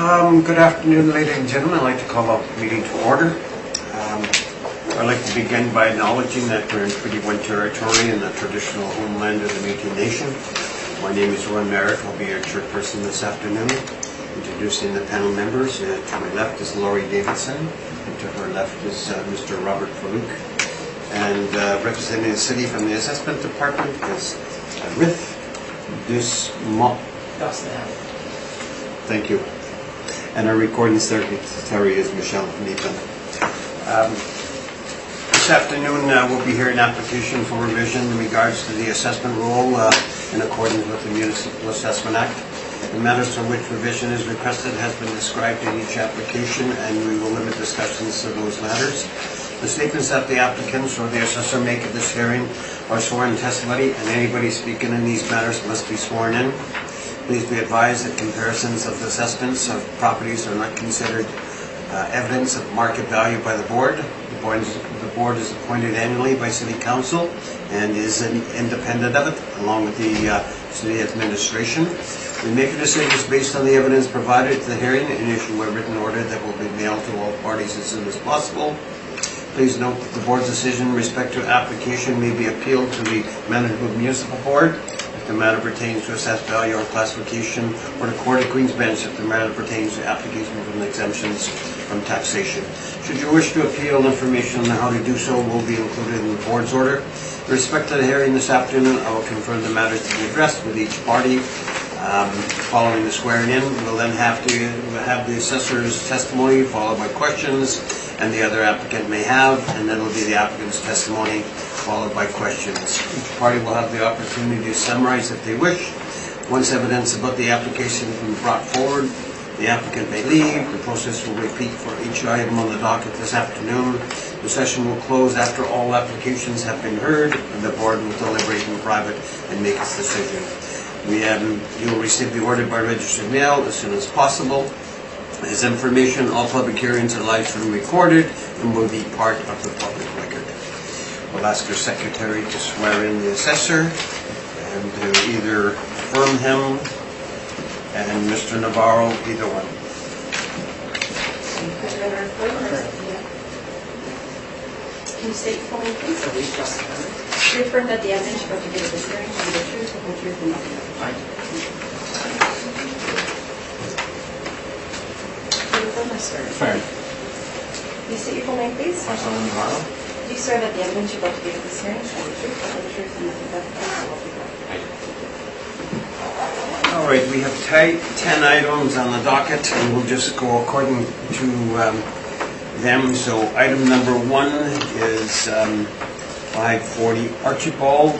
Good afternoon, ladies and gentlemen. I'd like to call the meeting to order. I'd like to begin by acknowledging that we're in Treaty 1 territory and the traditional homeland of the Métis Nation. My name is Roy Merrick. I'll be your chairperson this afternoon. Introducing the panel members. To my left is Laurie Davidson, and to her left is Mr. Robert Farouk. And representing the city from the assessment department is Rith Dusmont. Thank you. And our recording secretary is Michelle Neeton. This afternoon we'll be hearing an application for revision in regards to the assessment rule in accordance with the Municipal Assessment Act. The matters for which revision is requested has been described in each application, and we will limit discussions to those matters. The statements that the applicants or the assessor make at this hearing are sworn testimony, and anybody speaking in these matters must be sworn in. Please be advised that comparisons of the assessments of properties are not considered evidence of market value by the board. The board is appointed annually by City Council and is independent of it, along with the City Administration. We make decisions based on the evidence provided at the hearing and issue a written order that will be mailed to all parties as soon as possible. Please note that the board's decision in respect to application may be appealed to the Manitoba Municipal Board if the matter pertains to assessed value or classification, or the Court of Queen's Bench if the matter pertains to application from exemptions from taxation. Should you wish to appeal, information on how to do so will be included in the board's order. With respect to the hearing this afternoon, I will confirm the matters to be addressed with each party. Following the swearing in, we'll then have the assessor's testimony followed by questions and the other applicant may have, and then it'll be the applicant's testimony followed by questions. Each party will have the opportunity to summarize if they wish. Once evidence about the application has been brought forward, the applicant may leave. The process will repeat for each item on the docket this afternoon. The session will close after all applications have been heard, and the board will deliberate in private and make its decision. You will receive the order by registered mail as soon as possible. As information, all public hearings are live and recorded and will be part of the public record. We'll ask our secretary to swear in the assessor and to either affirm him and Mr. Navarro, either one. Can you state for me, please? Do you affirm that the evidence you're about to give at this hearing will be the truth, the whole truth, and nothing but the truth? Do you affirm or swear? Affirm. Can you state your full name, please? Do you swear that the evidence you're about to give at this hearing will be the truth, the whole truth, and nothing but the truth, so help you God? All right, we have 10 items on the docket, and we'll just go according to them. So item number 1 is 540 Archibald.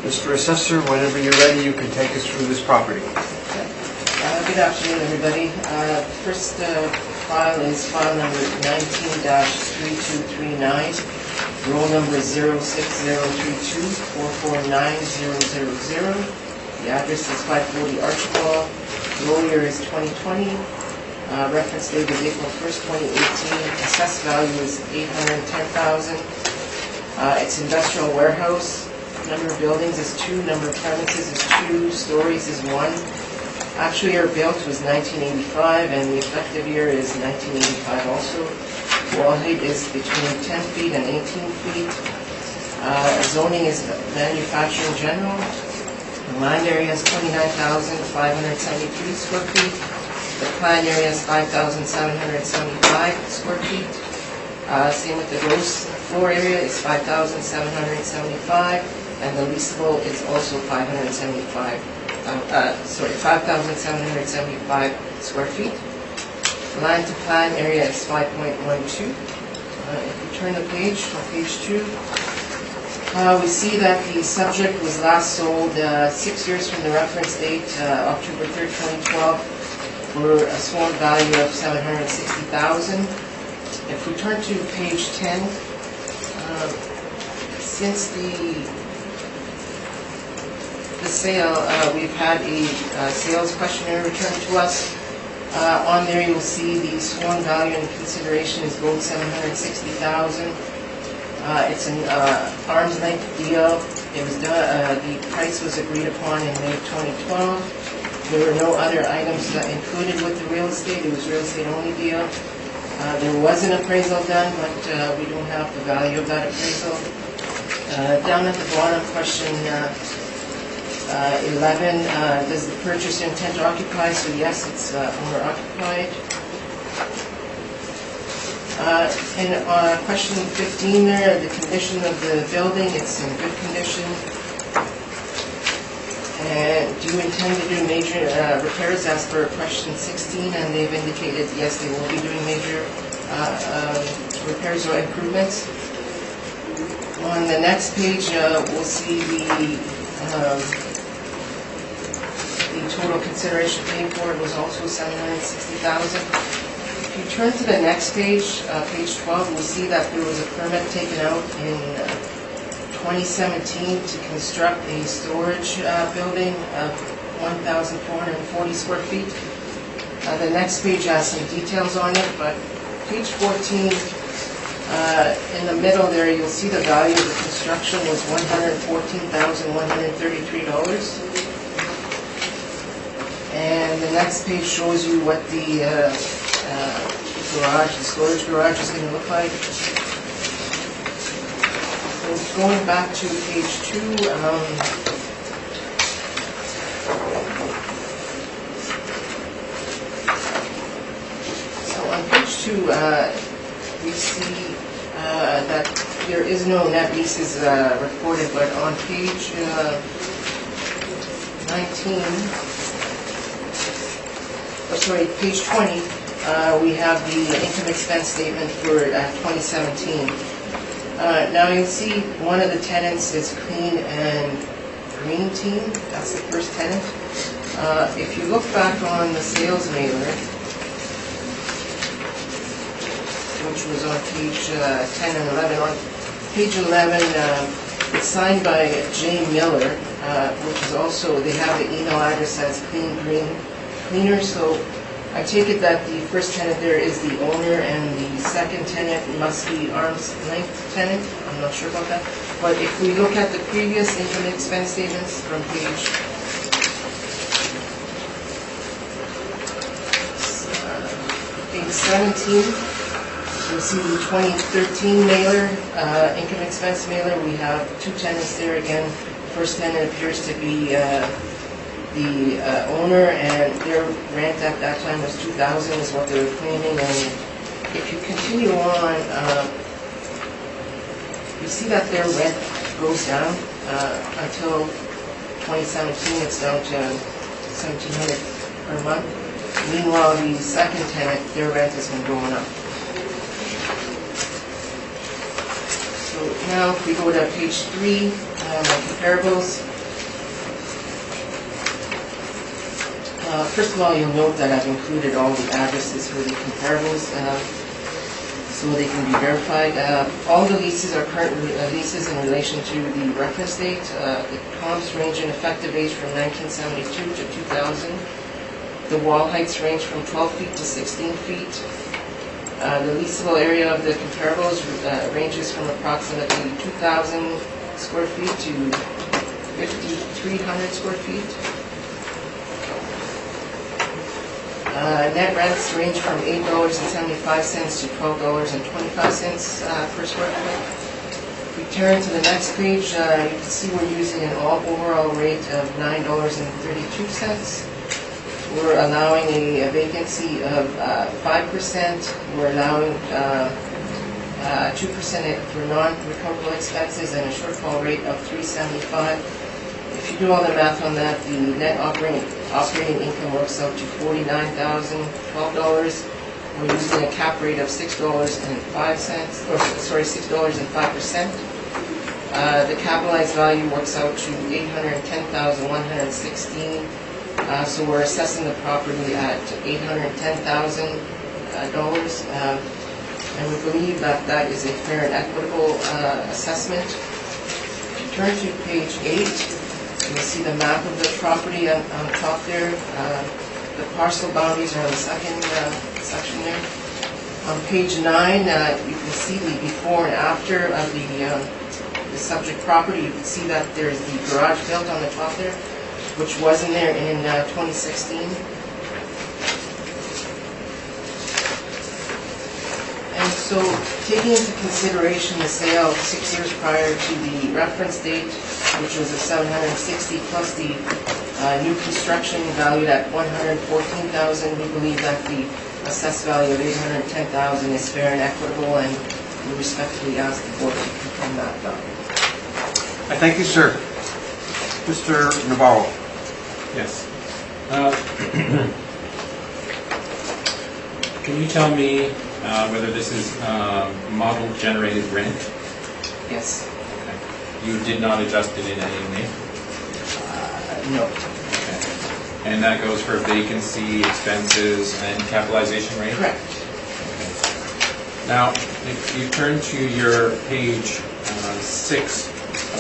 Mr. Assessor, whenever you're ready, you can take us through this property. Good afternoon, everybody. First file is file number 19-3239. Roll number 06032449000. The address is 540 Archibald. Roll year is 2020. Reference date is April 1st, 2018. Assessed value is $810,000. It's industrial warehouse. Number of buildings is 2. Number of premises is 2. Stories is 1. Actual year built was 1985, and the effective year is 1985 also. Wall height is between 10 feet and 18 feet. Zoning is manufacturing general. The land area is 29,573 square feet. The plan area is 5,775 square feet. Same with the gross floor area is 5,775, and the leasable is also 5,775 square feet. The land to plan area is 5.12. If you turn the page, on page 2, we see that the subject was last sold 6 years from the reference date, October 3rd, 2012, for a sworn value of $760,000. If we turn to page 10, since the sale, we've had a sales questionnaire returned to us. On there you will see the sworn value and consideration is both $760,000. It's an arm's length deal. It was done. The price was agreed upon in May 2012. There were no other items included with the real estate. It was real estate only deal. There was an appraisal done, but we don't have the value of that appraisal. Down at the bottom, question 11, does the purchaser intend to occupy? So yes, it's owner occupied. And question 15 there, the condition of the building, it's in good condition. And do you intend to do major repairs as per question 16? And they've indicated yes, they will be doing major repairs or improvements. On the next page, we'll see the total consideration paid for it was also $760,000. If you turn to the next page, page 12, we'll see that there was a permit taken out in 2017 to construct a storage building of 1,440 square feet. The next page has some details on it, but page 14, in the middle there, you'll see the value of the construction was $114,133. And the next page shows you what the garage, the storage garage is going to look like. So going back to page 2, so on page 2, we see that there is no net leases recorded, but on page 19, page 20, we have the income expense statement for 2017. Now you'll see one of the tenants is Clean and Green Team. That's the first tenant. If you look back on the sales mailer, which was on page 10 and 11, on page 11, it's signed by J. Miller, which is also, they have the email address as Clean Green Cleaner, so I take it that the first tenant there is the owner and the second tenant must be arm's length tenant. I'm not sure about that. But if we look at the previous income expense statements from page 17, you'll see the 2013 mailer, income expense mailer. We have two tenants there again. First tenant appears to be the owner, and their rent at that time was $2,000 is what they were claiming. And if you continue on, you see that their rent goes down until 2017. It's down to $1,700 per month. Meanwhile, the second tenant, their rent has been going up. So now, if we go to page 3, comparables. First of all, you'll note that I've included all the addresses for the comparables so they can be verified. All the leases are current leases in relation to the reference date. The comps range in effective age from 1972 to 2000. The wall heights range from 12 feet to 16 feet. The leasable area of the comparables ranges from approximately 2,000 square feet to 5,300 square feet. Net rents range from $8.75 to $12.25 per square foot. If we turn to the next page, you can see we're using an overall rate of $9.32. We're allowing a vacancy of 5%. We're allowing 2% for non-recoverable expenses and a shortfall rate of $3.75. If you do all the math on that, the net operating income works out to $49,012. We're using a cap rate of $6.05. The capitalized value works out to $810,116. So we're assessing the property at $810,000, and we believe that that is a fair and equitable assessment. If you turn to page 8. You'll see the map of the property on top there. The parcel boundaries are on the second section there. On page 9, you can see the before and after of the subject property. You can see that there's the garage built on the top there. which was in there in 2016. And so, taking into consideration the sale 6 years prior to the reference date, which was at 760, plus the new construction valued at 114,000, we believe that the assessed value of 810,000 is fair and equitable, and we respectfully ask the board to confirm that value. I thank you, sir. Mr. Navarro. Yes. Can you tell me whether this is model-generated rent? Yes. Okay. You did not adjust it in any way? No. Okay. And that goes for vacancy, expenses, and capitalization rate? Correct. Okay. Now, if you turn to your page 6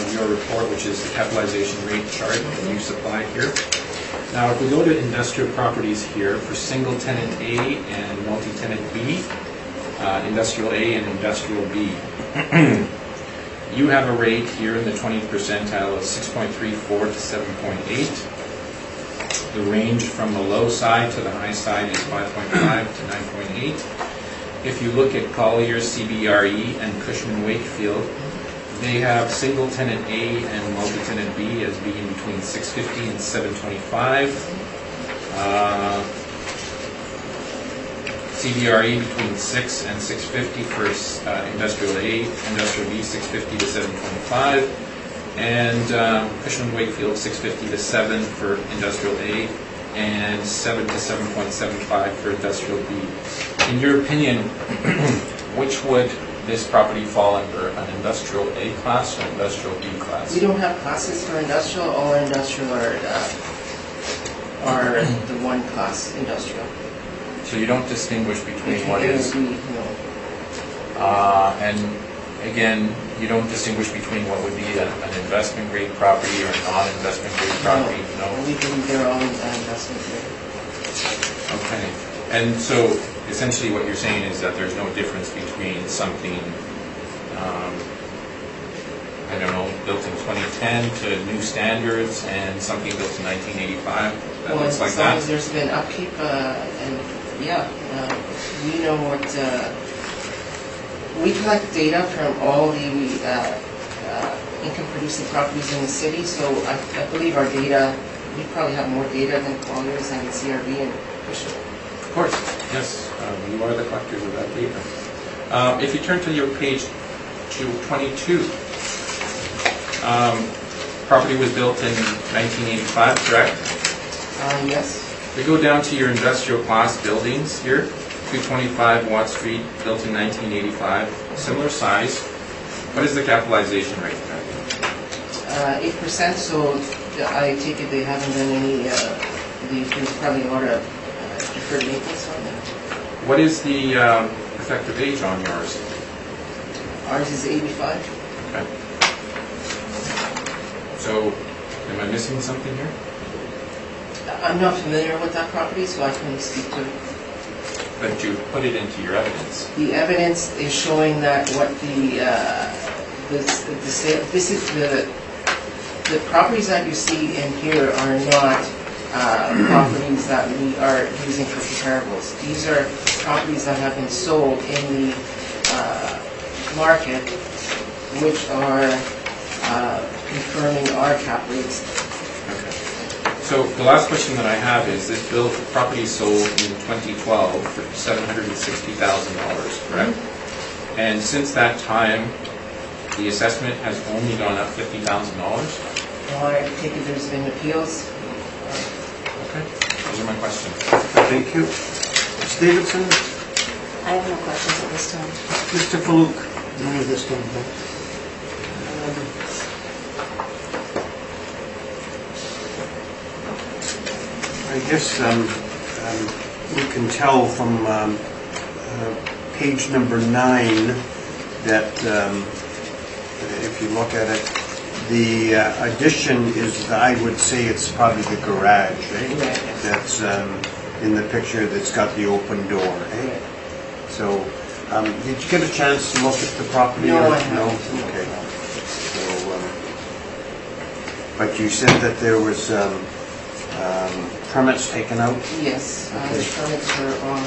of your report, which is the capitalization rate chart that you supply here. Now, if we go to industrial properties here for single tenant A and multi-tenant B, industrial A and industrial B, you have a rate here in the 20th percentile of 6.34 to 7.8. The range from the low side to the high side is 5.5 to 9.8. If you look at Collier, CBRE, and Cushman Wakefield, they have single tenant A and multi-tenant B as being between 650 and 725. CBRE between 6 and 650 for industrial A, industrial B 650 to 725, and Cushman Wakefield 650 to 7 for industrial A, and 7 to 7.75 for industrial B. In your opinion, which would this property fall under, an industrial A class or industrial B class? We don't have classes for industrial. All our industrial are the one class industrial. So you don't distinguish between what is, No. and again, you don't distinguish between what would be an investment grade property or a non-investment grade property? No? We believe they're all investment grade. Okay. And so essentially what you're saying is that there's no difference between something, I don't know, built in 2010 to new standards and something built in 1985 that looks like as long that? as there's been upkeep, and yeah, we know what, we collect data from all the income-producing properties in the city, so I believe our data, we probably have more data than Colliers and CRB and Cushman. Of course, yes. You are the collectors of that data. If you turn to your page 22, property was built in 1985, correct? Yes. We go down to your industrial class buildings here, 225 Watt Street, built in 1985, similar size. What is the capitalization rate there? 8%, so I take it they haven't done any, there's probably a lot of deferred maintenance on them. What is the effective age on yours? Ours is 85. Okay. So, am I missing something here? I'm not familiar with that property, so I couldn't speak to it. But you put it into your evidence. The evidence is showing that what the properties that you see in here are not properties that we are using for comparables. These are properties that have been sold in the market, which are confirming our cap rates. Okay. So the last question that I have is, this property sold in 2012 for $760,000, correct? Mm-hmm. And since that time, the assessment has only gone up $50,000? I take it there's been appeals. Okay, those are my questions. Thank you. Ms. Davidson? I have no questions at this time. Mr. Faluk? None of this time, thanks. I guess we can tell from page number 9 that if you look at it, the addition is, I would say it's probably the garage, eh? Right. That's in the picture that's got the open door, eh? So, did you get a chance to look at the property? No, or- I haven't. No? Okay. So, but you said that there was Permits taken out. Yes, the permits are on,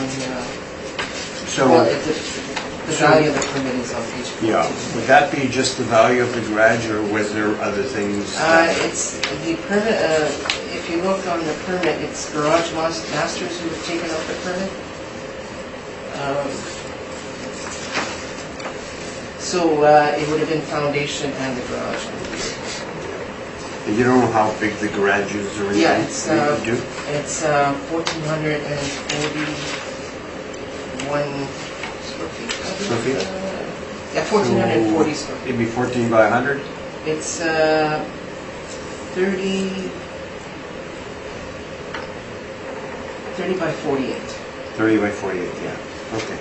So, well, the value of the permit is on page 14. yeah, would that be just the value of the garage, or was there other things? It's the permit, if you look on the permit, it's Garage Masters who have taken out the permit. So it would have been foundation and the garage. And you don't know how big the garage is or anything? Yeah, it's You do? 1,441 square feet. Square feet? Yeah, 1,440 square feet. Maybe 14 by 100? It's 30 by 48. 30 by 48, yeah. Okay.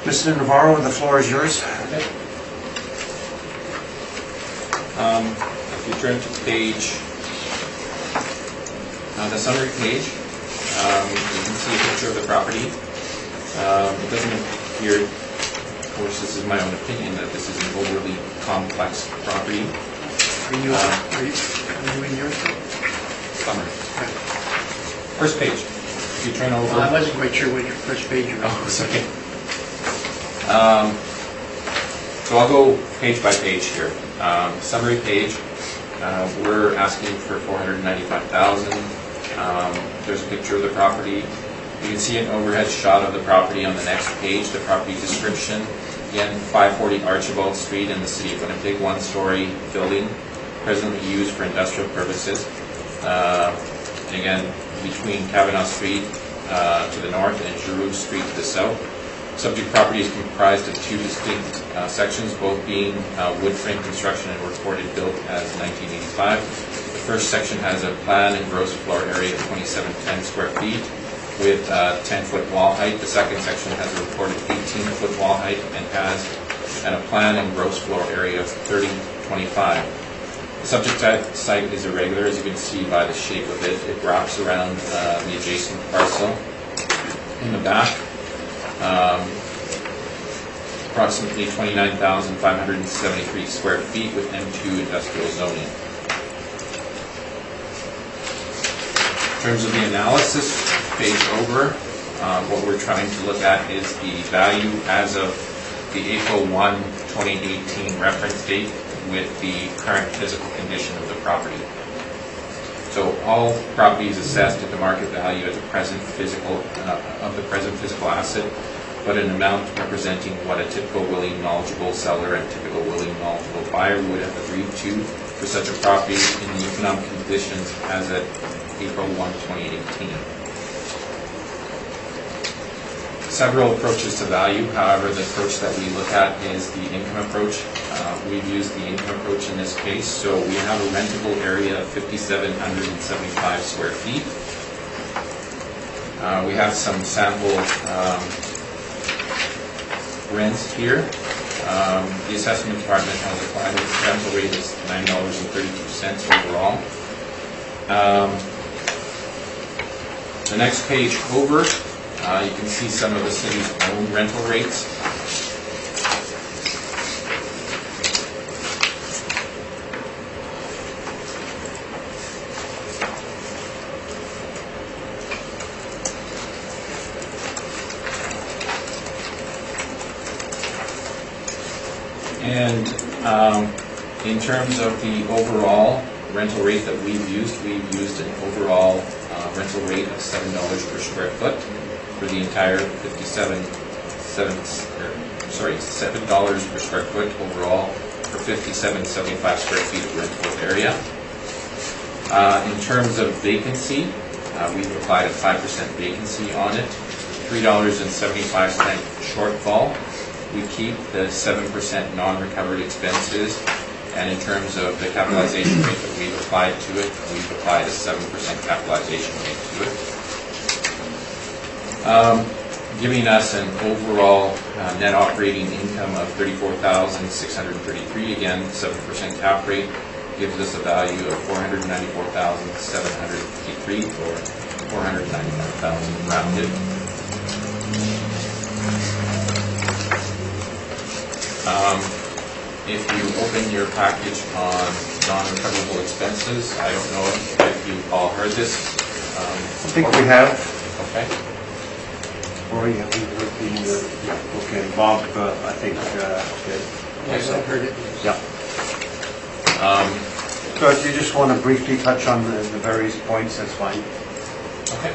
Mr. Navarro, the floor is yours. Okay. If you turn to page, the summary page, you can see a picture of the property. It doesn't appear, of course this is my own opinion, that this is an overly complex property. Are you in yours? Summary. First page. If you turn over. Well, I wasn't quite sure what your first page was. Oh, it's okay. So I'll go page by page here. Summary page, we're asking for $495,000. There's a picture of the property. You can see an overhead shot of the property on the next page, the property description. Again, 540 Archibald Street in the city of Winnipeg, one-story building, presently used for industrial purposes. And again, between Kavanaugh Street to the north and Giroux Street to the south. Subject property is comprised of two distinct sections, both being wood frame construction and recorded built as 1985. The first section has a plan and gross floor area of 2710 square feet with 10-foot wall height. The second section has a reported 18-foot wall height and has a plan and gross floor area of 3025. The subject site is irregular, as you can see by the shape of it. It wraps around the adjacent parcel. In the back, approximately 29,573 square feet with M2 industrial zoning. In terms of the analysis, page over, what we're trying to look at is the value as of the April 1, 2018 reference date with the current physical condition of the property. So all properties assessed at the market value at the present physical asset, but an amount representing what a typical willing knowledgeable seller and typical willing knowledgeable buyer would have agreed to for such a property in the economic conditions as at April 1, 2018. Several approaches to value, however, the approach that we look at is the income approach. We've used the income approach in this case, so we have a rentable area of 5,775 square feet. We have some sample rents here. The assessment department has applied a rental rate is $9.32 overall. The next page over, you can see some of the city's own rental rates. And in terms of the overall rental rate that we've used an overall rental rate of $7 per square foot for the entire $7 per square foot overall for 5,775 square feet of rentable area. In terms of vacancy, we've applied a 5% vacancy on it, $3.75 shortfall. We keep the 7% non-recovered expenses, and in terms of the capitalization rate that we've applied to it, we've applied a 7% capitalization rate to it. Giving us an overall net operating income of $34,633, again, 7% cap rate, gives us a value of $494,753 or $495,000 rounded. if you open your package on non-recoverable expenses, I don't know if you all heard this. I think we have. Okay. Or yeah, okay, Bob, I think, did. Yes, I heard it. Yeah. So if you just want to briefly touch on the various points, that's fine. Okay.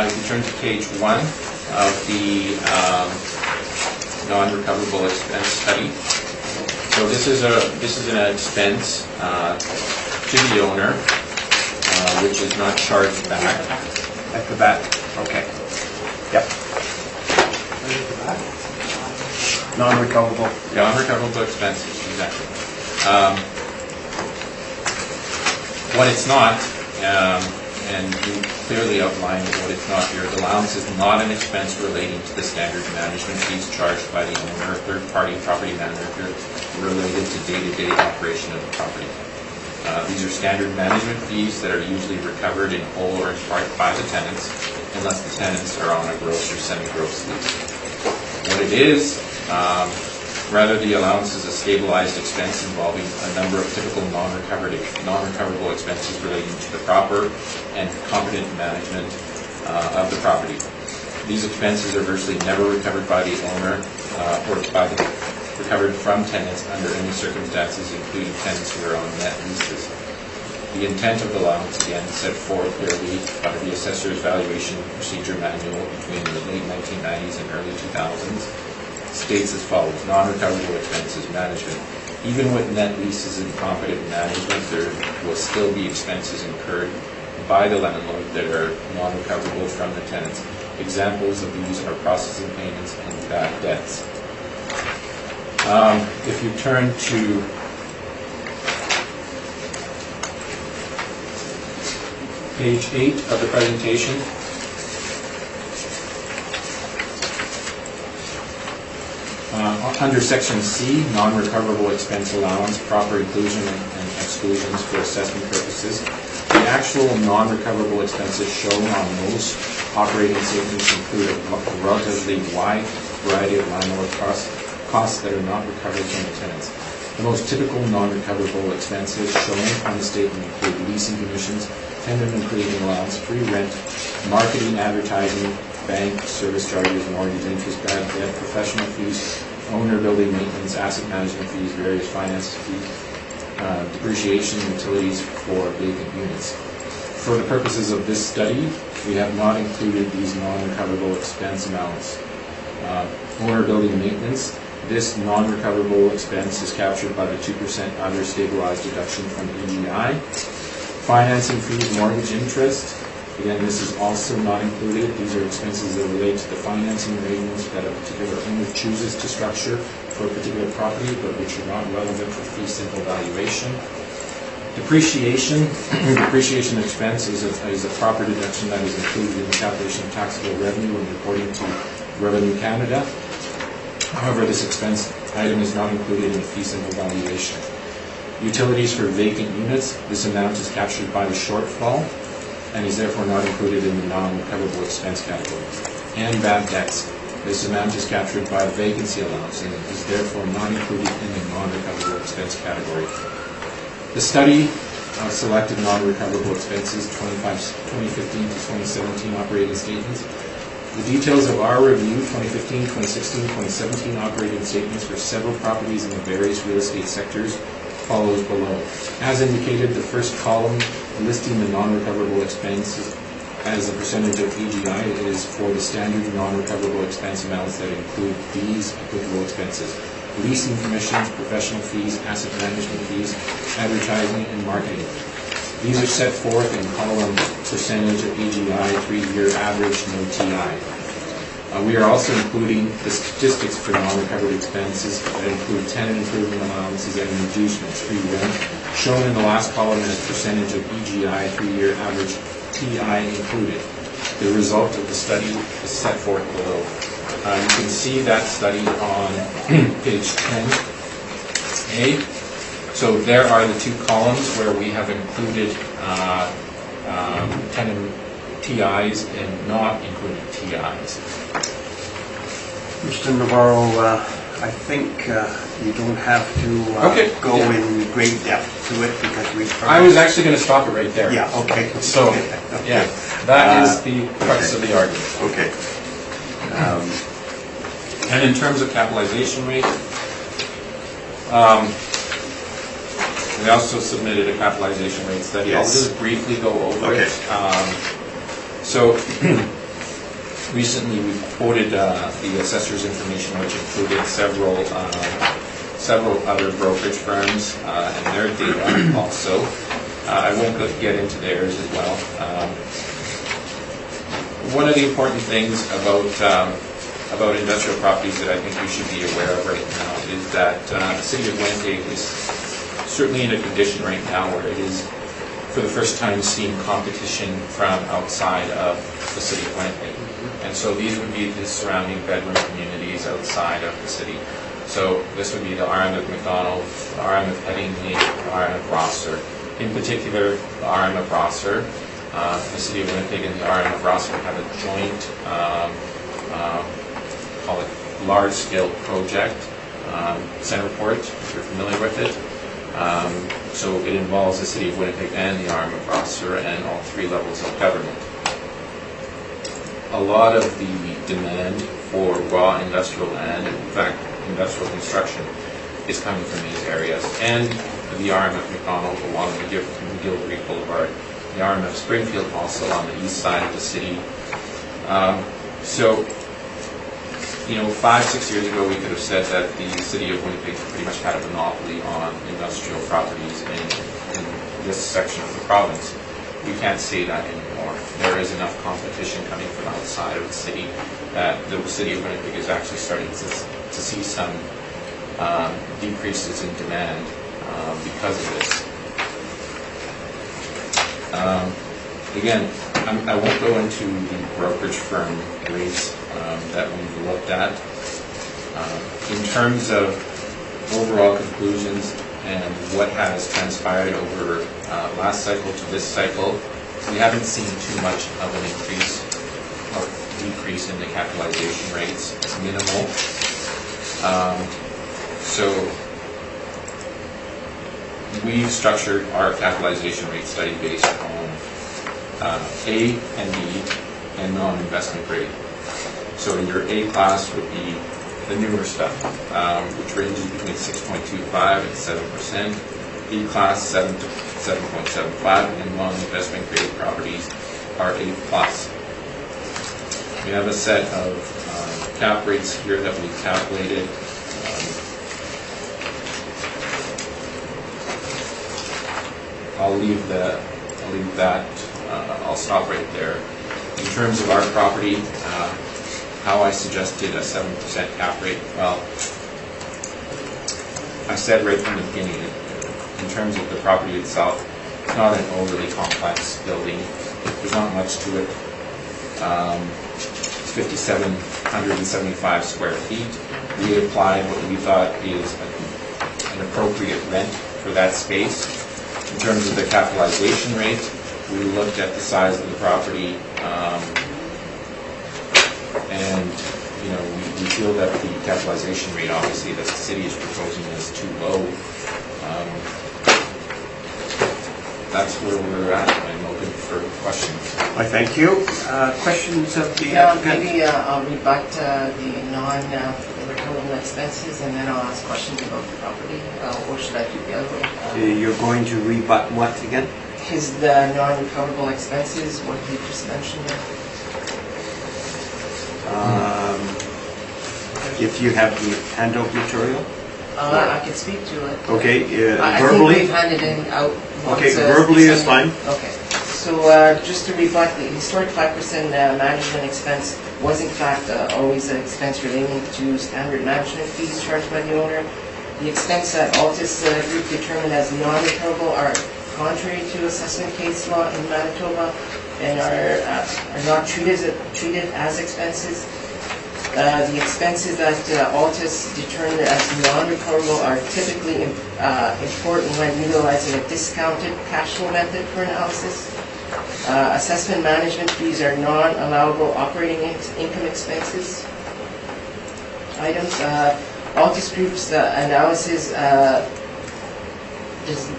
If you turn to page 1 of the non-recoverable expense study. So this is an expense to the owner, which is not charged back. At the back, okay. Yep. Non-recoverable. Non-recoverable expenses, exactly. What it's not, and you clearly outlined what it's not here, the allowance is not an expense relating to the standard management fees charged by the owner or third-party property manager related to day-to-day operation of the property. These are standard management fees that are usually recovered in whole or in part by the tenants, unless the tenants are on a gross or semi-gross lease. What it is, rather, the allowance is a stabilized expense involving a number of typical non-recoverable expenses relating to the proper and competent management of the property. These expenses are virtually never recovered by the owner or recovered from tenants under any circumstances, including tenants who are on net leases. The intent of the allowance, again, set forth clearly by the assessor's valuation procedure manual between the late 1990s and early 2000s, states as follows: non-recoverable expenses management. Even with net leases and competent management, there will still be expenses incurred by the landlord that are non-recoverable from the tenants. Examples of these are processing payments and bad debts. If you turn to page 8 of the presentation, under section C, non-recoverable expense allowance, proper inclusion and exclusions for assessment purposes, the actual non-recoverable expenses shown on most operating statements include a relatively wide variety of landlord costs that are not recovered from the tenants. The most typical non-recoverable expenses shown on the statement include leasing commissions, tenant and creating allowance, free rent, marketing, advertising, bank, service charges, mortgage interest, bad debt, professional fees, owner building maintenance, asset management fees, various finance fees, depreciation, utilities for vacant units. For the purposes of this study, we have not included these non-recoverable expense amounts. Owner building maintenance, this non-recoverable expense is captured by the 2% other stabilized deduction from EGI. Financing fees, mortgage interest, again, this is also not included. These are expenses that relate to the financing arrangements that a particular owner chooses to structure for a particular property, but which are not relevant for fee simple valuation. Depreciation. Depreciation expense is a proper deduction that is included in the calculation of taxable revenue when reporting to Revenue Canada. However, this expense item is not included in the fee simple valuation. Utilities for vacant units. This amount is captured by the shortfall and is therefore not included in the non-recoverable expense category. And bad debts. This amount is captured by the vacancy allowance and is therefore not included in the non-recoverable expense category. The study selected non-recoverable expenses 2015 to 2017 operating statements. The details of our review, 2015, 2016, 2017 operating statements for several properties in the various real estate sectors follows below. As indicated, the first column listing the non-recoverable expenses as a percentage of EGI is for the standard non-recoverable expense amounts that include these applicable expenses: leasing commissions, professional fees, asset management fees, advertising, and marketing. These are set forth in column percentage of EGI, 3-year average, no TI. We are also including the statistics for non-recovered expenses that include tenant improvement allowances and inducements, free rent, shown in the last column as percentage of EGI, 3-year average, TI included. The result of the study is set forth below. You can see that study on page 10A. So there are the two columns where we have included tenant TIs and not included TIs. Mr. Navarro, I think you don't have to Okay, go yeah. in great depth to it because we've heard. I was actually going to stop it right there. Yeah, okay. So, Okay. yeah, that is Uh, the crux of the argument. Okay. And in terms of capitalization rate, we also submitted a capitalization rate study. I'll Yes. just briefly go over Okay. it. So recently we quoted the assessor's information, which included several other brokerage firms and their data also. I won't get into theirs as well. One of the important things about industrial properties that I think you should be aware of right now is that the city of Winnipeg is certainly in a condition right now where it is for the first time seeing competition from outside of the city of Winnipeg. And so these would be the surrounding bedroom communities outside of the city. So this would be the RM of McDonald's, the RM of Headingley, the RM of Rosser. In particular, the RM of Rosser, the city of Winnipeg and the RM of Rosser have a joint, call it large-scale project, Centerport, if you're familiar with it. So it involves the city of Winnipeg and the RM of Rosser and all three levels of government. A lot of the demand for raw industrial land, in fact, industrial construction, is coming from these areas. And the RM of McDonald along the Gilbert Boulevard, the RM of Springfield also on the east side of the city. So, you know, 5-6 years ago we could have said that the city of Winnipeg pretty much had a monopoly on industrial properties in this section of the province. We can't say that anymore. There is enough competition coming from outside of the city that the city of Winnipeg is actually starting to see some decreases in demand because of this. Again, I won't go into the brokerage firm rates that we've looked at. In terms of overall conclusions and what has transpired over last cycle to this cycle, we haven't seen too much of an increase or decrease in the capitalization rates. It's minimal. So we've structured our capitalization rate study based on A and B and non-investment grade. So your A class would be the newer stuff, which ranges between 6.25 and 7%. B class 7 to 7.75, and non-investment grade properties are A plus. We have a set of cap rates here that we calculated. I'll stop right there. In terms of our property, how I suggested a 7% cap rate, well, I said right from the beginning, in terms of the property itself, it's not an overly complex building. There's not much to it. It's 5,775 square feet. We applied what we thought is an appropriate rent for that space. In terms of the capitalization rate, we looked at the size of the property, and you know, we feel that the capitalization rate, obviously, that the city is proposing is too low. That's where we're at. I'm open for questions. I thank you. Questions of the Yeah, applicant? maybe I'll rebut the non-recoverable expenses, and then I'll ask questions about the property, or should I do the other way? You're going to rebut what again? The non-recoverable expenses, what you just mentioned there. If you have the handout material? I can speak to it. Okay, I think verbally? we've handed in out. Okay, verbally is fine. Okay, so just to rebut, the historic 5% management expense was in fact always an expense relating to standard management fees charged by the owner. The expense that Altus Group determined as non-recoverable are contrary to assessment case law in Manitoba and are not treated as expenses. The expenses that Altus determined as non-recoverable are typically important when utilizing a discounted cash flow method for analysis. Assessment management fees are non-allowable operating income expenses items. Altus Group's analysis does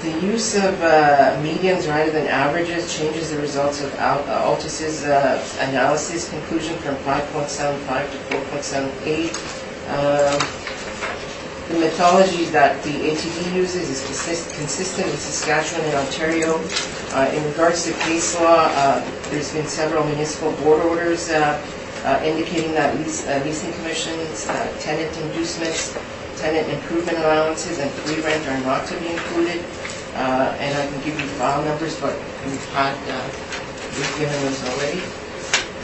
the use of medians rather than averages changes the results of Altus's analysis conclusion from 5.75 to 4.78. The methodology that the ATD uses is consistent with Saskatchewan and Ontario. In regards to case law, there's been several municipal board orders indicating that leasing commissions, tenant inducements, tenant improvement allowances, and free rent are not to be included. And I can give you file numbers, but we've given those already.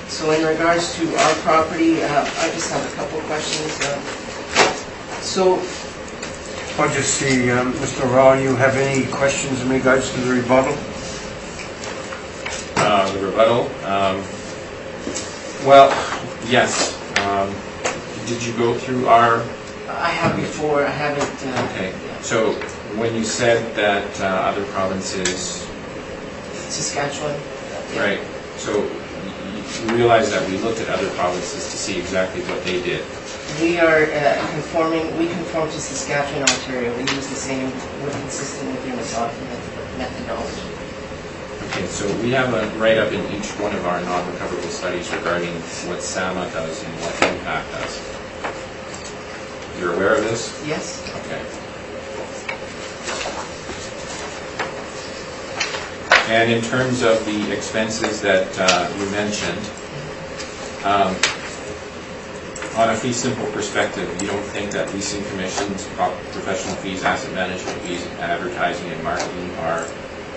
So in regards to our property, I just have a couple of questions. I'll just see, Mr. Rao, you have any questions in regards to the rebuttal? The rebuttal? Well, yes. Did you go through our... I have before, I haven't... Okay, so when you said that other provinces... Saskatchewan. Yeah. Right, so you realize that we looked at other provinces to see exactly what they did. We are we conform to Saskatchewan, Ontario. We use the same, we're consistent with your methodology. Okay, so we have a write-up in each one of our non-recoverable studies regarding what SAMA does and what impact does. You're aware of this? Yes. Okay. And in terms of the expenses that you mentioned, on a fee simple perspective, you don't think that leasing commissions, professional fees, asset management fees, advertising and marketing are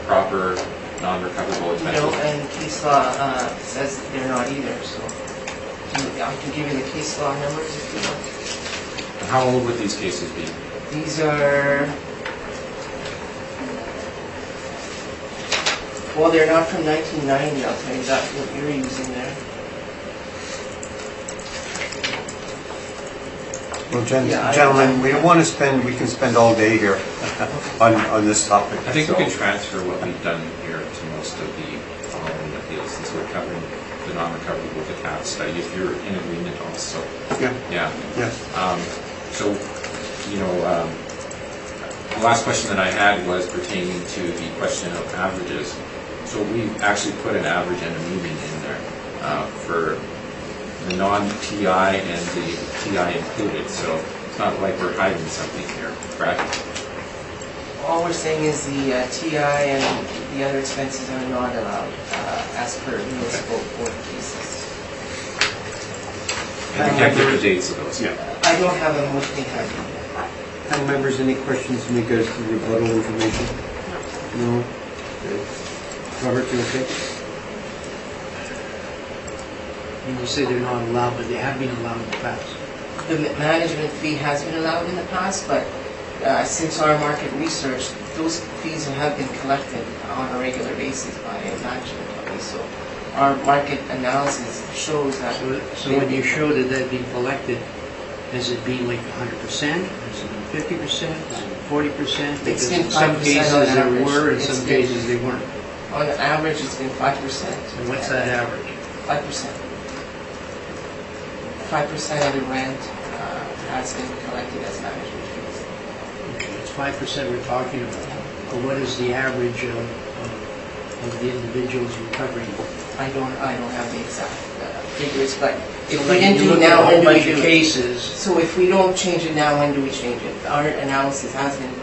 proper non-recoverable expenses? No, and case law says they're not either, so I can give you the case law numbers if you want. And how old would these cases be? These are, well, they're not from 1990, I'll tell you that, what you're using there. Well, Yeah, gentlemen, we don't want to spend, we can spend all day here on this topic. I think we can transfer what we've done here to most of the following appeals, since we're covering the non-recoverable with the CAP study, if you're in agreement also. Yeah. Yeah. Yes. So, you know, the last question that I had was pertaining to the question of averages. So we actually put an average and a median in there for the non-TI and the TI included. So it's not like we're hiding something here, correct? All we're saying is the TI and the other expenses are not allowed as per municipal board cases. And you can't give the dates of those. Yeah. I don't have them with me. Panel members, any questions in regards to the rebuttal information? No? Okay. Robert, you okay? You say they're not allowed, but they have been allowed in the past. The management fee has been allowed in the past, but since our market research, those fees have been collected on a regular basis by a management company. So our market analysis shows that. So when you show that they've been collected, has it been like 100%? Has it been 50%? Has it been 40%? It's been in some 5% cases on there average. were, in It's some been- cases they weren't. On average, it's been 5%. And what's that average? 5%. 5% of the rent has been collected as management fees. Okay, it's 5% we're talking about. But what is the average of the individuals recovering? I don't have the exact figures, but if So we like didn't you do it look at now, a whole when do we bunch do of it? cases. So if we don't change it now, when do we change it? Our analysis has been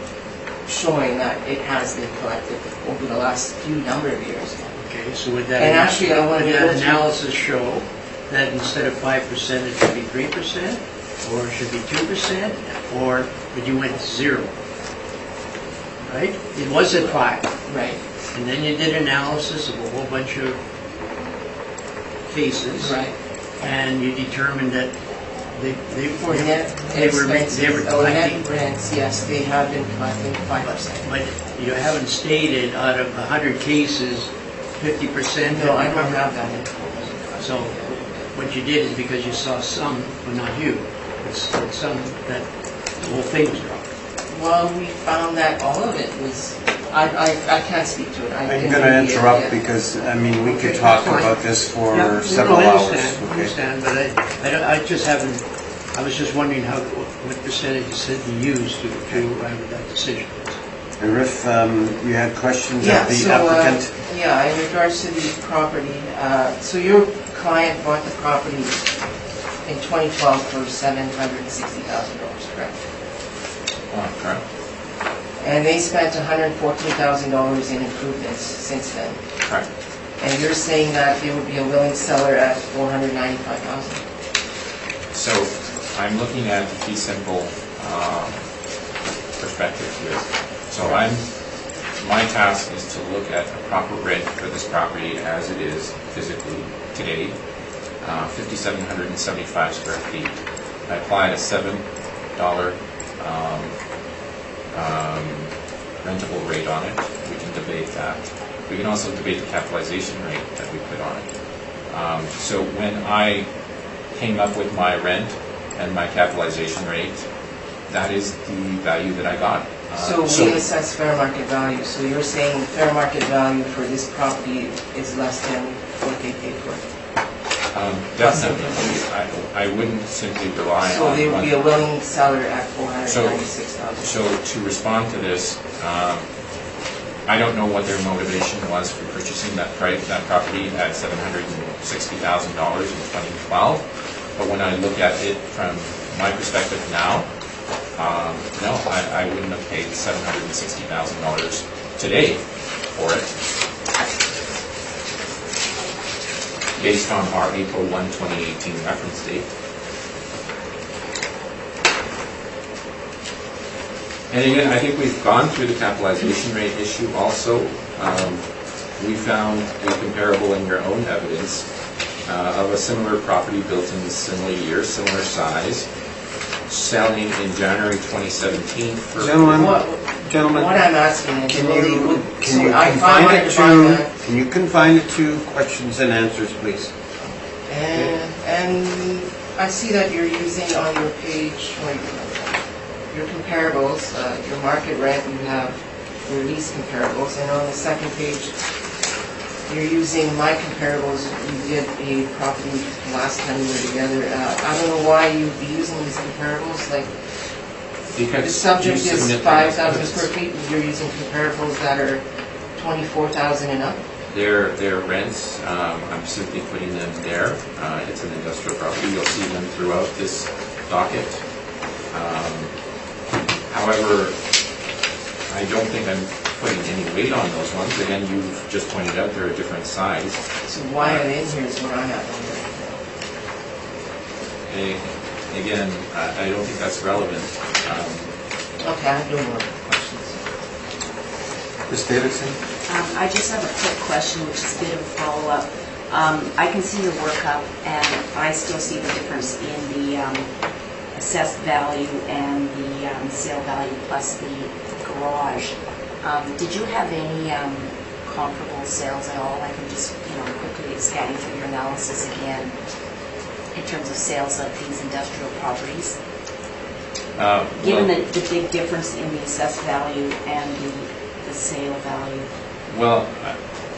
showing that it has been collected over the last few number of years. Okay, so would that, And actually, I wanted would to that go through- analysis show that instead of 5%, it should be 3%, or it should be 2%, or would you went 0? Right? It was at 5, Right, and then you did analysis of a whole bunch of cases, right. and you determined that they For net were expenses, or collecting. net rents, yes, they have been collecting 5%. But you haven't stated out of 100 cases, 50%. No, I don't have that information. So what you did is because you saw some, well, not you, but some that the whole thing was wrong. Well, we found that all of it was I can't speak to it. I I'm didn't going to read it interrupt yet. because, I mean, we could Okay, talk that's fine. about this for Yeah, several I hours. understand, I Okay. understand, but I just haven't, I was just wondering what percentage did you use to arrive at that decision? And Riff, you had questions Yeah, of the so, applicant? yeah, in regards to the property, so your client bought the property in 2012 for $760,000, correct? Okay. And they spent $114,000 in improvements since then. Correct. And you're saying that they would be a willing seller at $495,000? So I'm looking at the fee simple perspective here. So my task is to look at a proper rent for this property as it is physically today, 5,775 square feet. I applied a $7 rentable rate on it. We can debate that. We can also debate the capitalization rate that we put on it. So when I came up with my rent and my capitalization rate, that is the value that I got. So we assess fair market value, so you're saying fair market value for this property is less than what they paid for it? Definitely, I wouldn't simply rely on So they would be a one. willing seller at $496,000? So to respond to this, I don't know what their motivation was for purchasing that property at $760,000 in 2012, but when I look at it from my perspective now, no, I wouldn't have paid $760,000 today for it, based on our April 1, 2018 reference date. And again, I think we've gone through the capitalization rate issue also. We found a comparable in your own evidence of a similar property built in a similar year, similar size, selling in January 2017 for... Gentlemen, What I'm asking is, can will they, you so I confine wanted it to find that, to, can you confine it to questions and answers, please? and I see that you're using on your page, your comparables, your market rent, you have your lease comparables, and on the second page, you're using my comparables. You did a property last time we were together. I don't know why you'd be using these comparables, like, Because the subject you is submit 5,000 evidence. square feet, and you're using comparables that are 24,000 and up? Their rents, I'm simply putting them there. It's an industrial property. You'll see them throughout this docket. However, I don't think I'm putting any weight on those ones. Again, you've just pointed out they're a different size. So why are they in here is what I'm at. Again, I don't think that's relevant. Okay, I have no more questions. Ms. Davidson? I just have a quick question, which is a bit of a follow-up. I can see your workup, and I still see the difference in the assessed value and the sale value plus the garage. Did you have any comparable sales at all? I can just, quickly scanning through your analysis again in terms of sales of these industrial properties. Given the big difference in the assessed value and the sale value. Well,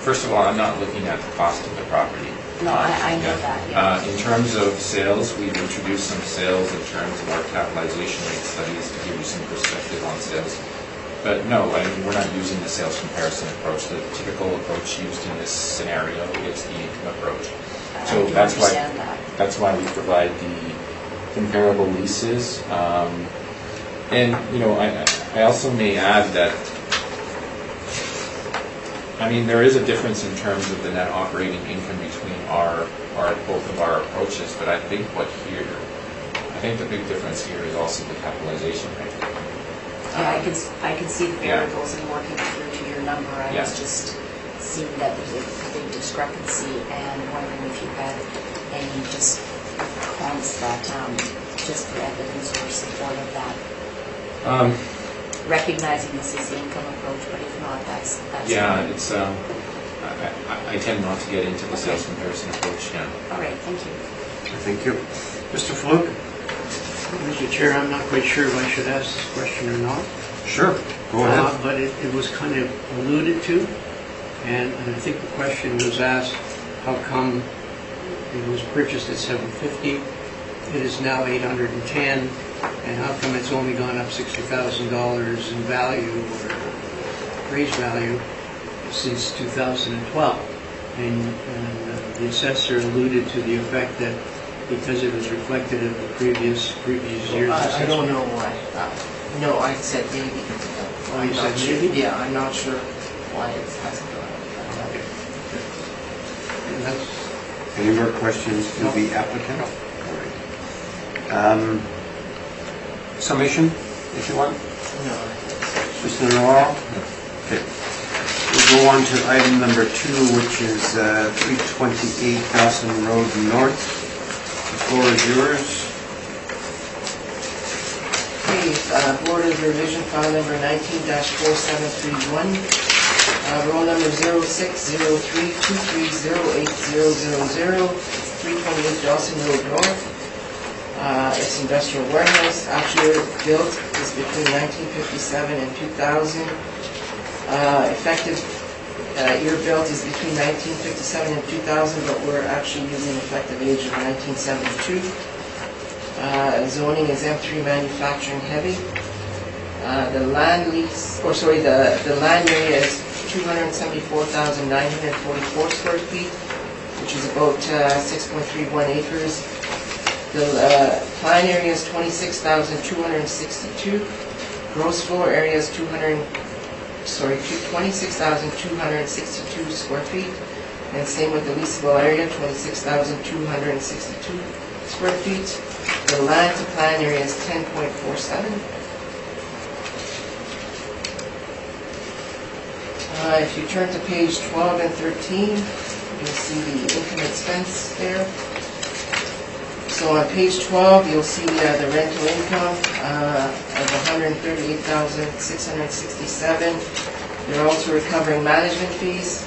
first of all, I'm not looking at the cost of the property. No, I know that, yeah. In terms of sales, we've introduced some sales in terms of our capitalization rate studies to give you some perspective on sales. But no, we're not using the sales comparison approach. The typical approach used in this scenario is the income approach. So I do understand that. That's why we provide the comparable leases. And I also may add that there is a difference in terms of the net operating income between both of our approaches, but I think the big difference here is also the capitalization rate. Yeah, I can see the variables and working through to your number. I was just seeing that there's a big discrepancy and wondering if you had any just cons that just for evidence or support of that. Recognizing this is the income approach, but if not, that's yeah, it's I tend not to get into the sales comparison approach. Yeah. all right. Thank you. Thank you. Mr. Flug? Mr. Chair, I'm not quite sure if I should ask this question or not. Sure, go ahead. But it was kind of alluded to, and I think the question was asked, how come it was purchased at $750, it is now $810, and how come it's only gone up $60,000 in value or appraised value since 2012? And the assessor alluded to the effect that because it was reflected in the previous year's assessment. I don't know why. No, I said maybe. Oh, you I'm said not sure. maybe? Yeah, I'm not sure why it hasn't gone up. And that's, Any more questions to the applicant? Summation, if you want? No. Mr. Noel? Okay. We'll go on to item number 2, which is 328 Dawson Road North. The floor is yours. Okay, Board of Revision file number 19-4731, roll number 0603230800, 328 Dawson Road North. It's industrial warehouse. Actually built is between 1957 and 2000. Effective year built is between 1957 and 2000, but we're actually using effective age of 1972. Zoning is M3 manufacturing heavy. The land lease, the land area is 274,944 square feet, which is about 6.31 acres. The plan area is 26,262. Gross floor area is 26,262 square feet. And same with the leasable area, 26,262 square feet. The land to plan area is 10.47. If you turn to page 12 and 13, you'll see the income expense there. So on page 12, you'll see the rental income of $138,667. They're also recovering management fees.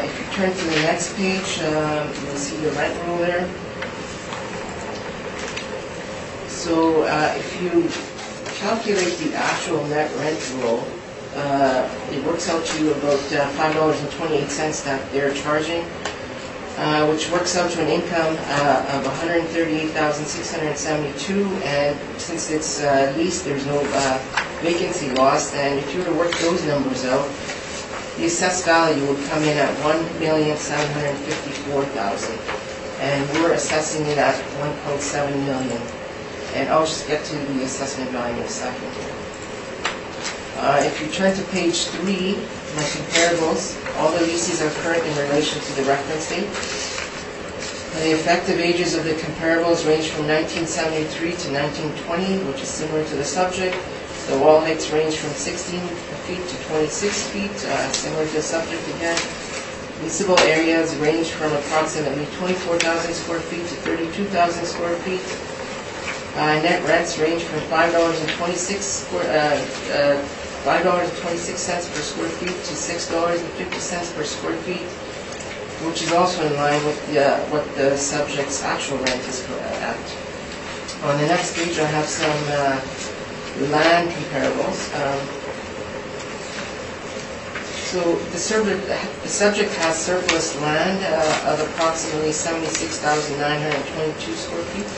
If you turn to the next page, you'll see the rent roll there. So if you calculate the actual net rent roll, it works out to about $5.28 that they're charging, which works out to an income of $138,672. And since it's leased, there's no vacancy loss. And if you were to work those numbers out, the assessed value would come in at $1,754,000, and we're assessing it at $1.7 million. And I'll just get to the assessment value in a second. If you turn to page 3, my comparables, all the leases are current in relation to the reference date. The effective ages of the comparables range from 1973 to 1920, which is similar to the subject. The wall heights range from 16 feet to 26 feet, similar to the subject again. Leasable areas range from approximately 24,000 square feet to 32,000 square feet. Net rents range from $5.26 per square feet to $6.50 per square feet, which is also in line with what the subject's actual rent is at. On the next page, I have some land comparables. So the subject has surplus land of approximately 76,922 square feet.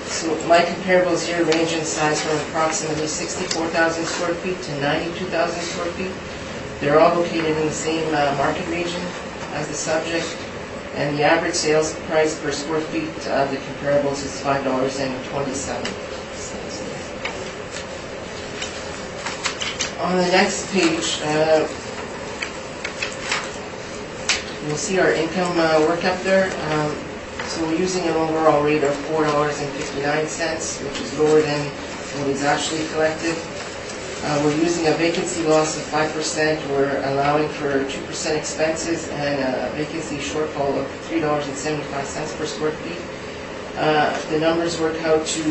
So my comparables here range in size from approximately 64,000 square feet to 92,000 square feet. They're all located in the same market region as the subject, and the average sales price per square feet of the comparables is $5.27. On the next page, you'll see our income workup there. So we're using an overall rate of $4.59, which is lower than what is actually collected. We're using a vacancy loss of 5%. We're allowing for 2% expenses and a vacancy shortfall of $3.75 per square feet. The numbers work out to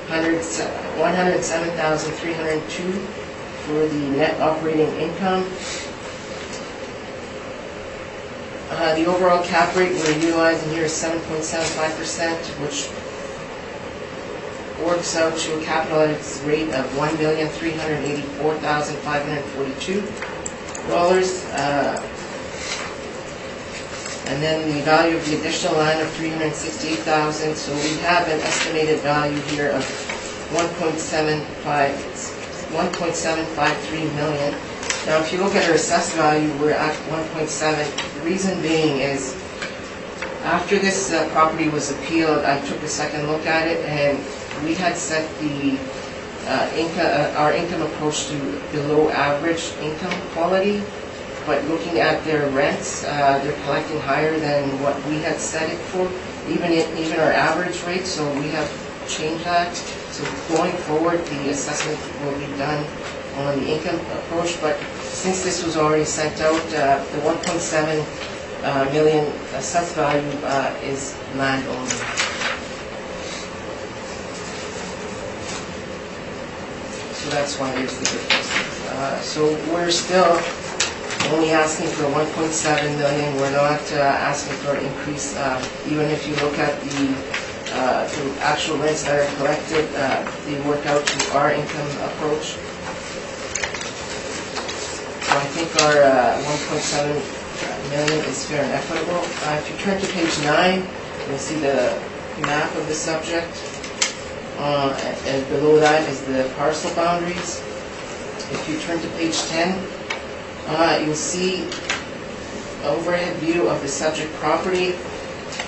$107,302 For the net operating income, the overall cap rate we're utilizing here is 7.75%, which works out to a capitalized rate of $1,384,542. And then the value of the additional land of $368,000. So we have an estimated value here of $1.753 million. Now, if you look at our assessed value, we're at 1.7. The reason being is after this property was appealed, I took a second look at it, and we had set the our income approach to below average income quality. But looking at their rents, they're collecting higher than what we had set it for, even our average rate. So we have changed that. So going forward, the assessment will be done on the income approach. But since this was already sent out, the 1.7 million assessed value is land only. So that's why there's the difference. So we're still only asking for 1.7 million. We're not asking for an increase. Even if you look at the actual rents that are collected, they work out to our income approach. So I think our 1.7 million is fair and equitable. If you turn to page 9, you'll see the map of the subject. And below that is the parcel boundaries. If you turn to page 10, you'll see an overhead view of the subject property,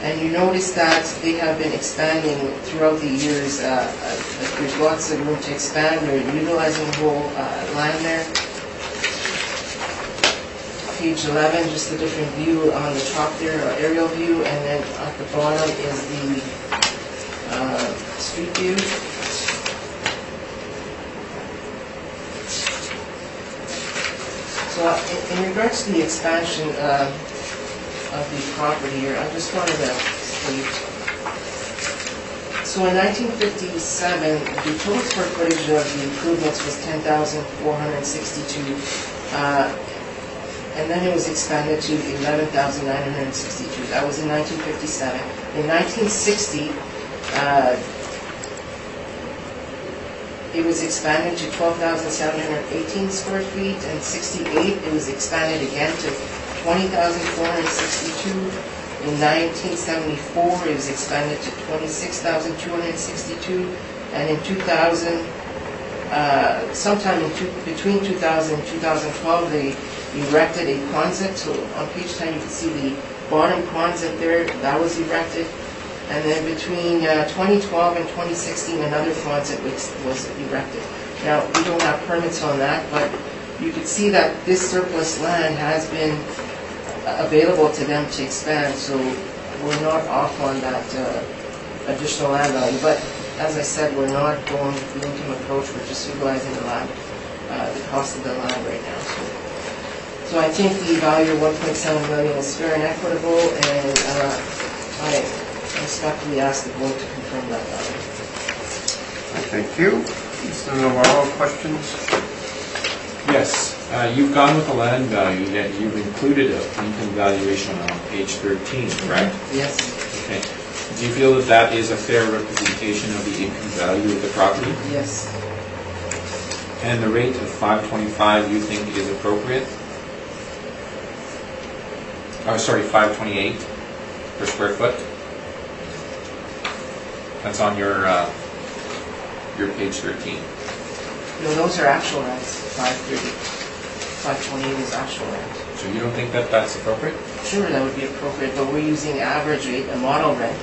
and you notice that they have been expanding throughout the years. There's lots of room to expand. They're utilizing the whole land there. Page 11, just a different view on the top there, aerial view, and then at the bottom is the street view. So in regards to the expansion of the property here, I just wanted to state. So in 1957, the total square footage of the improvements was 10,462, and then it was expanded to 11,962. That was in 1957. In 1960, it was expanded to 12,718 square feet, and 68 it was expanded again to 20,462. In 1974 it was expanded to 26,262, and in 2000, sometime between 2000 and 2012, they erected a Quonset. So on page 10 you can see the bottom Quonset there, that was erected. And then between 2012 and 2016, another Quonset was erected. Now, we don't have permits on that, but you can see that this surplus land has been available to them to expand, so we're not off on that additional land value. But as I said, we're not going with the income approach, we're just utilizing the land, the cost of the land right now. So I think the value of 1.7 million is fair and equitable, and I respectfully ask the board to confirm that value. Thank you. Mr. Navarro, questions? Yes, you've gone with the land value, yet you've included an income valuation on page 13, correct? Yes. Okay. Do you feel that that is a fair representation of the income value of the property? Yes. And the rate of $525 you think is appropriate? Oh, sorry, $528 per square foot? That's on your page 13. No, those are actual rents, 530. 528 is actual rent. So you don't think that that's appropriate? Sure, that would be appropriate, but we're using average rate, a model rent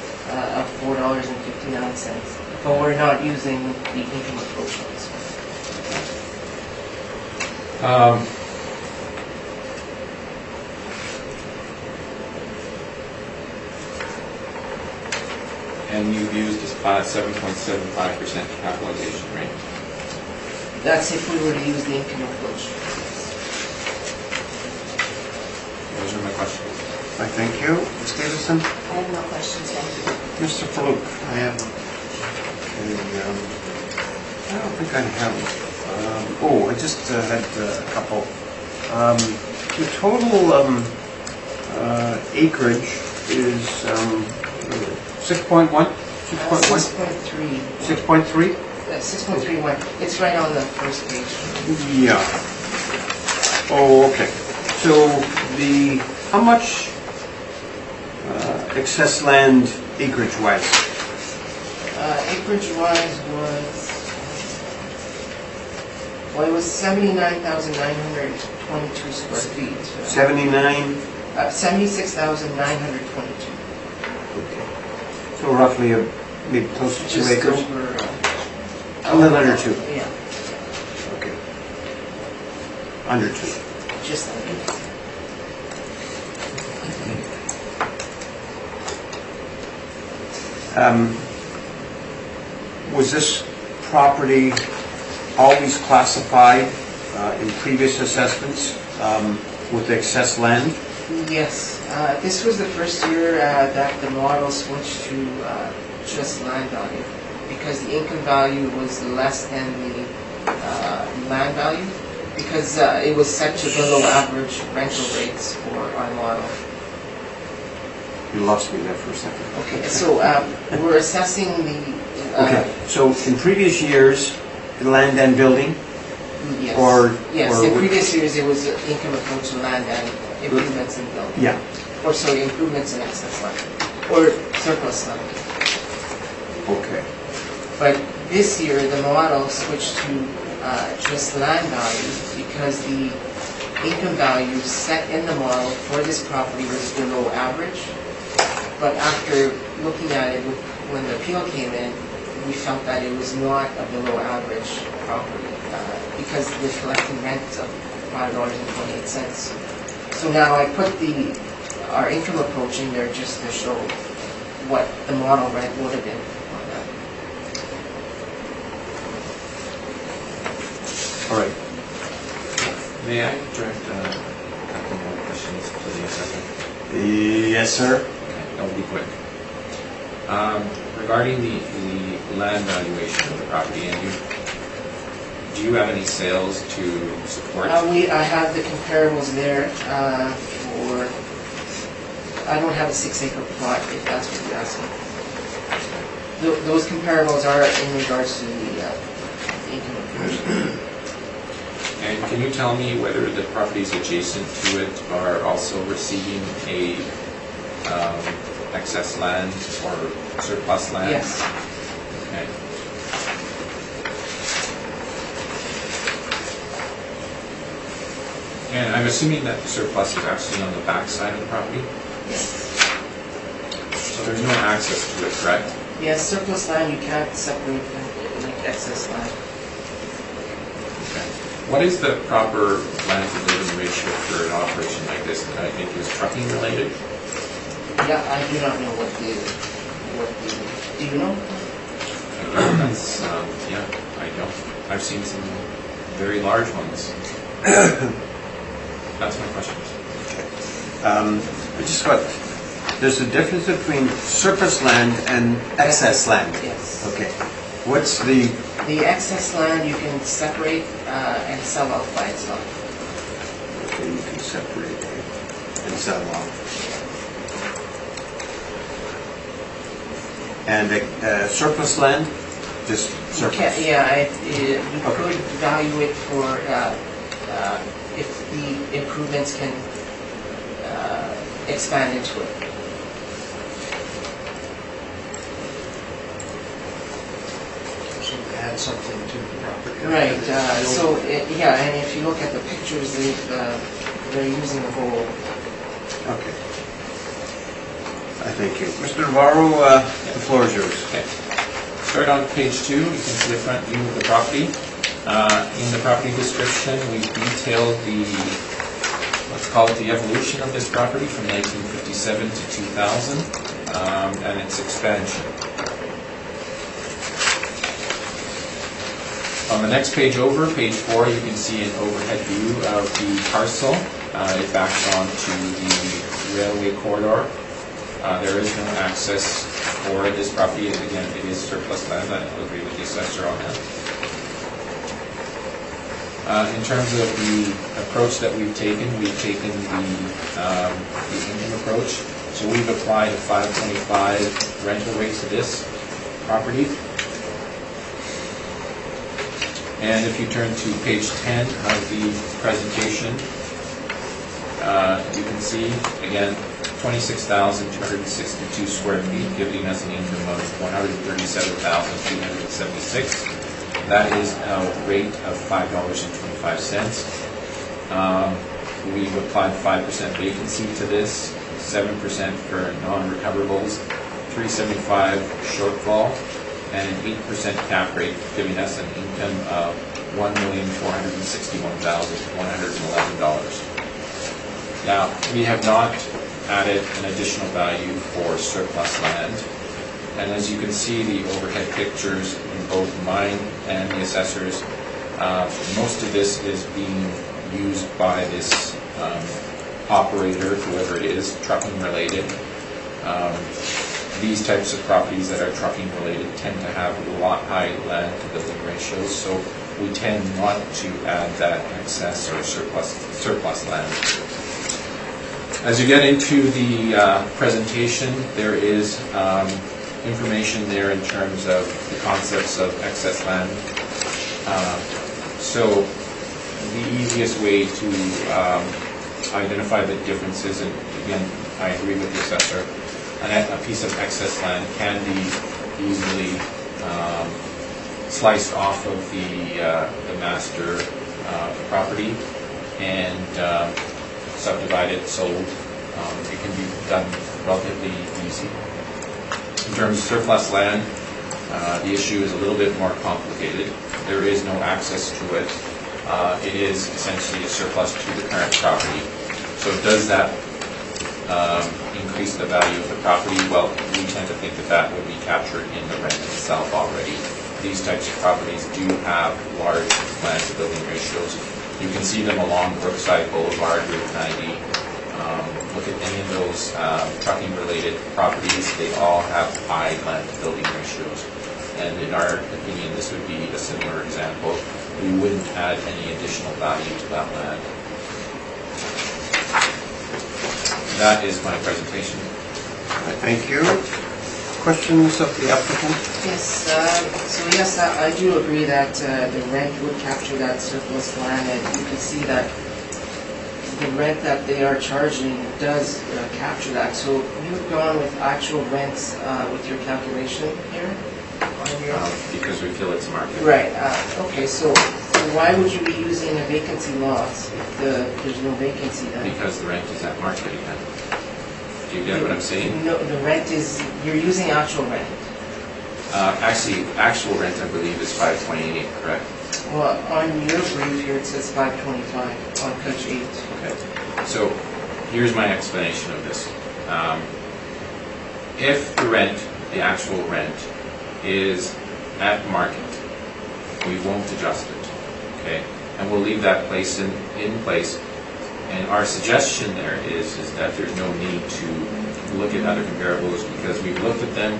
of $4.59. But we're not using the income approach on this one. And you've used a 7.75% capitalization rate. That's if we were to use the income approach. Those are my questions. I thank you. Ms. Davidson? I have no questions, thank you. Mr. Faluk? I don't think I have I just had a couple. The total acreage is 6.1? 6.1? 6.3. 6.3? 6.31. It's right on the first page. Yeah. Oh, okay. So how much excess land acreage-wise? Acreage-wise it was 79,922 square feet. 79? 76,922. Okay. So roughly maybe close to 2 Just acres? over. A little under 2. Yeah, Okay. Under 2. just under. Was this property always classified in previous assessments with excess land? Yes, this was the first year that the model switched to just land value because the income value was less than the land value because it was set to below average rental rates for our model. You lost me there for a second. Okay, so we're assessing the... Okay, so in previous years, land and building? Yes. Yes, or in previous years it was income approach to land and improvements in building. Yeah. Or sorry, improvements in excess land. Or surplus land. Okay. But this year the model switched to just land value because the income value set in the model for this property was below average. But after looking at it, when the appeal came in, we felt that it was not a below average property because we're collecting rent of $5.28. So now I put our income approach in there just to show what the model rent would have been on that. All right. May I direct a couple more questions to the assessor? Yes, sir. Okay, that'll be quick. Regarding the land valuation of the property, and do you have any sales to support? I have the comparables there for, I don't have a 6-acre plot if that's what you're asking. Those comparables are in regards to the income approach. And can you tell me whether the properties adjacent to it are also receiving a excess land or surplus land? Yes. Okay. And I'm assuming that the surplus is actually on the back side of the property, Yes. so there's no access to it, correct? Yes, surplus land you can't separate from like excess land. Okay. What is the proper land to building ratio for an operation like this that I think is trucking related? Yeah, I do not know what the do you know? That's, yeah, I don't. I've seen some very large ones. That's my questions. I just got, there's a difference between surplus land and excess land. Yes. Okay. What's the, The excess land you can separate and sell off by itself. okay, you can separate it and sell off. And surplus land, just surplus? You could value it for if the improvements can expand into it. So add something to the property. Right, and if you look at the pictures, they're using the whole... Okay. Thank you. Mr. Navarro, the floor is yours. Okay. Start on page 2, you can see the front view of the property. In the property description, we detailed let's call it the evolution of this property from 1957 to 2000, and its expansion. On the next page over, page 4, you can see an overhead view of the parcel. It backs onto the railway corridor. There is no access for this property, and again, it is surplus land. I agree with the assessor on that. In terms of the approach that we've taken the income approach. So we've applied a 525 rental rate to this property. And if you turn to page 10 of the presentation, you can see, again, 26,262 square feet, giving us an income of 137,376. That is a rate of $5.25. We've applied 5% vacancy to this, 7% for non-recoverables, 375 shortfall, and an 8% cap rate, giving us an income of $1,461,111. Now, we have not added an additional value for surplus land, and as you can see, the overhead pictures in both mine and the assessors, most of this is being used by this operator, whoever it is, trucking related. These types of properties that are trucking related tend to have a lot high land to building ratios, so we tend not to add that excess or surplus land. As you get into the presentation, there is information there in terms of the concepts of excess land. So the easiest way to identify the differences, and again, I agree with the assessor, a piece of excess land can be easily sliced off of the master property and subdivided, sold. It can be done relatively easy. In terms of surplus land, the issue is a little bit more complicated. There is no access to it. It is essentially a surplus to the current property. So does that increase the value of the property? Well, we tend to think that that would be captured in the rent itself already. These types of properties do have large land to building ratios. You can see them along Brookside Boulevard, Route 90. Look at any of those trucking related properties, they all have high land to building ratios. And in our opinion, this would be a similar example. We wouldn't add any additional value to that land. That is my presentation. Thank you. Questions of the applicant? Yes, so yes, I do agree that the rent would capture that surplus land, and you can see that the rent that they are charging does capture that. So you've gone with actual rents with your calculation here? Because we feel it's market. Right, okay, so why would you be using a vacancy loss if there's no vacancy then? Because the rent is at market again. Do you get what I'm saying? No, the rent is, you're using actual rent. Actually, actual rent I believe is $528, correct? Well, on your brief here it says $525 on page 8. Okay. So here's my explanation of this. If the rent, the actual rent, is at market, we won't adjust it. Okay, and we'll leave that place in place. And our suggestion there is that there's no need to look at other comparables because we've looked at them.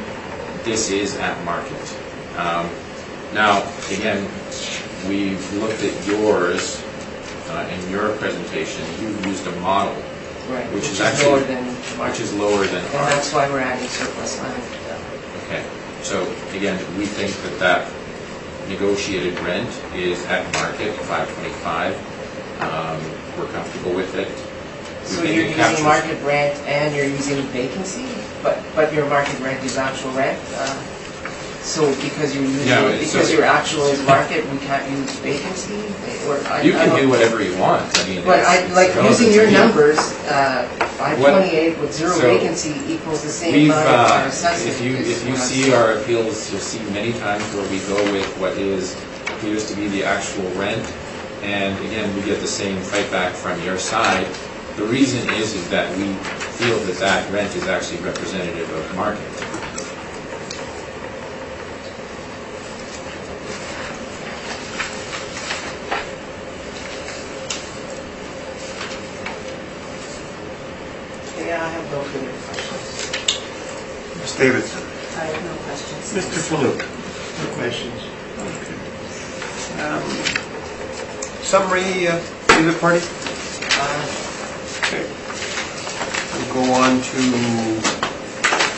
This is at market. Now, again, we've looked at yours in your presentation. You've used a model, Right, which is actually lower than market. which is lower than And ours. that's why we're adding surplus land. Okay, so again, we think that negotiated rent is at market, $525. We're comfortable with it. So you're using market rent and you're using vacancy, but your market rent is actual rent. So because you're using because your actual is market, we can't use vacancy. You can do whatever you want. I mean, but it's like using your numbers, 528 with zero So vacancy equals the same amount of our assessment. If you see our appeals, you'll see many times where we go with what appears to be the actual rent, and again, we get the same fight back from your side. The reason is that we feel that rent is actually representative of market. Yeah, I have no further questions. Ms. Davidson? I have no questions. Mr. Faluk? No questions. Okay. summary, either party? Okay. We'll go on to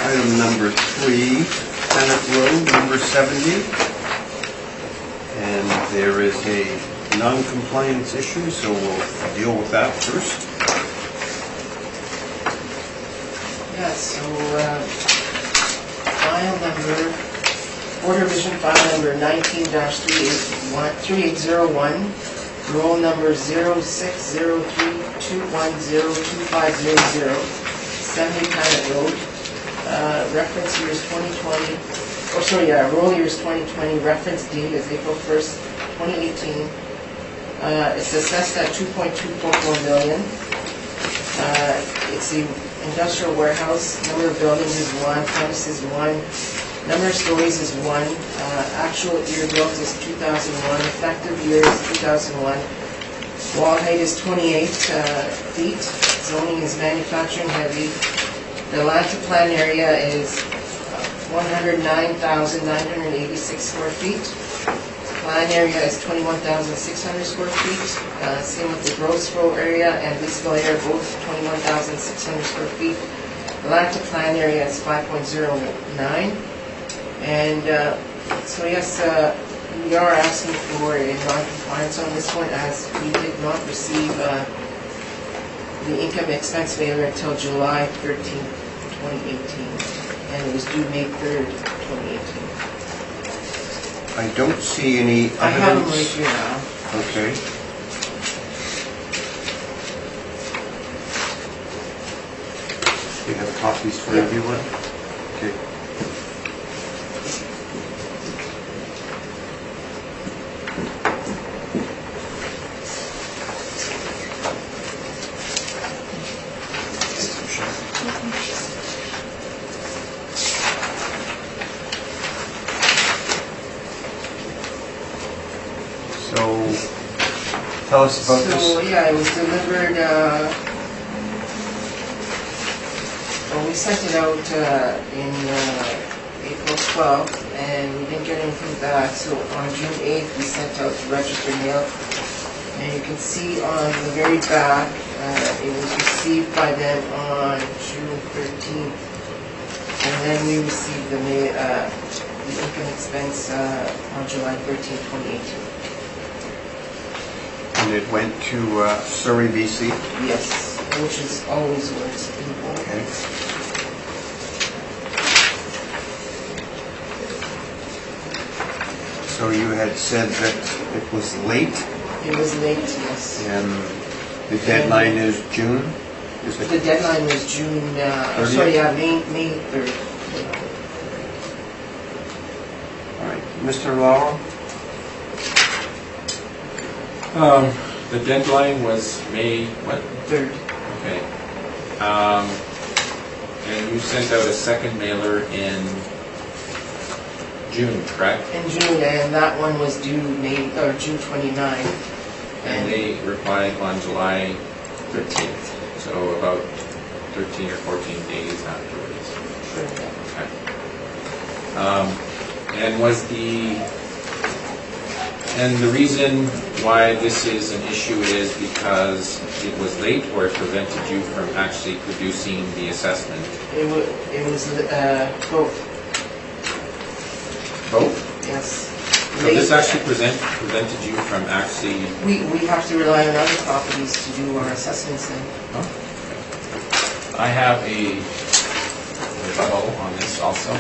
item number 3, Senate Road, number 70. And there is a non-compliance issue, so we'll deal with that first. Yeah, so, file number, Board Revision file number 19-3801, roll number 060321025000, 70 Planet Road, reference years 2020, roll years 2020, reference date is April 1st, 2018. It's assessed at $2.244 million. It's the industrial warehouse, number of buildings is 1, premises 1, number of stories is 1, actual year built is 2001, effective year is 2001, wall height is 28 feet, zoning is manufacturing heavy, the land to plan area is 109,986 square feet, plan area is 21,600 square feet, same with the gross floor area and leasable area, both 21,600 square feet. The land to plan area is 5.09. And so yes, we are asking for a non-compliance on this one as we did not receive the income expense waiver until July 13th, 2018. And it was due May 3rd, 2018. I don't see any evidence. I have them right here now. Okay. You have copies for Yeah. everyone? Okay. So, tell us about So, this. yeah, it was delivered, well, we sent it out in April 12th, and we didn't get anything back, so on June 8th, we sent out the registered mail. And you can see on the very back, it was received by them on June 13th. And then we received the income expense on July 13th, 2018. And it went to Surrey, BC. Yes, which is always where it's been going. Okay. So you had said that it was late, It was late, yes. and the deadline is June? Is The it? deadline was June, 30th? May 3rd. All right. Mr. Laurel? The deadline was May, what? 3rd. Okay. And you sent out a second mailer in June, correct? In June, and that one was due June 29th. And they replied on July 13th, so about 13 or 14 days afterwards. Okay. And the reason why this is an issue is because it was late, or it prevented you from actually producing the assessment? It was both, Both? yes. So this actually prevented you from actually... We have to rely on other properties to do our assessments then. Oh, okay. I have a rebuttal on this also.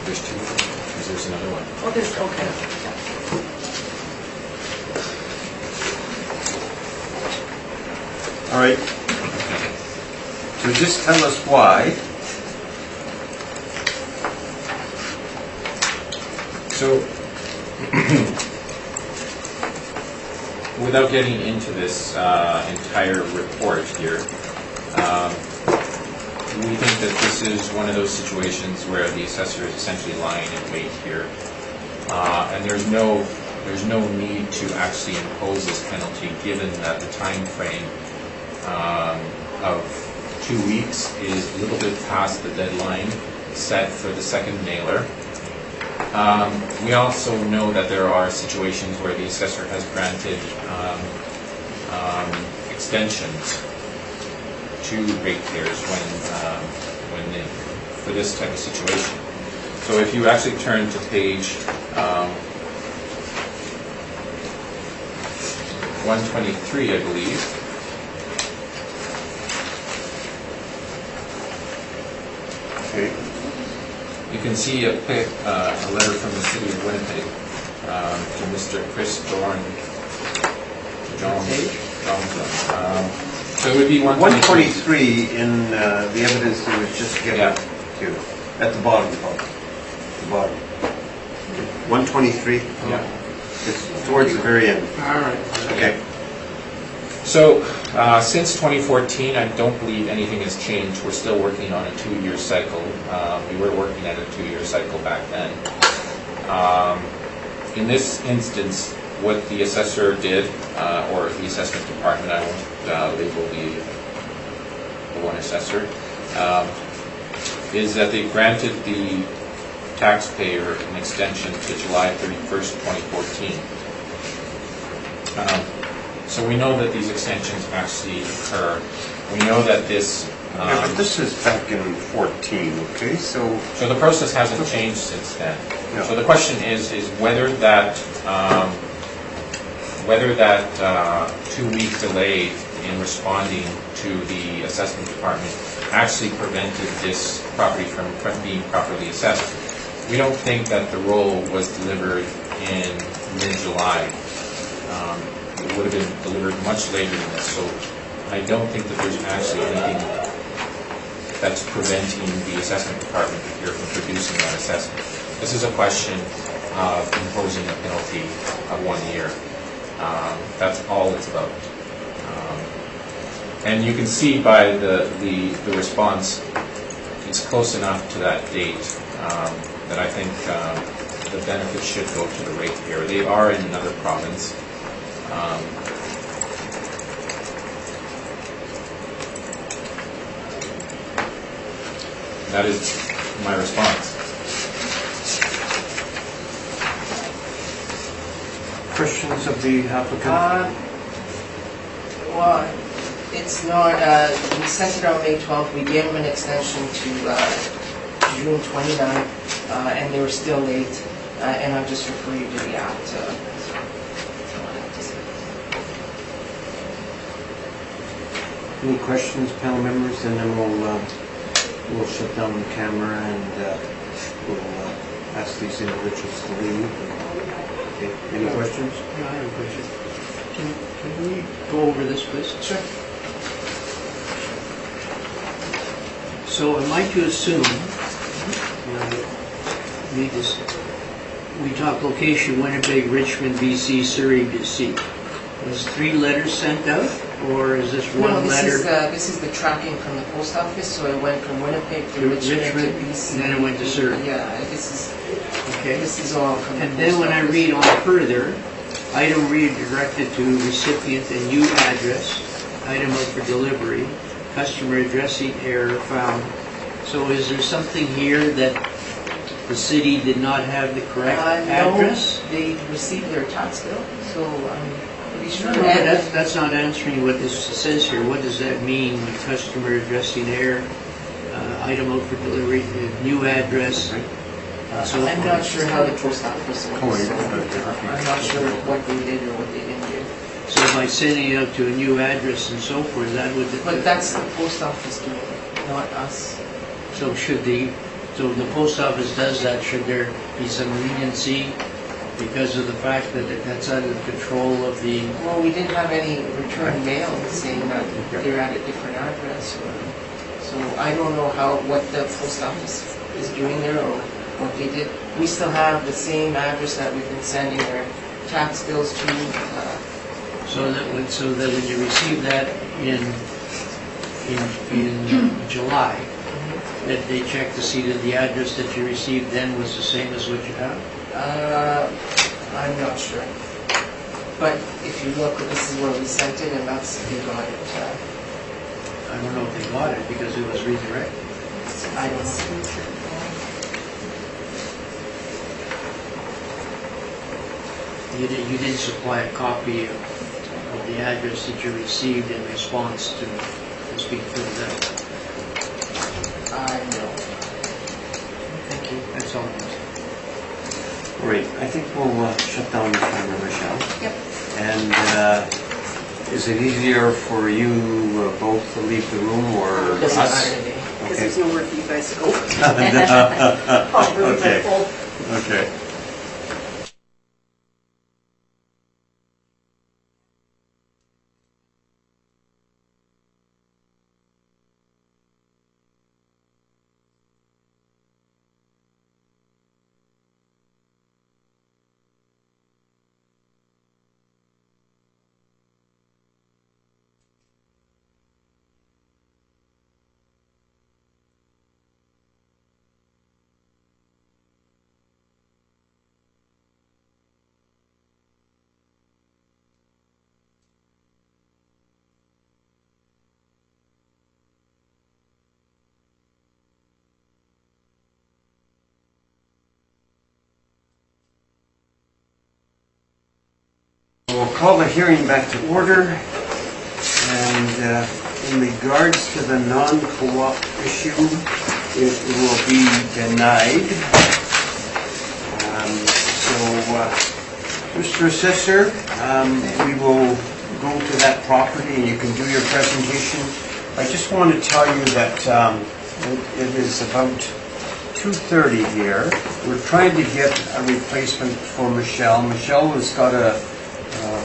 There's two, because there's another one. Oh, there's, okay. All right. So just tell us why. So, without getting into this entire report here, we think that this is one of those situations where the assessor is essentially lying in wait here. And there's no need to actually impose this penalty, given that the time frame of 2 weeks is a little bit past the deadline set for the second mailer. We also know that there are situations where the assessor has granted extensions to ratepayers for this type of situation. So if you actually turn to page 123, I believe. Okay. You can see a letter from the city of Winnipeg to Mr. Chris Thorne. So it would be 123 in the evidence that was just given Yeah. to, at the bottom, the bottom. 123? Yeah. It's towards the very end. All right. Okay. So since 2014, I don't believe anything has changed. We're still working on a 2-year cycle. We were working at a 2-year cycle back then. In this instance, what the assessor did, or the assessment department, I won't label the one assessor, is that they granted the taxpayer an extension to July 31st, 2014. So we know that these extensions actually occur. We know that this... Yeah, but this is back in 14, okay? So the process hasn't changed since then. No. So the question is whether that 2-week delay in responding to the assessment department actually prevented this property from being properly assessed. We don't think that the roll was delivered in mid-July. It would have been delivered much later than this. So I don't think that there's actually anything that's preventing the assessment department here from producing that assessment. This is a question of imposing a penalty of 1 year. That's all it's about. And you can see by the response, it's close enough to that date that I think the benefit should go to the ratepayer. They are in another province. That is my response. questions of the applicant? Well, it's not, we sent it on May 12th, we gave them an extension to June 29th, and they were still late, and I'll just refer you to the act. Any questions, panel members? And then we'll shut down the camera and we'll ask these individuals to leave. Okay. Any questions? No, I have a question. Can we go over this, please? Sure. So am I to assume, we talk location, Winnipeg, Richmond, BC, Surrey, BC. Was 3 letters sent out, or is this one letter? This is the tracking from the post office, so it went from Winnipeg to Richmond to BC. And then it went to Surrey. Yeah, this is all from the And post then when I office. read on further, item redirected to recipient and new address, item up for delivery, customer addressing error found. So is there something here that the city did not have the correct address? No, they received their tax bill, so I'm pretty sure. No, but that's not answering what this says here. What does that mean, customer addressing error, item out for delivery, new address? So I'm not sure how the post office works, so I'm not sure what they did or what they didn't do. So by sending it out to a new address and so forth, that would... But that's the post office doing it, not us. So the post office does that, should there be some leniency because of the fact that that's under the control of the... Well, we didn't have any return mail saying that they're at a different address. So I don't know what the post office is doing there or what they did. We still have the same address that we've been sending their tax bills to. So that when you receive that in July, that they checked to see that the address that you received then was the same as what you have? I'm not sure. But if you look, this is where we sent it, and that's, they got it. I don't know if they got it because it was redirected. I don't see. You didn't supply a copy of the address that you received in response to being filled out. No. Thank you. That's all. All right, I think we'll shut down the timer, Michelle. Yep. And is it easier for you both to leave the room or Doesn't us? matter to me. Because Okay. there's nowhere for you guys to go. Okay. Okay. We'll call the hearing back to order, and in regards to the non-co-op issue, it will be denied. Mr. Assessor, we will go to that property and you can do your presentation. I just want to tell you that it is about 2:30 here. We're trying to get a replacement for Michelle. Michelle has got a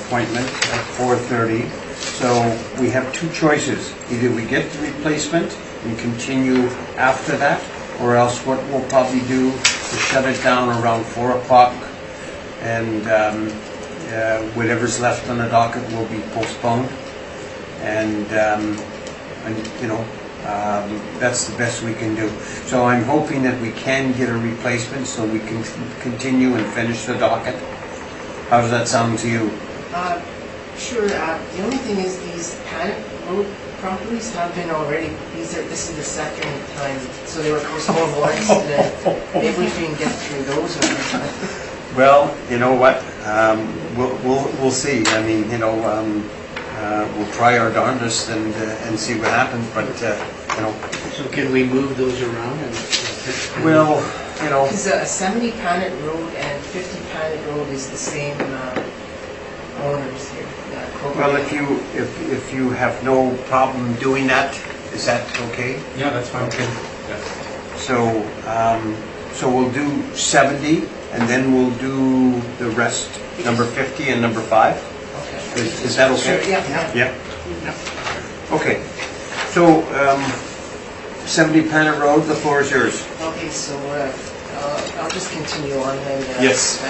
appointment at 4:30, so we have two choices. Either we get the replacement and continue after that, or else what we'll probably do is shut it down around 4 o'clock, and whatever's left on the docket will be postponed, and that's the best we can do. So I'm hoping that we can get a replacement so we can continue and finish the docket. How does that sound to you? Sure. The only thing is these Panic Road properties have been already, this is the second time, so they were postponed once, and then maybe we can get through those. Well, you know what? We'll see. I mean, we'll try our darndest and see what happens. But So can we move those around? well, Because 70 Panic Road and 50 Panic Road is the same owners here. well, if you have no problem doing that, is that okay? Yeah, that's fine. Okay. Yeah. So we'll do 70, and then we'll do the rest, number 50 and number 5. Okay. Is that okay? Sure, yeah. Yeah. Okay. So 70 Planet Road, the floor is yours. Okay, so I'll just continue on then. Yes.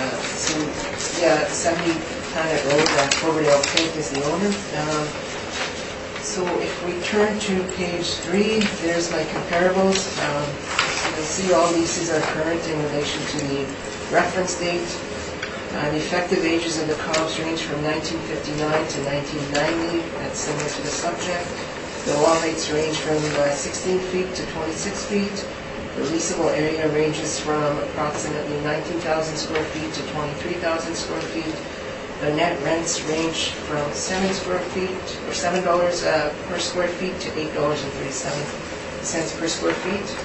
70 Planet Road, Cloverdale Pink is the owner. So if we turn to page 3, there's my comparables. You'll see all leases are current in relation to the reference date. The effective ages of the comps range from 1959 to 1990. That's similar to the subject. The lot heights range from 16 feet to 26 feet. The leasable area ranges from approximately 19,000 square feet to 23,000 square feet. The net rents range from $7 per square feet to $8.37 per square feet.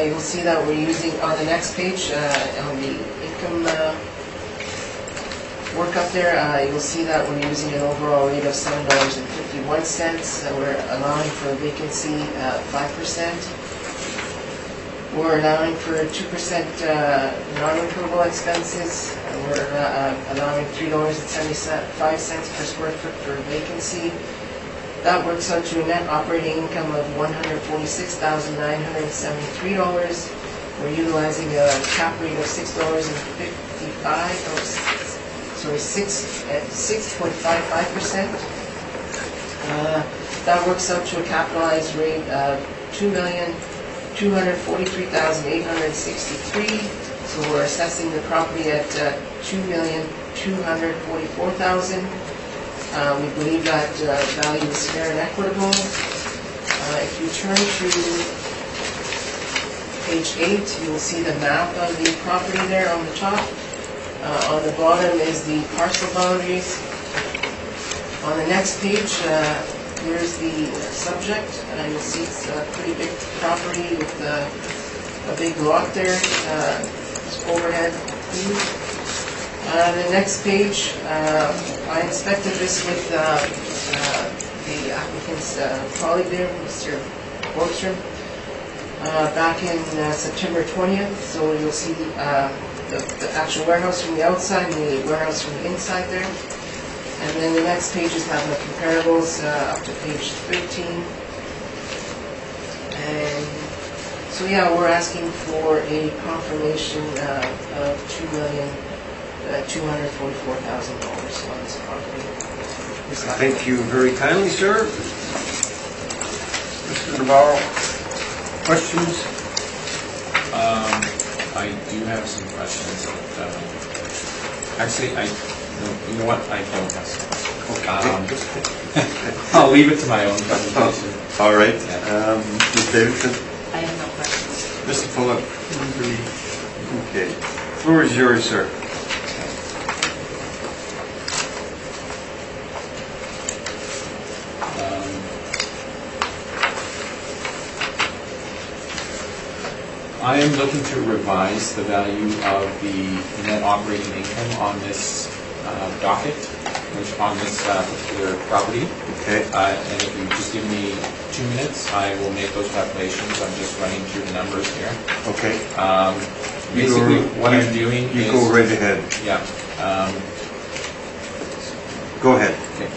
You will see that we're using, on the next page, on the income work up there, you'll see that we're using an overall rate of $7.51. We're allowing for vacancy 5%. We're allowing for 2% non-recoverable expenses. We're allowing $3.75 per square foot for vacancy. That works out to a net operating income of $146,973. We're utilizing a cap rate of $6.55%. That works out to a capitalized rate of $2,243,863. So we're assessing the property at $2,244,000. We believe that value is fair and equitable. If you turn to page 8, you will see the map of the property there on the top. On the bottom is the parcel boundaries. On the next page, here's the subject. You'll see it's a pretty big property with a big lot there. It's overhead view. The next page, I inspected this with the applicant's colleague there, Mr. Boardroom, back in September 20th. So you'll see the actual warehouse from the outside and the warehouse from the inside there. And then the next page is having the comparables up to page 13. And so yeah, we're asking for a confirmation of $2,244,000 on this property. Thank you very kindly, sir. Mr. Navarro, questions? I do have some questions, but actually, you know what? I don't have some questions. I'll leave it to my own presentation. All right. Yeah. Ms. Davidson? I have no questions. Mr. Fuller? Okay. Floor is yours, sir. I am looking to revise the value of the net operating income on this docket, which on this particular property. Okay. And if you just give me 2 minutes, I will make those calculations. I'm just running through the numbers here. Okay. Basically, what I'm doing is... You go right ahead. Yeah. Go ahead. Okay.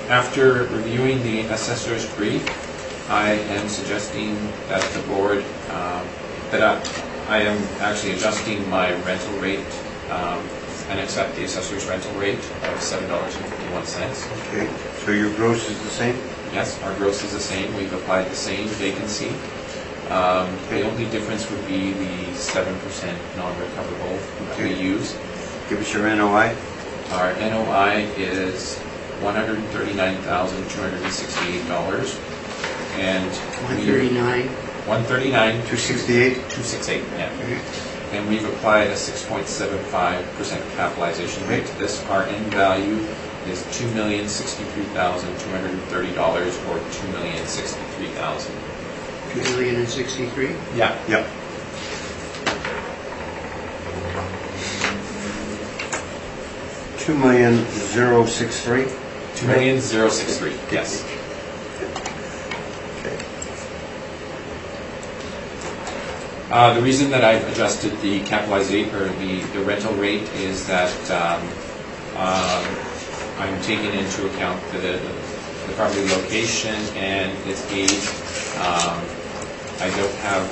After reviewing the assessor's brief, I am suggesting that the board, I am actually adjusting my rental rate and accept the assessor's rental rate of $7.51. Okay. So your gross is the same? Yes, our gross is the same. We've applied the same vacancy. The only difference would be the 7% non-recoverable that we use. Give us your NOI. Our NOI is $139,268, and 139. 139. 268? 268, yeah. And we've applied a 6.75% capitalization rate to this. Our end value is $2,063,230, or $2,063,000. $2,063,000? Yeah. Yep. $2,063,000. $2,063,000, yes. Okay. The reason that I've adjusted the capitalization, or the rental rate, is that I'm taking into account the the property location and its age. I don't have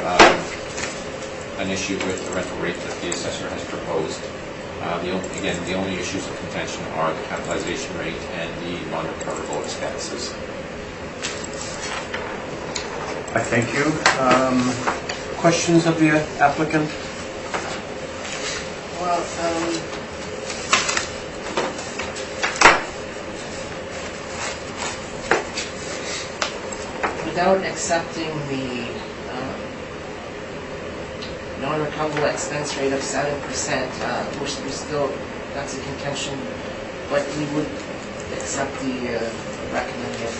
an issue with the rental rate that the assessor has proposed. Again, the only issues of contention are the capitalization rate and the non-recoverable expenses. I thank you. Questions of the applicant? Well, without accepting the non-recoverable expense rate of 7%, we're still, that's a contention, but we would accept the recommended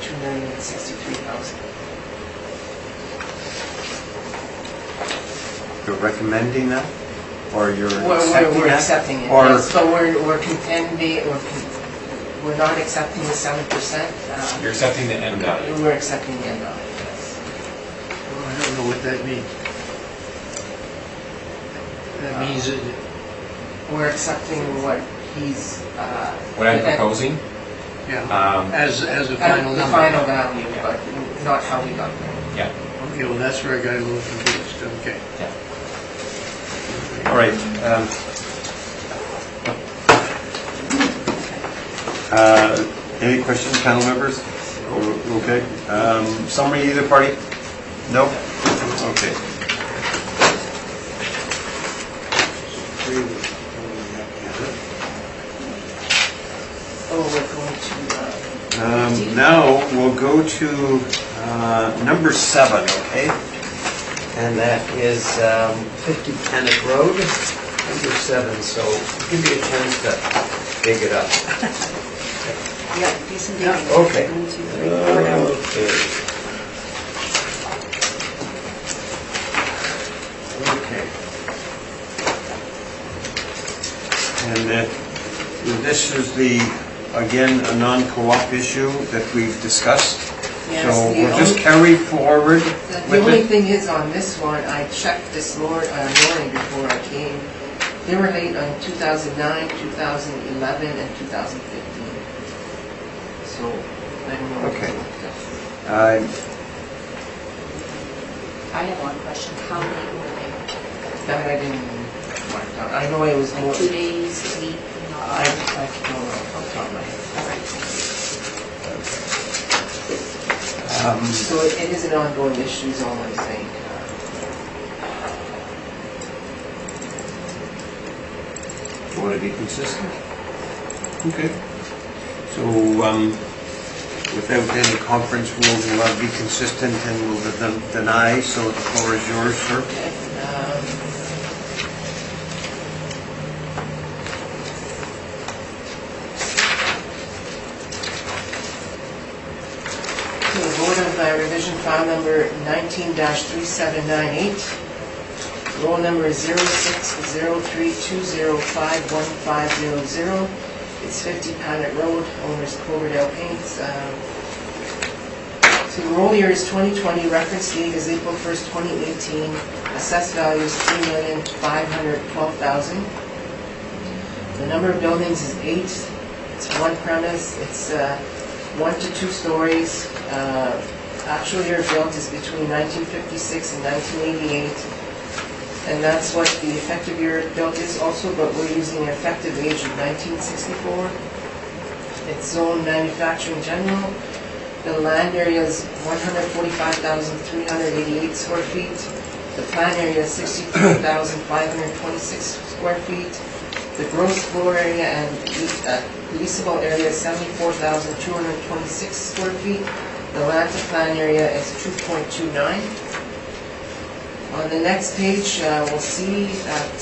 $2,063,000. You're recommending that? Or you're accepting We're that? accepting it, Or yes, but we're contending, we're not accepting the 7%. You're accepting the end value. We're accepting the end value, yes. Well, I don't know what that means. That means that We're accepting what he's... What I'm proposing, yeah, as a final the number. final value, but not how we got there. yeah. Okay, well, that's where I got a little confused, okay. all right. Any questions, panel members? Okay. Summary, either party? No? Okay. Oh, we're going to... Now we'll go to number 7, okay? And that is 50 Panic Road, number 7. So I'll give you a chance to dig it up. Yeah, do some Yeah, digging. okay. 1, 2, 3, 4 now. Okay. And this is again, a non-co-op issue that we've discussed. Yes, So the we'll just only- carry forward The with only it. thing is on this one, I checked this morning before I came. They were late on 2009, 2011, and 2015. So, I don't know. Okay. I have one question. How late were they? That I didn't mark down. I know it was more... 2 days, a week? I don't know off the top of my head. All right. So it is an ongoing issue, is all I'm saying. You want to be consistent? Okay. So, without any conference rules, we'll be consistent and we'll deny, so the floor is yours, sir. Okay. So the Board of Revision File Number 19-3798. Roll number is 0603205150. It's 50 Panet Road, owner's Cloverdale Paints. So the roll year is 2020, reference date is April 1st, 2018. Assessed value is $3,512,000. The number of buildings is 8. It's one premise. It's 1 to 2 stories. Actual year built is between 1956 and 1988. And that's what the effective year built is also, but we're using an effective age of 1964. It's zone manufacturing general. The land area is 145,388 square feet. The plan area is 63,526 square feet. The gross floor area and leasable area is 74,226 square feet. The land to plan area is 2.29. On the next page, we'll see that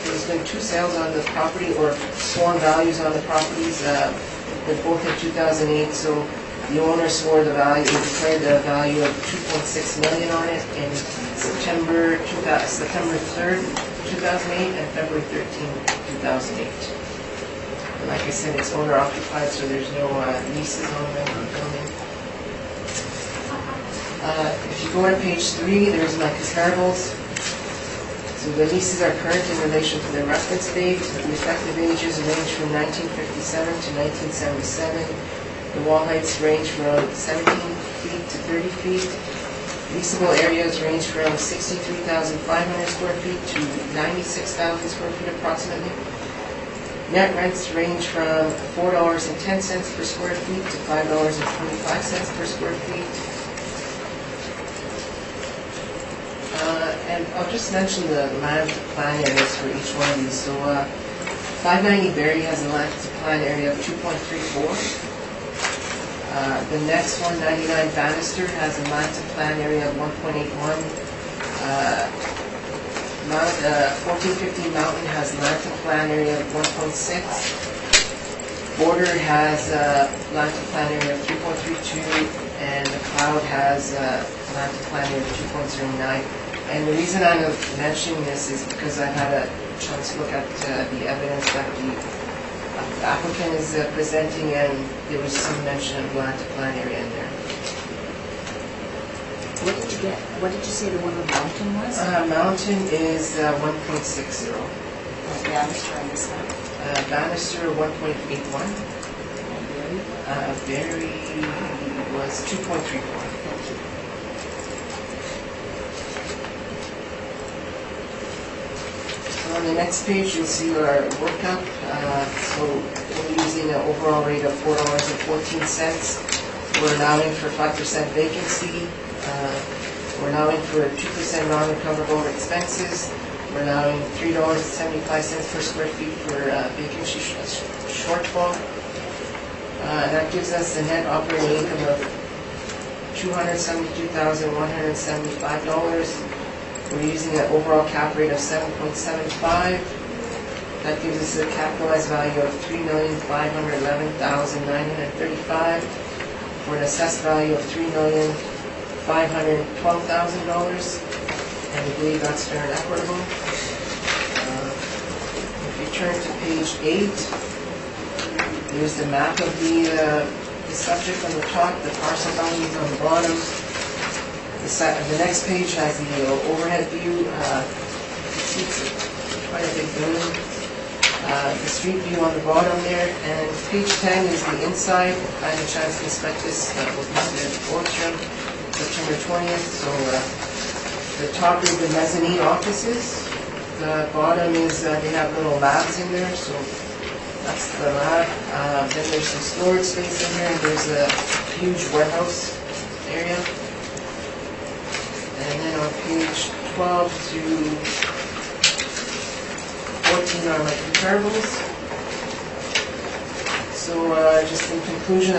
there's been 2 sales on the property, or sworn values on the properties, both in 2008. So the owner swore the value, declared the value of $2.6 million on it in September 3rd, 2008, and February 13th, 2008. And like I said, it's owner occupied, so there's no leases on the building. If you go to page 3, there's my comparables. So the leases are current in relation to the reference date. The effective ages range from 1957 to 1977. The wall heights range from 17 feet to 30 feet. Leasable areas range from 63,500 square feet to 96,000 square feet approximately. Net rents range from $4.10 per square feet to $5.25 per square feet. And I'll just mention the land to plan areas for each one of these. So 590 Berry has a land to plan area of 2.34. The next one, 99 Bannister, has a land to plan area of 1.81. 1450 Mountain has land to plan area of 1.6. Border has land to plan area of 3.32, and the Cloud has land to plan area of 2.09. And the reason I'm mentioning this is because I've had a chance to look at the evidence that the applicant is presenting, and there was some mention of land to plan area in there. What did you get? What did you say the one on Mountain was? Mountain is 1.60. Bannister on this one. Bannister 1.81. Berry was 2.34. On the next page, you'll see our workup. So we're using an overall rate of $4.14. We're allowing for 5% vacancy. We're allowing for 2% non-recoverable expenses. We're allowing $3.75 per square feet for vacancy shortfall. And that gives us a net operating income of $272,175. We're using an overall cap rate of 7.75. That gives us a capitalized value of $3,511,935 for an assessed value of $3,512,000. And we believe that's fair and equitable. If you turn to page 8, there's the map of the subject on the top, the parcel boundaries on the bottom. The next page has the overhead view. It's quite a big building. The street view on the bottom there. And page 10 is the inside. I had a chance to inspect this with Mr. Boardroom September 20th. So the top is the mezzanine offices. The bottom is they have little labs in there. So that's the lab. Then there's some storage space in here. And there's a huge warehouse area. And then on page 12 to 14 are my comparables. So just in conclusion,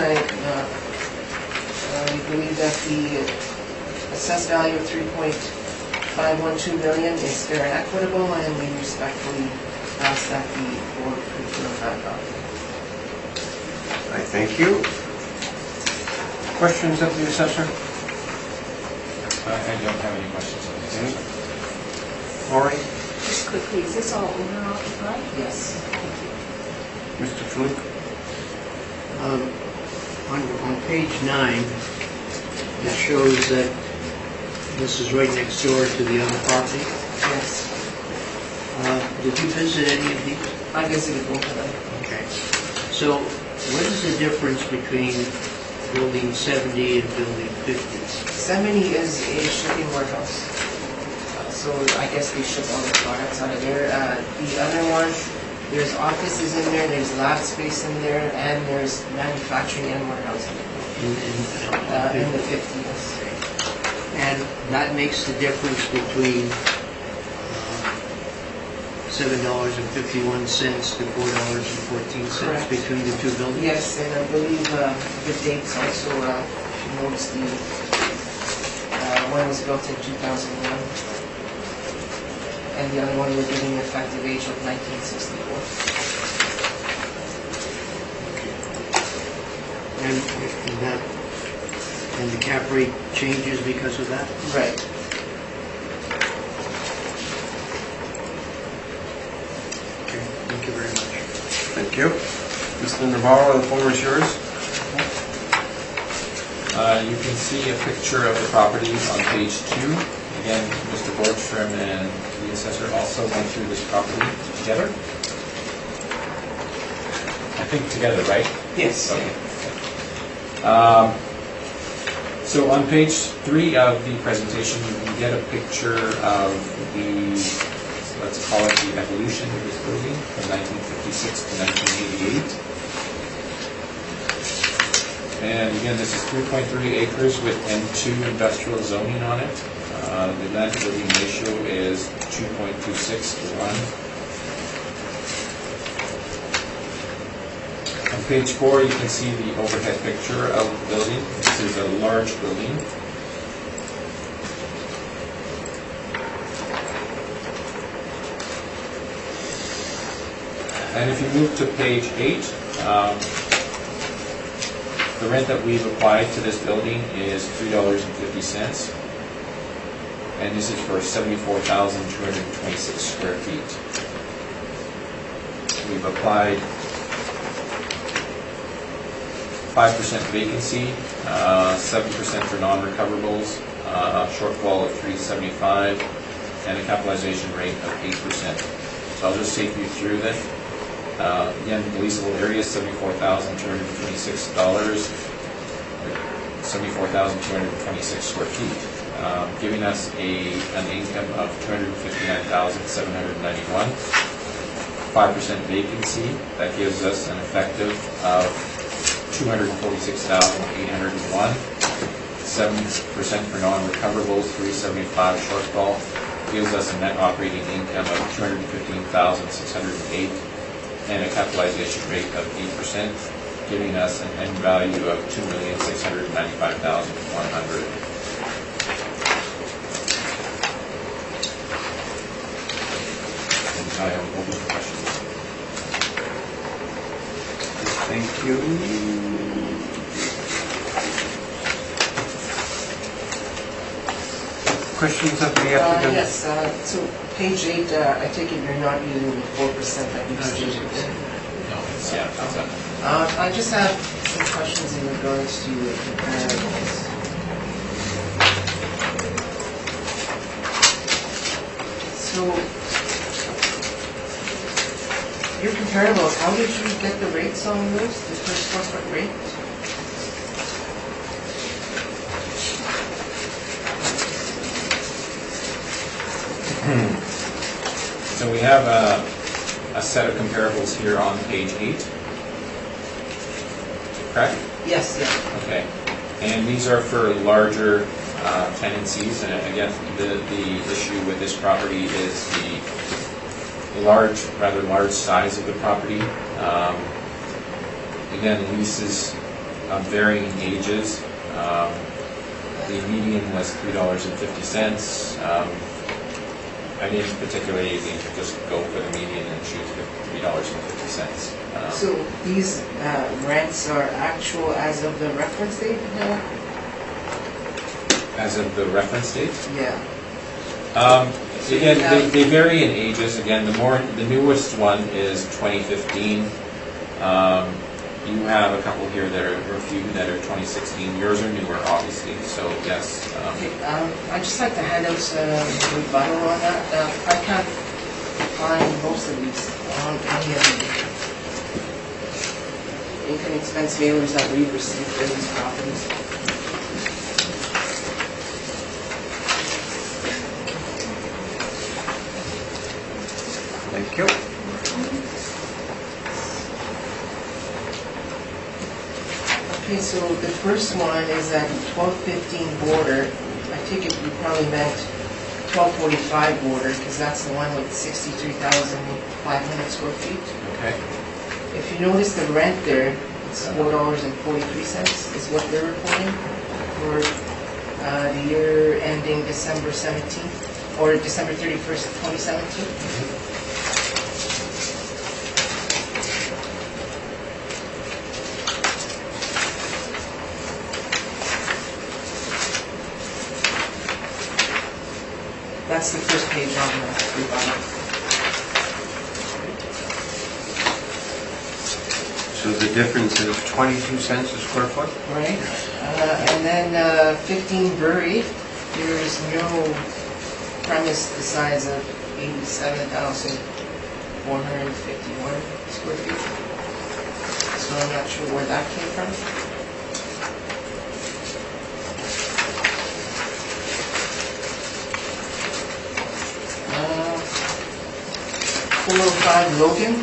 we believe that the assessed value of $3.512 million is fair and equitable, and we respectfully ask that the board confirm that document. I thank you. Questions of the assessor? I don't have any questions on this. Lori? Just quickly, is this all owner occupied? Yes. Mr. Fluke? On page 9, it shows that this is right next door to the other property. Yes. Did you visit any of these? I visited both of them. Okay. So what is the difference between building 70 and building 50? 70 is a shipping warehouse. So I guess they ship all the products out of there. The other one, there's offices in there, there's lab space in there, and there's manufacturing and warehousing in the 50s. And that makes the difference between $7.51 to $4.14 Correct. between the two buildings? Yes, and I believe the dates also, if you notice, the one was built in 2001, and the other one was giving an effective age of 1964. And the cap rate changes because of that? Right. Okay, thank you very much. Thank you. Mr. Navarro, the floor is yours. You can see a picture of the property on page 2. Again, Mr. Boardroom and the the assessor also went through this property together. I think together, right? Yes. Okay. So on page 3 of the presentation, you can get a picture of the, let's call it the evolution of this building from 1956 to 1988. And again, this is 3.3 acres with N2 industrial zoning on it. The land to building ratio is 2.26 to 1. On page 4, you can see the overhead picture of the building. This is a large building. And if you move to page 8, the rent that we've applied to this building is $3.50. And this is for 74,226 square feet. We've applied 5% vacancy, 7% for non-recoverables, shortfall of $375, and a capitalization rate of 8%. So I'll just take you through that. Again, the leasable area is $74,226, 74,226 square feet, giving us an income of $259,791. 5% vacancy, that gives us an effective of $246,801. 7% for non-recoverables, $375 shortfall, gives us a net operating income of $215,608, and a capitalization rate of 8%, giving us an end value of $2,695,100. And I am open for questions. Thank you. Questions of the applicant? Yes, so page 8, I take it you're not using the 4% that you stated. No, it's, yeah, it's up. I just have some questions in regards to the comparables. So, your comparables, how did you get the rates on those, the per square foot rate? So we have a set of comparables here on page 8. Correct? Yes, yes. Okay. And these are for larger tenancies. And again, the issue with this property is the rather large size of the property. Again, leases of varying ages. The median was $3.50. I didn't particularly just go for the median and choose $3.50. So these rents are actual as of the reference date? As of the reference date? Yeah. Again, they vary in ages. Again, the newest one is 2015. You have a couple here that are, or a few that are 2016. Yours are newer, obviously. So yes. Okay, I'd just like to hand out some rebuttal on that. I can't find most of these on any of the income expense mailers that we've received for these properties. Thank you. Okay, so the first one is at 1215 border. I take it you probably meant 1245 border, because that's the one with 63,500 square feet. Okay. If you notice the rent there, it's $4.43 is what they're reporting for the year ending December 17th, or December 31st, 2017. That's the first page on the rebuttal. So the difference is 22 cents a square foot? Right, and then 15 Bury, there's no premise the size of 87,451 square feet. So I'm not sure where that came from. 405 Logan.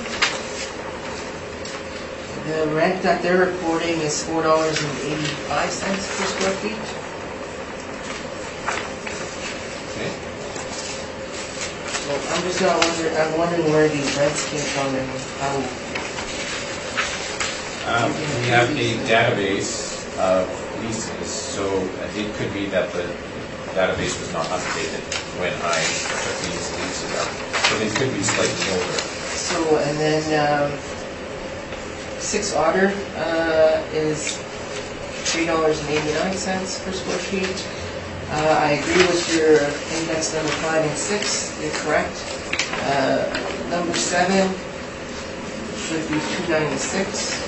The rent that they're reporting is $4.85 per square feet. Okay. So I'm wondering where these rents came from and how. We have a database of leases, so it could be that the database was not updated when I took these leases up. So they could be slightly older. So, and then 6 Otter is $3.89 per square feet. I agree with your index number 5 and 6, you're correct. Number 7 should be $2.96.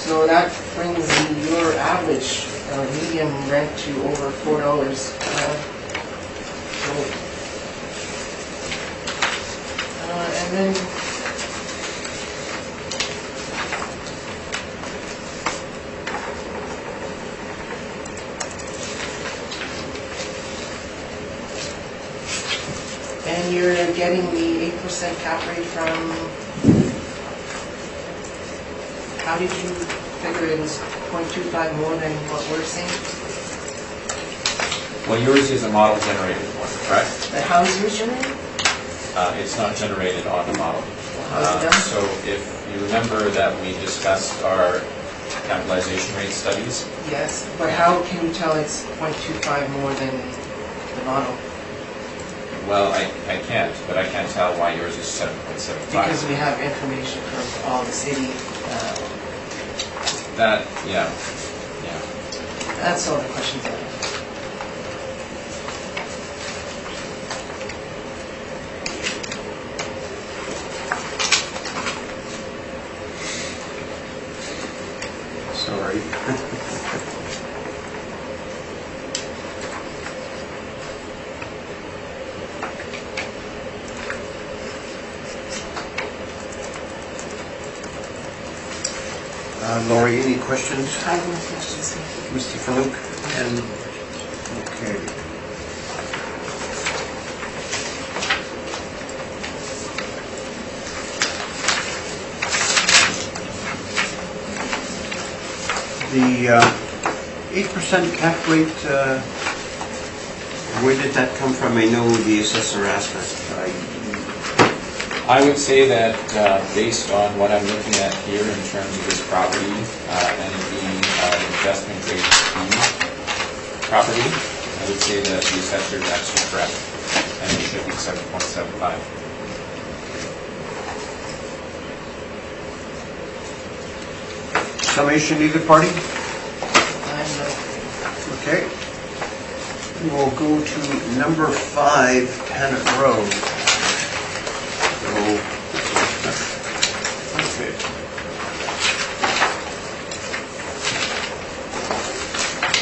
So that brings your average medium rent to over $4. And then you're getting the 8% cap rate from, how did you figure it was 0.25 more than what we're seeing? Well, yours is a model generated one, correct? The house yours generated? It's not generated on the model. How's it done? So if you remember that we discussed our capitalization rate studies, Yes, but how can you tell it's 0.25 more than the model? well, I can't, but I can't tell why yours is 7.75. Because we have information from all the city. That, yeah. That's all the questions I have. Sorry. Lori, any questions? I have no questions. Mr. Farouk? And, okay. The 8% cap rate, where did that come from? I know the assessor asked us. I would say that based on what I'm looking at here in terms of this property and it being investment grade B property, I would say that the assessor is actually correct and it should be 7.75. Summation, either party? I'm not. Okay. We'll go to number 5, Tannet Road. Okay.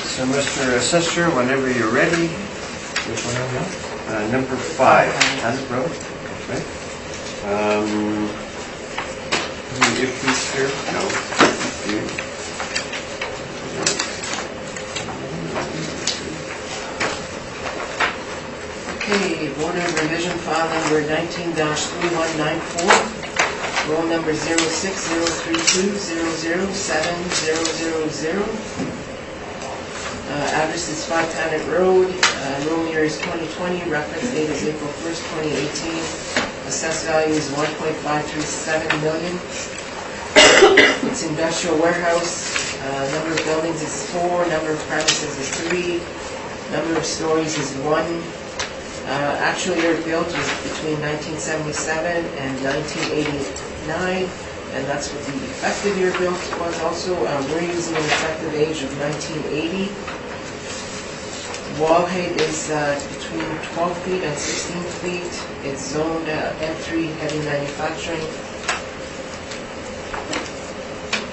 So, Mr. Assessor, whenever you're ready. Which one are we on? Number 5, Tannet Road. Okay. Any issues here? No. Okay. Okay, Board of Revision file number 19-3194, roll number 06032007000. Address is 5 Tannet Road, roll year is 2020, reference date is April 1st, 2018. Assessed value is 1.537 million. It's industrial warehouse, number of buildings is 4, number of premises is 3, number of stories is 1. Actual year built was between 1977 and 1989, and that's what the effective year built was also. We're using an effective age of 1980. Wall height is between 12 feet and 16 feet. It's zoned M3 heavy manufacturing.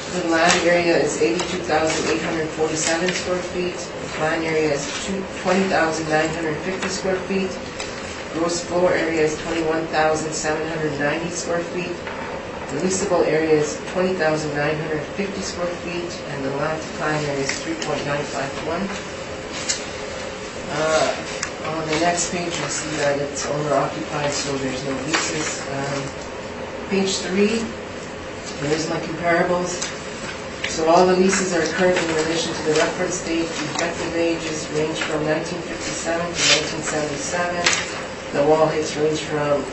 The land area is 82,847 square feet. The plan area is 20,950 square feet. Gross floor area is 21,790 square feet. The leasable area is 20,950 square feet, and the land to climb area is 3.951. On the next page, you'll see that it's owner occupied, so there's no leases. Page 3, there's my comparables. So all the leases are current in relation to the reference date. The effective ages range from 1957 to 1977. The wall heights range from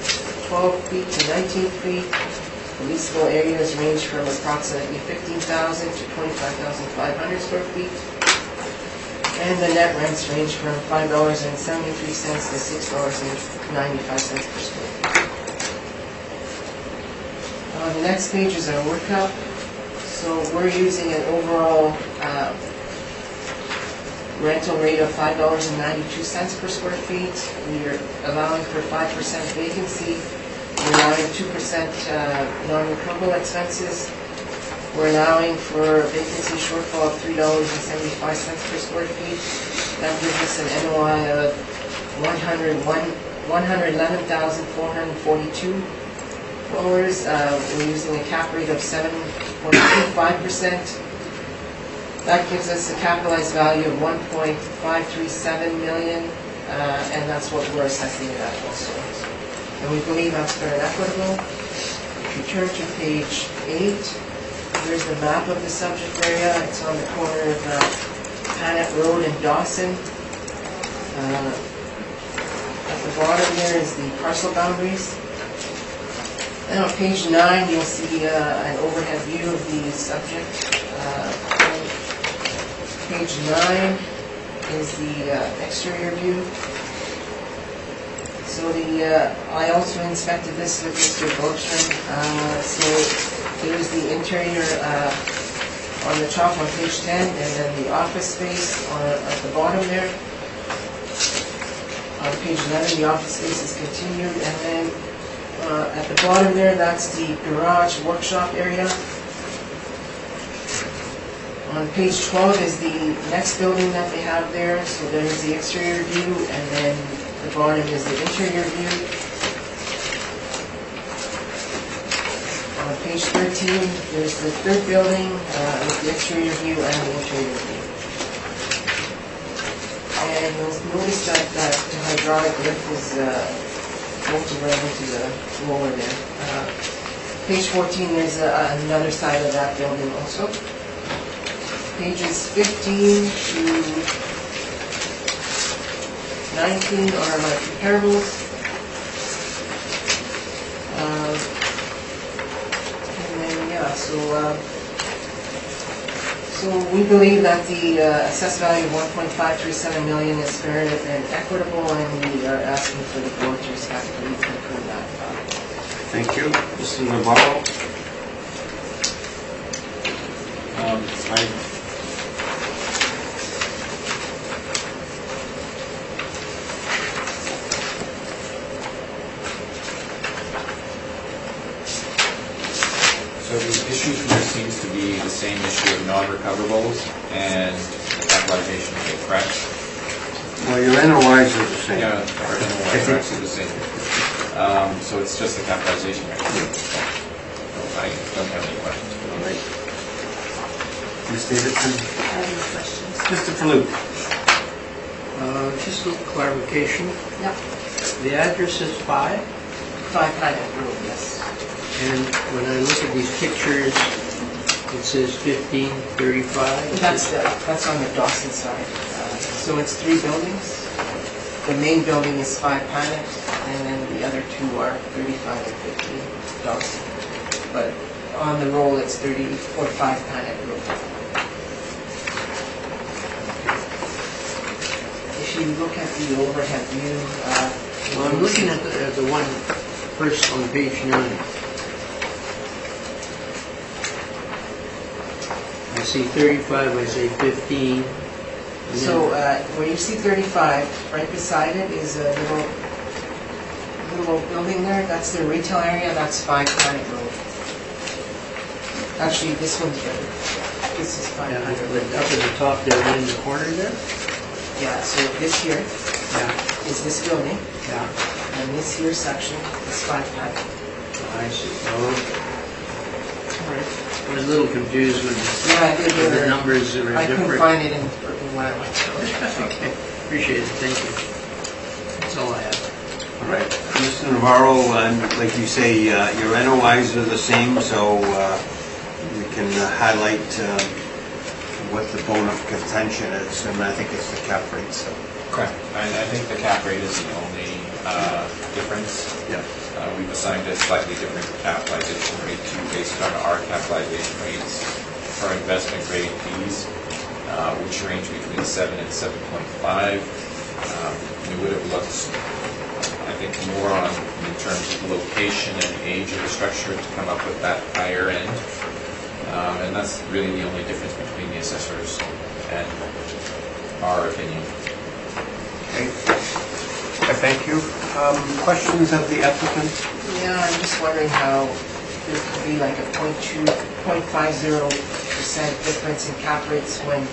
12 feet to 19 feet. The leasable areas range from approximately 15,000 to 25,500 square feet. And the net rents range from $5.73 to $6.95 per square feet. The next page is our workup. So we're using an overall rental rate of $5.92 per square feet. We are allowing for 5% vacancy. We're allowing 2% non-recoverable expenses. We're allowing for vacancy shortfall of $3.75 per square feet. That gives us an NOI of $111,442. We're using a cap rate of 7.25%. That gives us a capitalized value of $1.537 million, and that's what we're assessing it at also. And we believe that's fair and equitable. If you turn to page 8, there's the map of the subject area. It's on the corner of Panet Road and Dawson. At the bottom there is the parcel boundaries. And on page 9, you'll see an overhead view of the subject. Page 9 is the exterior view. So I also inspected this with Mr. Boardroom. So there's the interior on the top on page 10, and then the office space at the bottom there. On page 11, the office space is continued, and then at the bottom there, that's the garage workshop area. On page 12 is the next building that they have there. So there's the exterior view, and then the bottom is the interior view. On page 13, there's the third building with the exterior view and the interior view. And you'll notice that the hydraulic lift is bolted right into the roller there. Page 14, there's another side of that building also. Pages 15 to 19 are my comparables. And then, yeah, so we believe that the assessed value of $1.537 million is fair and equitable, and we are asking for the board to respectfully concur that. Thank you. Mr. Navarro? So the issue here seems to be the same issue of non-recoverables and capitalization rate, correct? Well, your NOIs are the same. Yeah, our NOI are actually the same. So it's just the capitalization rate. So I don't have any questions. All right. Ms. Davidson? I have no questions. Mr. Flute? Just a little clarification. Yep. The address is 5, 5 Panet Road, yes. and when I look at these pictures, it says 1535. That's on the Dawson side. So it's 3 buildings. The main building is 5 Panet, and then the other 2 are 35 and 50 Dawson. But on the roll, it's 5 Panet Road. If you look at the overhead view, Well, I'm looking at the one first on page 9. I see 35, I say 15. and so then- where you see 35, right beside it is a little building there. That's the retail area. That's 5 Panet Road. Actually, this one's better. This is 5 Yeah, Panet but Road. up in the top there, in the corner there? Yeah, so this here Yeah, is this building, yeah. And this here section is 5 I see. Oh, all right. I was a little confused with Yeah, I did. the numbers that were I couldn't different. find it in when I went through it. Okay, appreciate it, thank you. That's all I have. All right. Mr. Navarro, like you say, your NOIs are the same, so we can highlight what the bone of contention is, and I think it's the cap rate, so. Correct. I think the cap rate is the only difference. Yeah. We've assigned a slightly different capitalization rate to based on our capitalization rates for investment grade fees, which range between 7 and 7.5. We would have looked, I think, more on in terms of location and age of the structure to come up with that higher end. And that's really the only difference between the assessors and our opinion. Okay. I thank you. Questions of the applicant? Yeah, I'm just wondering how there could be like a 0.50% difference in cap rates when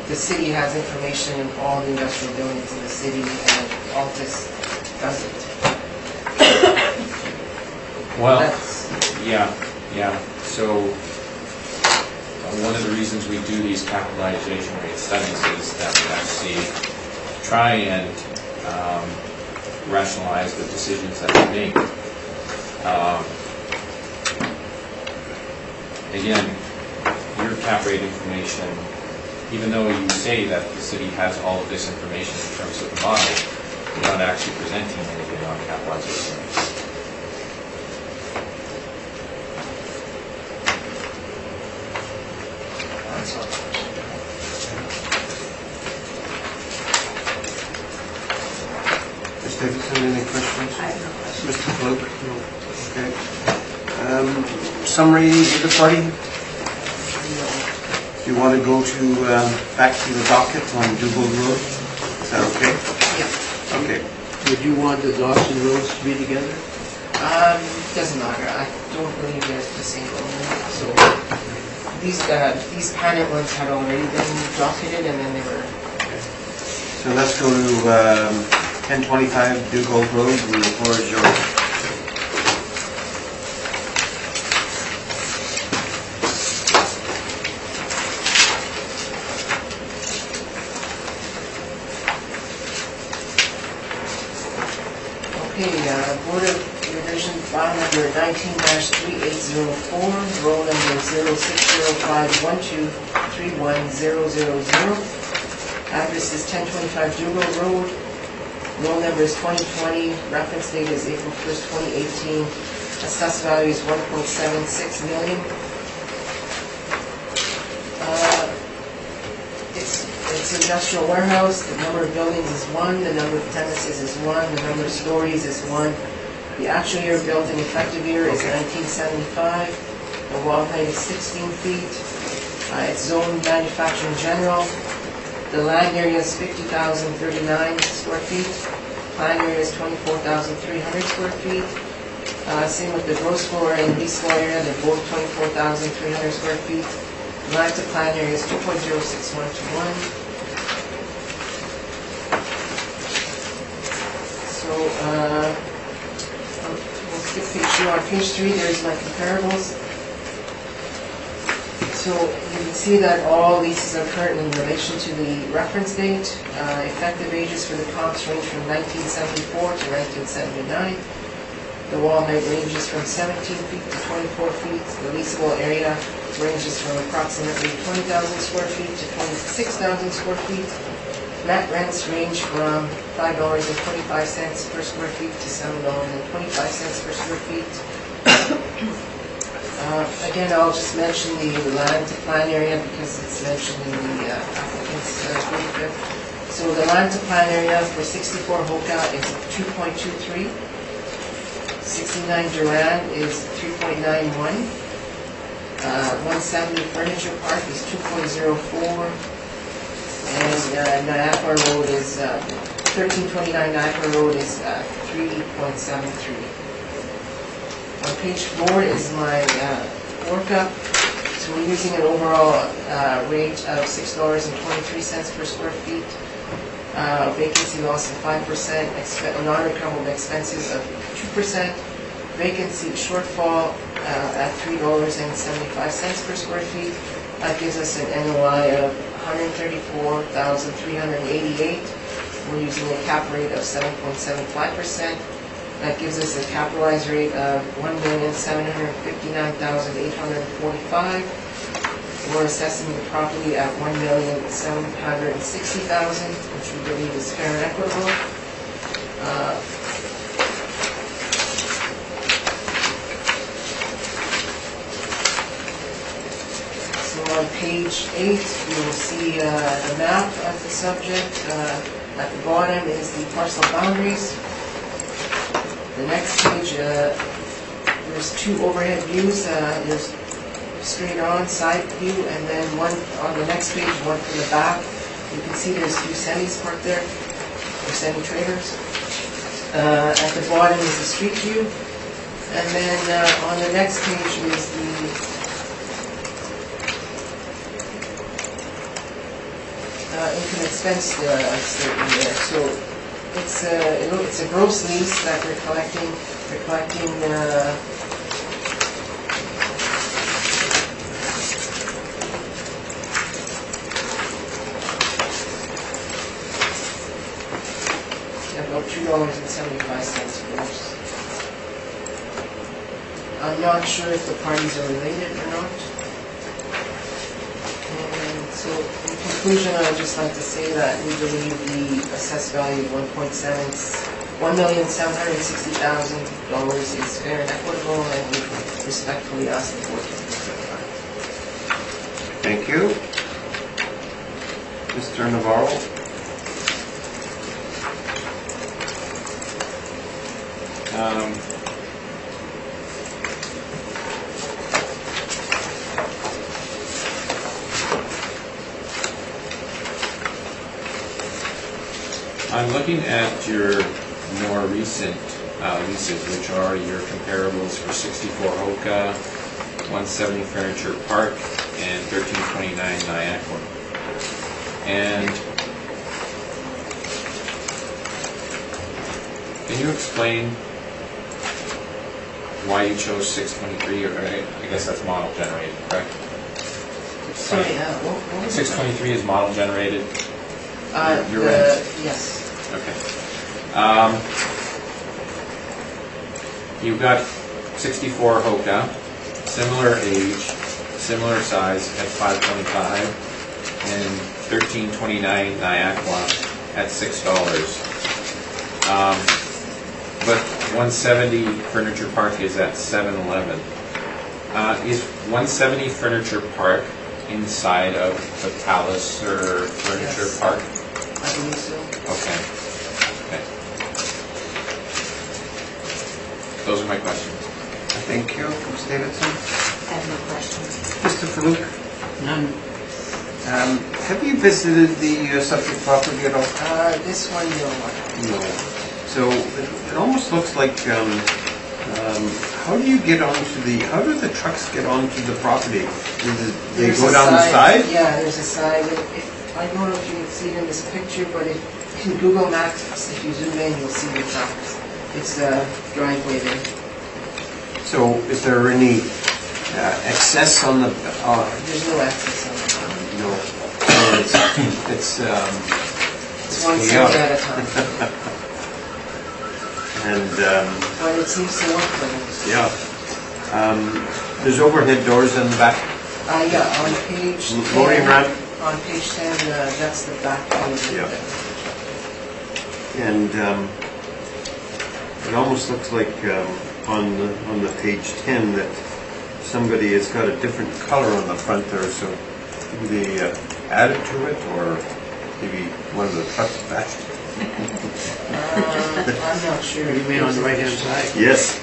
the city has information in all the industrial buildings in the city and Altus doesn't. Well, That's, yeah. So one of the reasons we do these capitalization rate studies is that we actually try and rationalize the decisions that we make. Again, your cap rate information, even though you say that the city has all of this information in terms of the model, you're not actually presenting anything on capitalization rates. that's all. Ms. Davidson, any questions? I have no question. Mr. Fluke? No. Okay. Summary of the party? Do you want to go to, back to the docket on Dugal Road? Is that okay? Yeah. Okay. Would you want the Dawson roads to be together? Doesn't matter. I don't believe they're the same building. So these panel ones had already been docketed and then they were. So let's go to 1025 Dugal Road, and the floor is yours. Okay, Board of Revision file number 19-3804, roll number 0605123100. Address is 1025 Dugal Road. Roll number is 2020. Reference date is April 1st, 2018. Assessed value is 1.76 million. It's an industrial warehouse. The number of buildings is 1. The number of tenancies is 1. The number of stories is 1. The actual year built and effective year is 1975. The wall height is 16 feet. It's zoned manufacturing general. The land area is 50,039 square feet. Plan area is 24,300 square feet. Same with the gross floor and lease floor area, they're both 24,300 square feet. Land to plan area is 2.061 to 1. So, we'll skip page 2. On page 3, there's my comparables. So you can see that all leases are current in relation to the reference date. Effective ages for the comps range from 1974 to 1979. The wall height ranges from 17 feet to 24 feet. The leasable area ranges from approximately 20,000 square feet to 26,000 square feet. Net rents range from $5.25 per square feet to $7.25 per square feet. Again, I'll just mention the land to plan area because it's mentioned in the applicant's brief. So the land to plan area for 64 Hoka is 2.23. 69 Duran is 3.91. 170 Furniture Park is 2.04. And Niagara Road is 1329 Niagara Road is 3.73. On page 4 is my workup. So we're using an overall rate of $6.23 per square feet. Vacancy loss of 5%, non-recoverable expenses of 2%, vacancy shortfall at $3.75 per square feet. That gives us an NOI of $134,388. We're using a cap rate of 7.75%. That gives us a capitalized rate of $1,759,845. We're assessing the property at $1,760,000, which we believe is fair and equitable. So on page 8, you will see the map of the subject. At the bottom is the parcel boundaries. The next page, there's two overhead views. There's straight on side view, and then one on the next page, one from the back. You can see there's two semis parked there, or semi-trailers. At the bottom is the street view, and then on the next page is the income expense statement there. So it's a gross lease that we're collecting. We're collecting. About $2.75 gross. I'm not sure if the parties are related or not. And so, in conclusion, I'd just like to say that we believe the assessed value of $1,760,000 is fair and equitable, and we respectfully ask the board to consider that. Thank you. Mr. Navarro? I'm looking at your more recent leases, which are your comparables for 64 Hoka, 170 Furniture Park, and 1329 Niagara. And can you explain why you chose 623, or I guess that's model generated, correct? Sorry, what was it? 623 is model generated? Your rent? Yes. Okay. You've got 64 Hoka, similar age, similar size at 525, and 1329 Niagara at $6. But 170 Furniture Park is at $7.11. Is 170 Furniture Park inside of the Palace or Furniture Yes. Park? I believe so. Okay. Okay. Those are my questions. Thank you. Ms. Davidson? I have no questions. Mr. Faluk? None. Have you visited the subject property at all? This one, no. No. So it almost looks like, how do you get onto how do the trucks get onto the property? They There's go a down the side? Yeah, there's a side. I don't know if you can see it in this picture, but if in Google Maps, if you zoom in, you'll see the trucks. It's a driveway there. So is there any excess on the, There's no access on it. no. So it's It's one side at a time. and, But it seems to work for them. yeah. There's overhead doors in the back. Yeah, on page 10. Loading ramp. On page 10, that's the back page. Yeah. And it almost looks like on the page 10 that somebody has got a different color on the front there, so maybe they added to it, or maybe one of the trucks bashed it. I'm not sure. You mean on the right-hand side? Yes.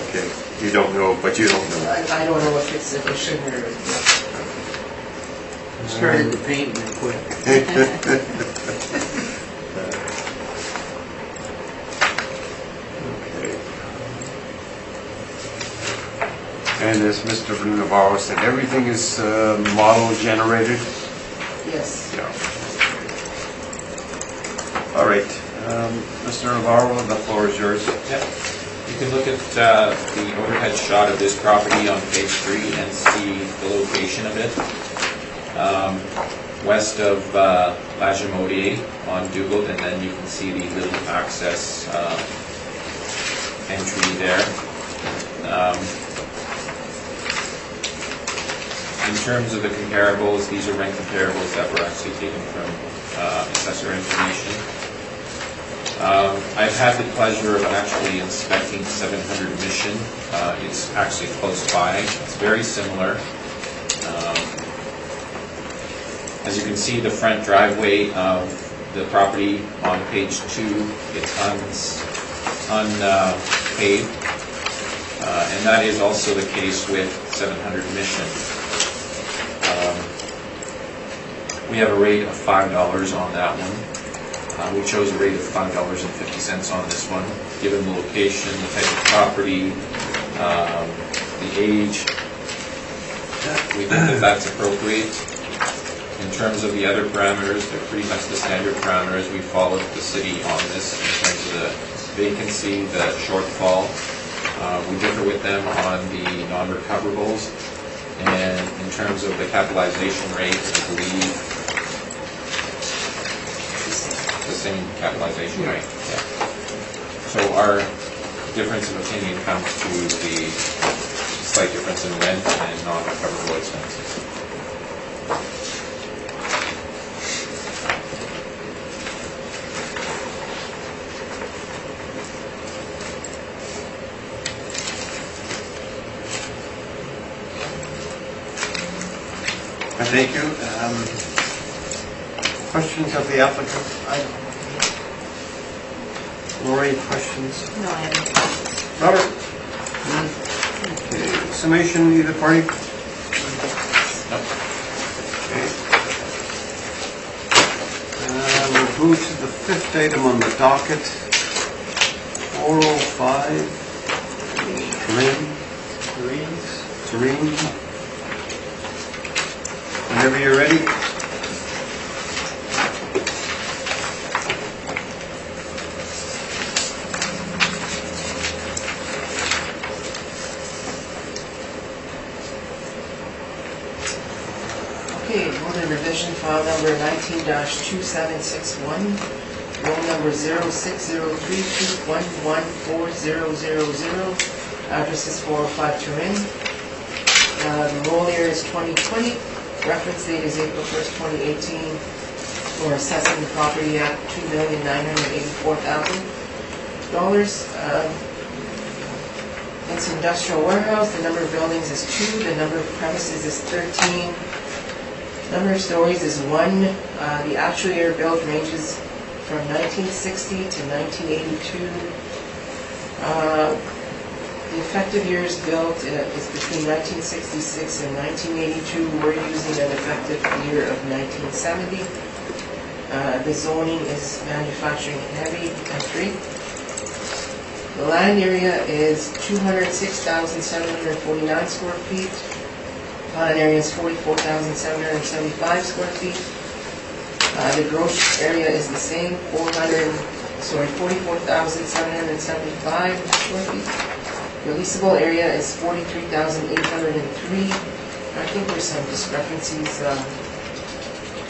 Okay, you don't know, but you don't know. I don't know if it's a sugar or... Started to paint real quick. Okay. And as Mr. Navarro said, everything is model generated? Yes. Yeah. All right, Mr. Navarro, the floor is yours. Yep. You can look at the overhead shot of this property on page 3 and see the location of it. West of La Jamodier on Dugald, and then you can see the little access entry there. In terms of the comparables, these are rent comparables that were actually taken from assessor information. I've had the pleasure of actually inspecting 700 Mission. It's actually close by. It's very similar. As you can see, the front driveway of the property on page 2, it's unpaved. And that is also the case with 700 Mission. We have a rate of $5 on that one. We chose a rate of $5.50 on this one, given the location, the type of property, the age. We think that that's appropriate. In terms of the other parameters, they're pretty much the standard parameters. We followed the city on this in terms of the vacancy, the shortfall. We differ with them on the non-recoverables. And in terms of the capitalization rate, I believe the same capitalization rate. Yeah. So our difference of opinion comes to the slight difference in rent and non-recoverable expenses. Thank you. Questions of the applicant? Lori, questions? No, I haven't. Robert? Okay, summation, either party? Okay. We'll move to the 5th item on the docket, 405, Terrain. Whenever you're ready. Okay, vote in revision file number 19-2761, roll number 060321140000, address is 405 Turin. The roll year is 2020, reference date is April 1st, 2018. We're assessing the property at $2,984,000. It's industrial warehouse, the number of buildings is 2, the number of premises is 13. Number of stories is 1. The actual year built ranges from 1960 to 1982. The effective years built is between 1966 and 1982. We're using an effective year of 1970. The zoning is manufacturing and heavy entry. The land area is 206,749 square feet. Lot area is 44,775 square feet. The gross area is the same, 44,775 square feet. Releasable area is 43,803. I think there's some discrepancies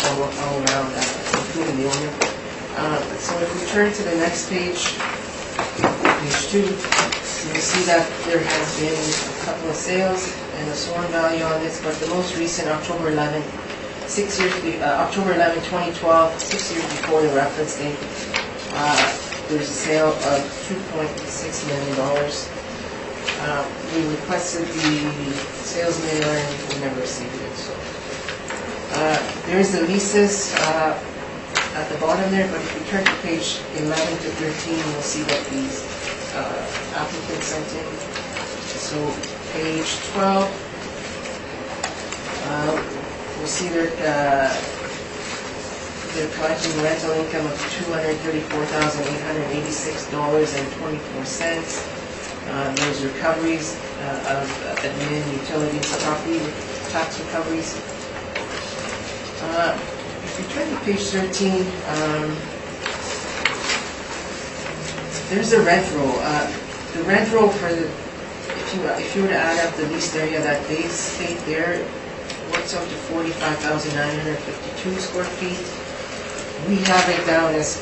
all around that, including the owner. So if we turn to the next page, page 2, you'll see that there has been a couple of sales and a sworn value on this, but the most recent, October 11, 2012, 6 years before the reference date, there's a sale of $2.6 million. We requested the sales mailer and we never received it. So there's the leases at the bottom there, but if you turn to page 11 to 13, you'll see that these applicants sent in. So page 12, we'll see they're collecting rental income of $234,886.24. There's recoveries of admin, utilities, property tax recoveries. If you turn to page 13, There's the rent roll. The rent roll for the, if you were to add up the leased area that they state there, works out to 45,952 square feet. We have it down as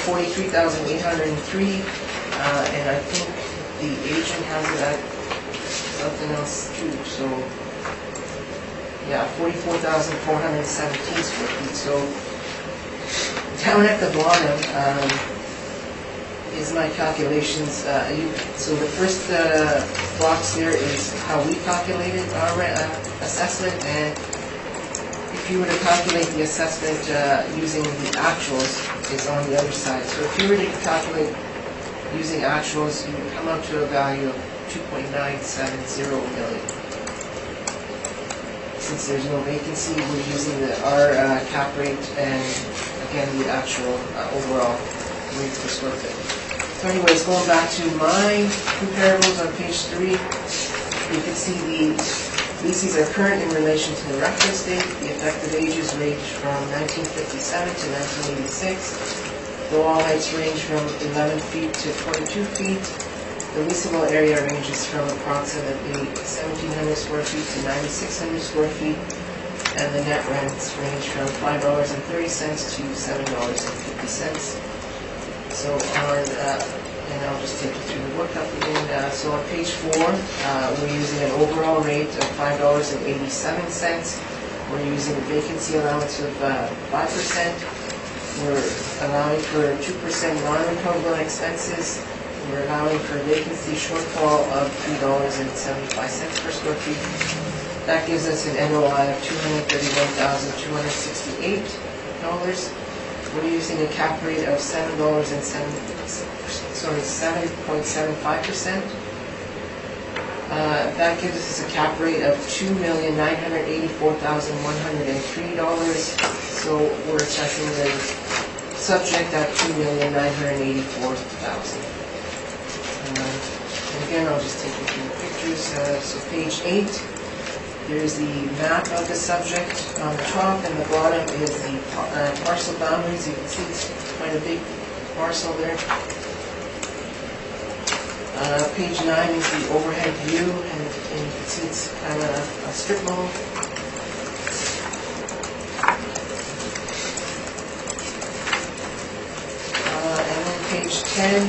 43,803, and I think the agent has it at something else too, so, yeah, 44,417 square feet. So, down at the bottom is my calculations. So the first box there is how we calculated our assessment, and if you were to calculate the assessment using the actuals, it's on the other side. So if you were to calculate using actuals, you would come up to a value of 2.970 million. Since there's no vacancy, we're using our cap rate and again the actual overall rate per square foot. So anyways, going back to my comparables on page 3, you can see the leases are current in relation to the reference date. The effective ages range from 1957 to 1986. The wall heights range from 11 feet to 22 feet. The leasable area ranges from approximately 1,700 square feet to 9,600 square feet. And the net rents range from $5.30 to $7.50. So on, and I'll just take you through the workup again. So on page 4, we're using an overall rate of $5.87. We're using a vacancy allowance of 5%. We're allowing for 2% non-recoverable expenses. We're allowing for a vacancy shortfall of $3.75 per square feet. That gives us an NOI of $231,268. We're using a cap rate of 7.75%. That gives us a cap rate of $2,984,103. So we're assessing the subject at $2,984,000. And again, I'll just take you through the pictures. So page 8. There's the map of the subject on the top, and the bottom is the parcel boundaries. You can see it's quite a big parcel there. Page 9 is the overhead view, and you can see it's kind of a strip mall. And then page 10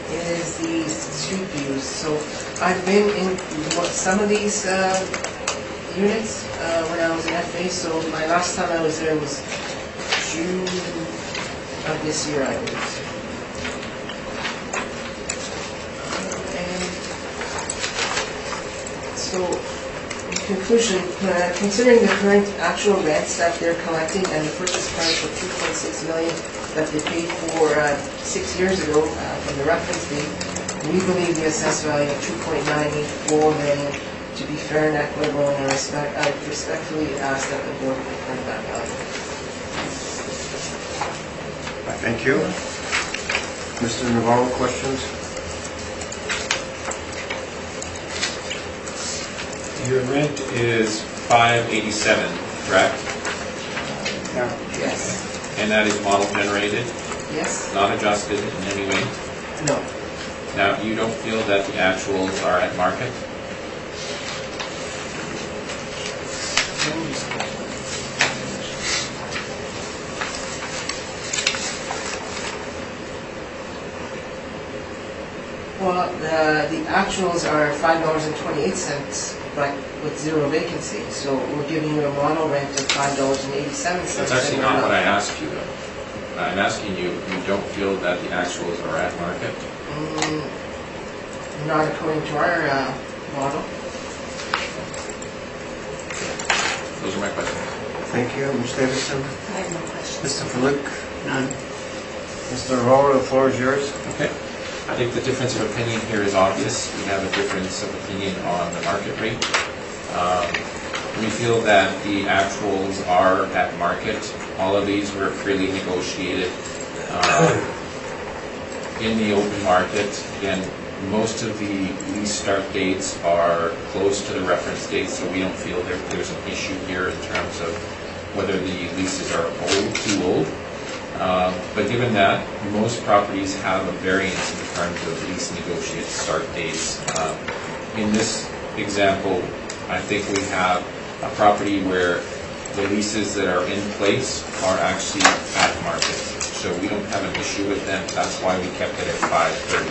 is the street views. So I've been in some of these units when I was in FA, so my last time I was there was June of this year, I believe. And so, in conclusion, considering the current actual rents that they're collecting and the purchase price of $2.6 million that they paid for 6 years ago from the reference date, we believe the assessed value of $2.984 million to be fair and equitable, and I respectfully ask that the board confirm that value. Thank you. Mr. Navarro, questions? Your rent is $587, correct? Yes. And that is model generated, Yes? not adjusted in any way? No. Now, you don't feel that the actuals are at market? Well, the actuals are $5.28, but with zero vacancy. So we're giving you a model rent of $5.87. That's actually not what I asked you, though. I'm asking you, you don't feel that the actuals are at market? Not according to our model. Those are my questions. Thank you. Ms. Davidson? I have no questions. Mr. Faluk? None. Mr. Navarro, the floor is yours. Okay. I think the difference of opinion here is obvious. We have a difference of opinion on the market rate. We feel that the actuals are at market. All of these were freely negotiated in the open market. Again, most of the lease start dates are close to the reference dates, so we don't feel there's an issue here in terms of whether the leases are too old. But given that, most properties have a variance in terms of lease negotiated start dates. In this example, I think we have a property where the leases that are in place are actually at market. So we don't have an issue with them. That's why we kept it at 530.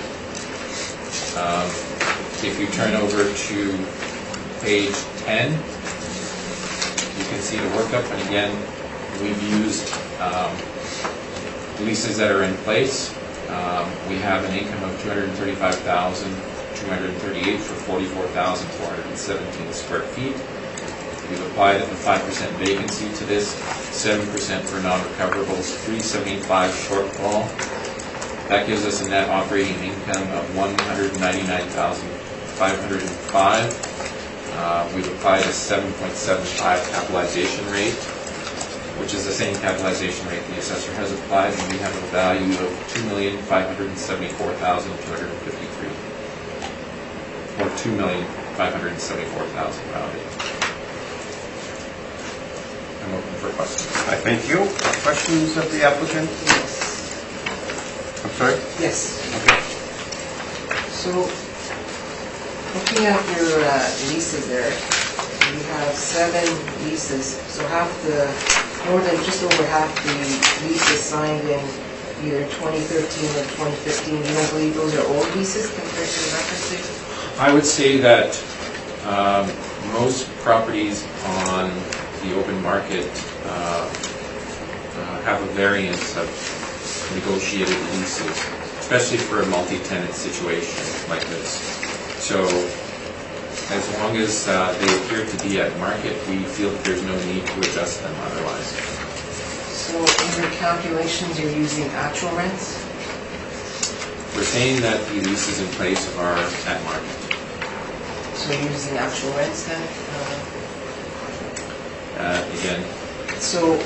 If you turn over to page 10, you can see the workup. And again, we've used leases that are in place. We have an income of $235,238 for 44,417 square feet. We've applied a 5% vacancy to this, 7% for non-recoverables, 375 shortfall. That gives us a net operating income of $199,505. We've applied a 7.75 capitalization rate, which is the same capitalization rate the assessor has applied, and we have a value of $2,574,253, or $2,574,000 rounded. I'm open for questions. I thank you. Questions of the applicant? Yes. I'm sorry? Yes. Okay. So, looking at your leases there, you have 7 leases, so just over half the leases signed in either 2013 or 2015. You don't believe those are old leases compared to the reference date? I would say that most properties on the open market have a variance of negotiated leases, especially for a multi-tenant situation like this. So as long as they appear to be at market, we feel that there's no need to adjust them otherwise. So in your calculations, you're using actual rents? We're saying that the leases in place are at market. So you're using actual rents then? Again, So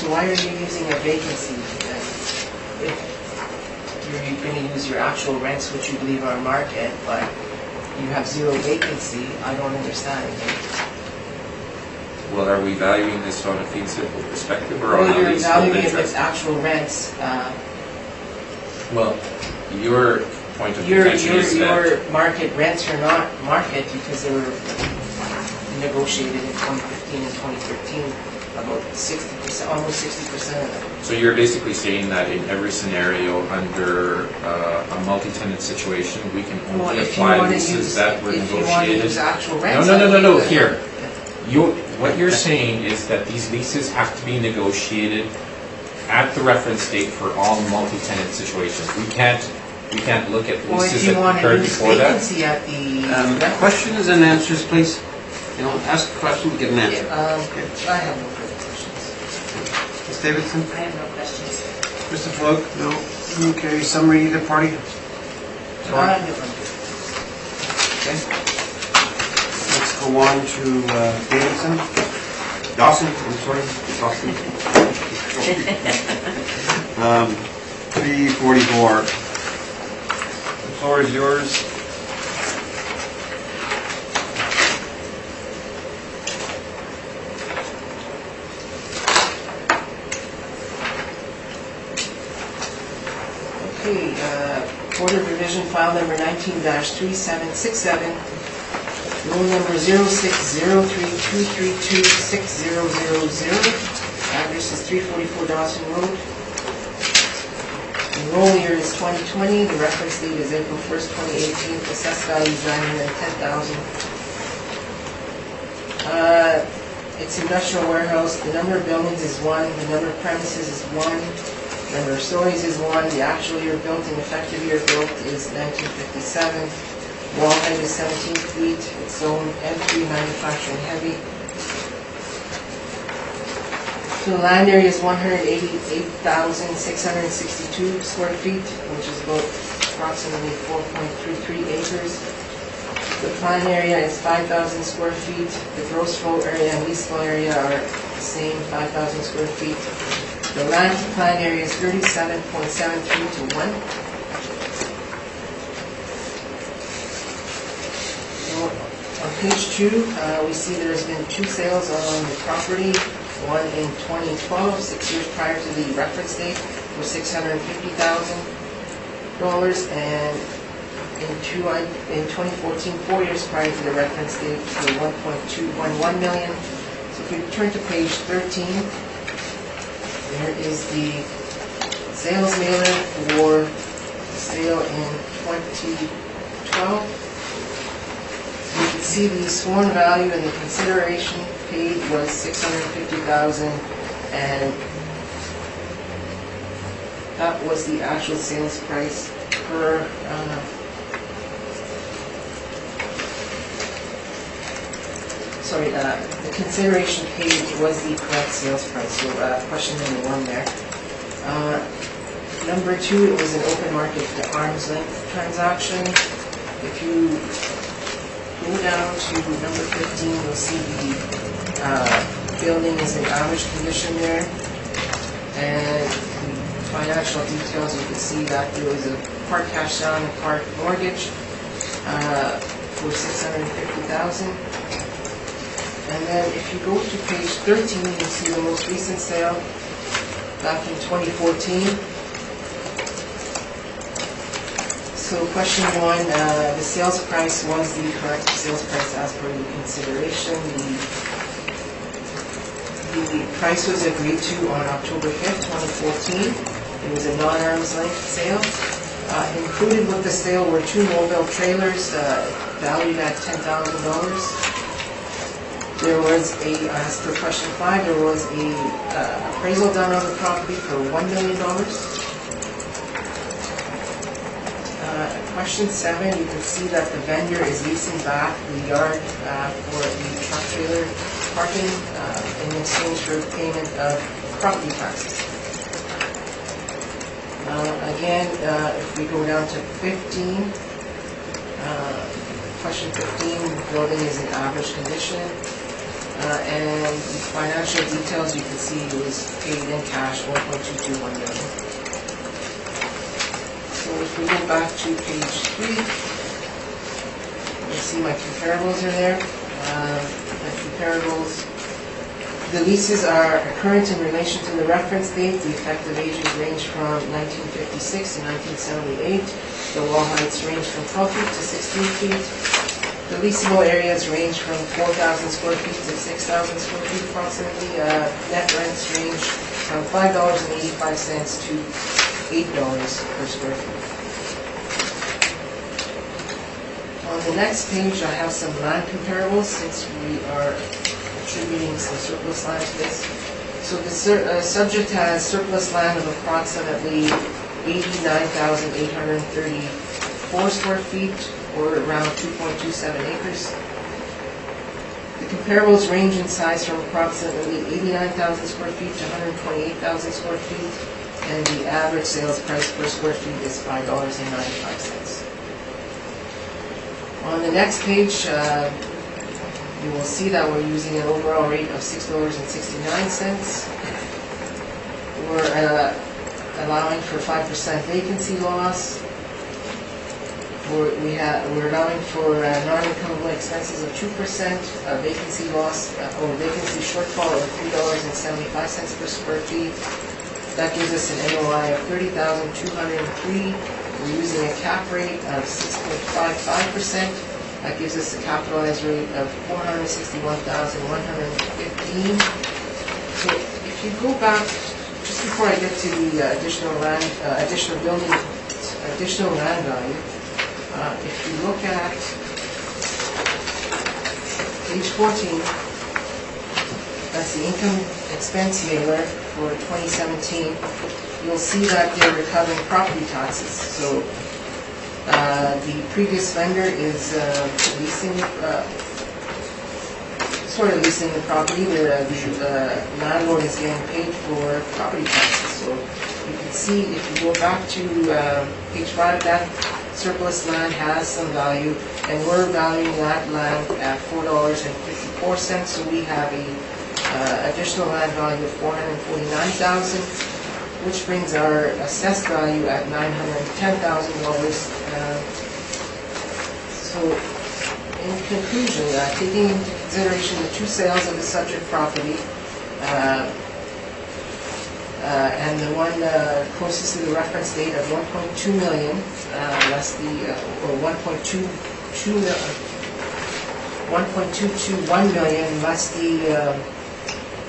why are you using a vacancy then? If you're going to use your actual rents, which you believe are market, but you have 0 vacancy, I don't understand. well, are we valuing this on a fee simple perspective or on Well, a you're leasehold valuing it interest? with actual rents. Well, your point of Your contention is that market rents are not market because they were negotiated in 2015 and 2013, about 60%, almost 60% of them. so you're basically saying that in every scenario under a multi-tenant situation, we can Well, only if you apply want to leases use, that were if you want to negotiated. use actual No, rents. no, here. What you're saying is that these leases have to be negotiated at the reference date for all multi-tenant situations. We can't look at Well, if leases you that want to occurred use before that. vacancy at the reference. Questions and answers, please. You know, ask a question, get an answer. I have no further questions. Ms. Davidson? I have no questions. Mr. Flug? No. Okay, summary, either party? I have no further. Okay. Let's go on to Davidson. Dawson, I'm sorry, Dawson. 344. The floor is yours. Okay, Board of Revision file number 19-3767, roll number 0603232600, address is 344 Dawson Road. The roll year is 2020, the reference date is April 1st, 2018, assessed value is $910,000. It's industrial warehouse, the number of buildings is 1, the number of premises is 1, number of stories is 1, the actual year built and effective year built is 1957, wall height is 17 feet, it's zone M3 manufacturing heavy. So the land area is 188,662 square feet, which is about approximately 4.33 acres. The plan area is 5,000 square feet. The gross floor area and leaseable area are the same, 5,000 square feet. The land to plan area is 37.73 to 1. So on page 2, we see there's been 2 sales on the property. One in 2012, 6 years prior to the reference date, for $650,000, and in 2014, 4 years prior to the reference date, for $1.211 million. So if we turn to page 13, there is the sales mailer for the sale in 2012. You can see the sworn value and the consideration paid was $650,000, and that was the actual sales price per the consideration paid was the correct sales price, so question number 1 there. Number 2, it was an open market to arm's length transaction. If you go down to number 15, you'll see the building is in average condition there, and the financial details, you can see that there was a part cash down and part mortgage for $650,000. And then if you go to page 13, you'll see the most recent sale back in 2014. So question 1, the sales price was the correct sales price as per the consideration. The price was agreed to on October 5th, 2014. It was a non-arm's length sale. Included with the sale were 2 mobile trailers valued at $10,000. There was as per question 5, there was a appraisal done on the property for $1 million. Question 7, you can see that the vendor is leasing back the yard for the truck trailer parking in exchange for payment of property taxes. Again, if we go down to 15, question 15, the building is in average condition. And the financial details, you can see it was paid in cash, $1.221 million. So if we go back to page 3, you'll see my comparables are there. My comparables, the leases are current in relation to the reference date. The effective ages range from 1956 to 1978. The wall heights range from 12 feet to 16 feet. The leasable areas range from 4,000 square feet to 6,000 square feet approximately. Net rents range from $5.85 to $8 per square feet. On the next page, I have some land comparables since we are attributing some surplus land to this. So the subject has surplus land of approximately 89,834 square feet, or around 2.27 acres. The comparables range in size from approximately 89,000 square feet to 128,000 square feet, and the average sales price per square feet is $5.95. On the next page, you will see that we're using an overall rate of $6.69. We're allowing for 5% vacancy loss. We're allowing for non-recoverable expenses of 2%, vacancy loss or vacancy shortfall of $3.75 per square feet. That gives us an NOI of $30,203. We're using a cap rate of 6.55%. That gives us a capitalized rate of $461,115. So if you go back, just before I get to the additional land value, if you look at page 14, that's the income expense mailer for 2017, you'll see that they're recovering property taxes. So the previous vendor is leasing the property. The landlord is getting paid for property taxes. So you can see if you go back to page 5, that surplus land has some value, and we're valuing that land at $4.54. So we have a additional land value of $449,000, which brings our assessed value at $910,000. So, in conclusion, taking into consideration the 2 sales of the subject property, And the one closest to the reference date of 1.2 million, less the, or 1.221 million, less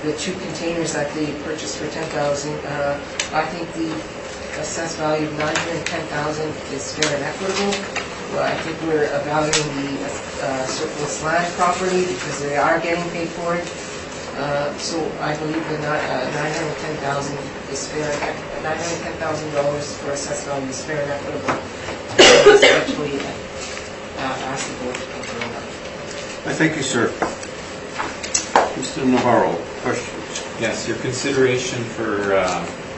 the two containers that they purchased for 10,000. I think the assessed value of 910,000 is fair and equitable. Well, I think we're evaluating the surplus land property because they are getting paid for it. So I believe the 910,000 is fair. $910,000 for assessed value is fair and equitable. Especially ask the board to confirm that. I thank you, sir. Mr. Navarro, questions? Yes, your consideration for,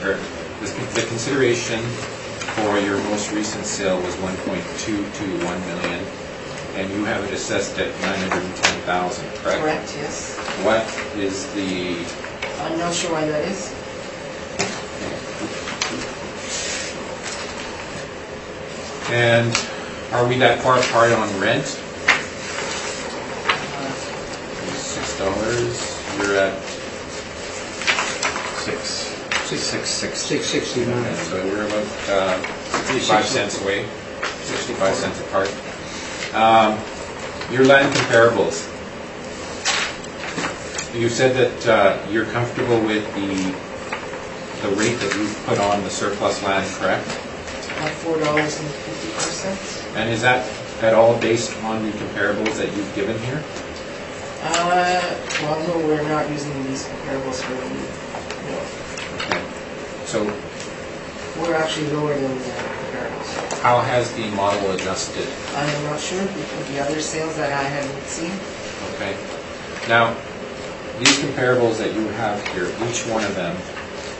or the consideration for your most recent sale was 1.221 million, and you have it assessed at 910,000, correct? Correct, yes. What is the... I'm not sure why that is. And are we that far apart on rent? $6, you're at 669. okay, so we're about 65 cents away, 65 cents apart. Your land comparables. You said that you're comfortable with the rate that you put on the surplus land, correct? $4.54. And is that at all based on the comparables that you've given here? Well, no, we're not using these comparables for the, no. Okay. So We're actually lower than the comparables. how has the model adjusted? I am not sure because the other sales that I haven't seen. Okay. Now, these comparables that you have here, each one of them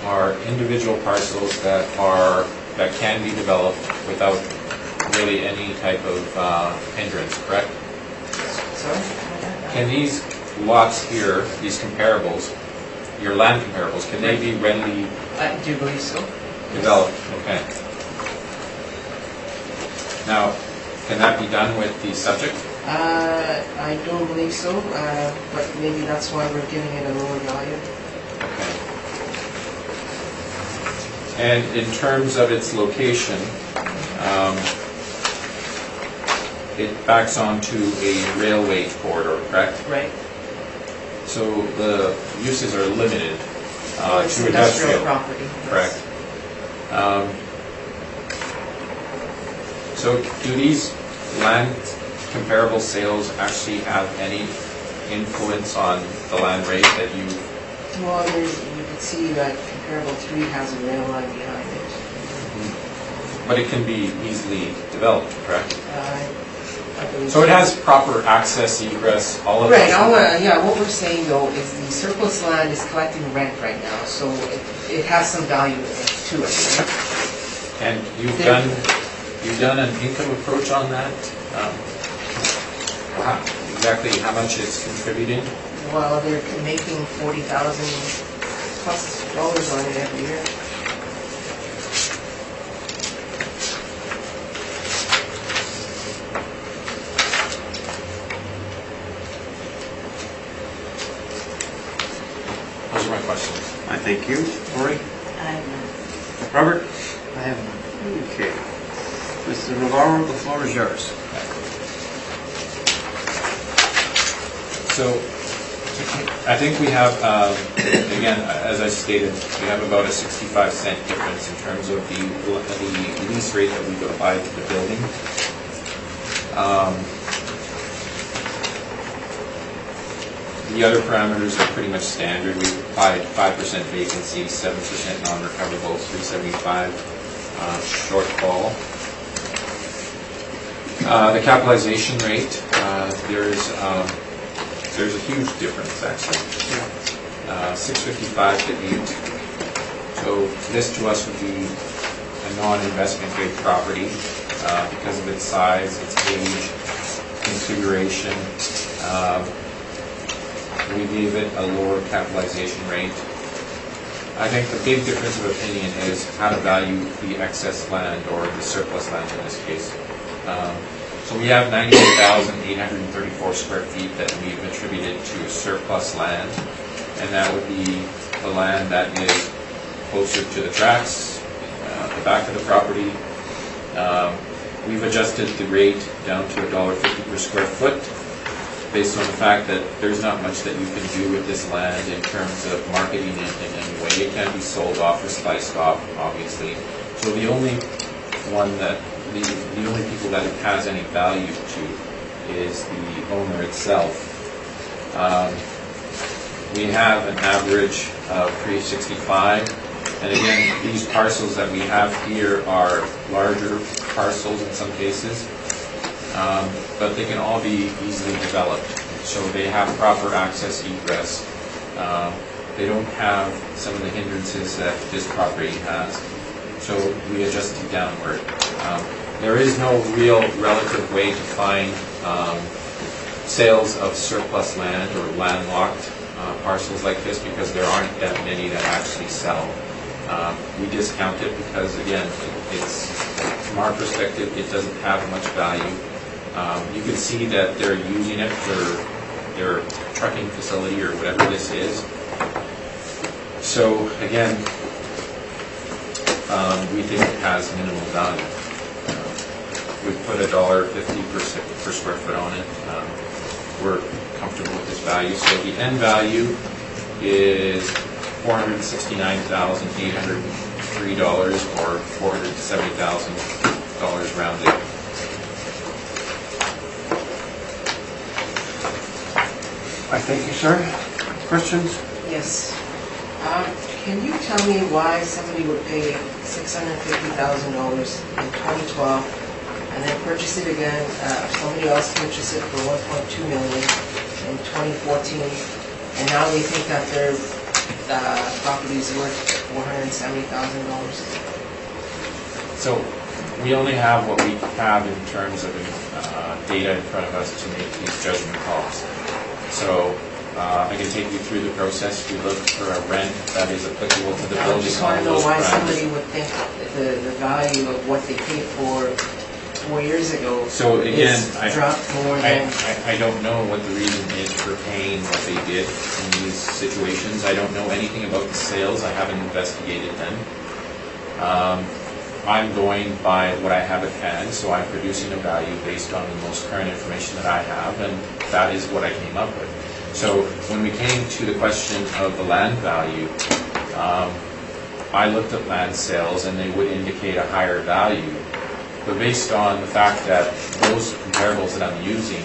are individual parcels that can be developed without really any type of hindrance, correct? Sorry? Can these lots here, these comparables, your land comparables, can they be readily I do believe so. developed? Okay. Now, can that be done with the subject? I don't believe so, but maybe that's why we're giving it a lower value. Okay. And in terms of its location, it backs onto a railway corridor, correct? Right. So the uses are limited It's to industrial industrial, property. Yes. correct? So do these land comparable sales actually have any influence on the land rate that you... Well, you can see that comparable 3 has a rail line behind it. But it can be easily developed, correct? I believe So it has proper access, egress, all of Right, that? yeah, what we're saying though is the surplus land is collecting rent right now, so it has some value to it. And you've done an income approach on that? Exactly how much it's contributing? Well, they're making $40,000 plus dollars on it every year. Those are my questions. I thank you. Lori? I have none. Robert? I have none. Okay. Mr. Navarro, the floor is yours. So I think we have, again, as I stated, we have about a 65-cent difference in terms of the lease rate that we've applied to the building. The other parameters are pretty much standard. We've applied 5% vacancy, 7% non-recoverable, 375 shortfall. The capitalization rate, there's a huge difference actually. 655 to 8. So this to us would be a non-investment grade property because of its size, its age, configuration. We gave it a lower capitalization rate. I think the big difference of opinion is how to value the excess land or the surplus land in this case. So we have 98,834 square feet that we've attributed to surplus land. and that would be the land that is closer to the tracks, the back of the property. We've adjusted the rate down to $1.50 per square foot, based on the fact that there's not much that you can do with this land in terms of marketing it in any way. It can't be sold off or sliced off, obviously. So the only one that, the only people that it has any value to is the owner itself. We have an average of 365, and again, these parcels that we have here are larger parcels in some cases. But they can all be easily developed. So they have proper access egress. They don't have some of the hindrances that this property has. So we adjust it downward. There is no real relative way to find sales of surplus land or landlocked parcels like this, because there aren't that many that actually sell. We discount it because, again, it's, from our perspective, it doesn't have much value. You can see that they're using it for their trucking facility or whatever this is. So again, we think it has minimal value. We've put $1.50 per square foot on it. We're comfortable with this value. So the end value is $469,803 or $470,000 rounded. I thank you, sir. Questions? Yes. Can you tell me why somebody would pay $650,000 in 2012 and then purchase it again, somebody else purchased it for $1.2 million in 2014, and now they think that their property is worth $470,000? So we only have what we have in terms of data in front of us to make these judgment calls. So I can take you through the process. We look for a rent that is applicable to the building. I just want to know why somebody would think the value of what they paid for 4 years ago so again, is dropped more than... I don't know what the reason is for paying what they did in these situations. I don't know anything about the sales. I haven't investigated them. I'm going by what I have at hand, so I'm producing a value based on the most current information that I have, and that is what I came up with. So when we came to the question of the land value, I looked at land sales and they would indicate a higher value. But based on the fact that those comparables that I'm using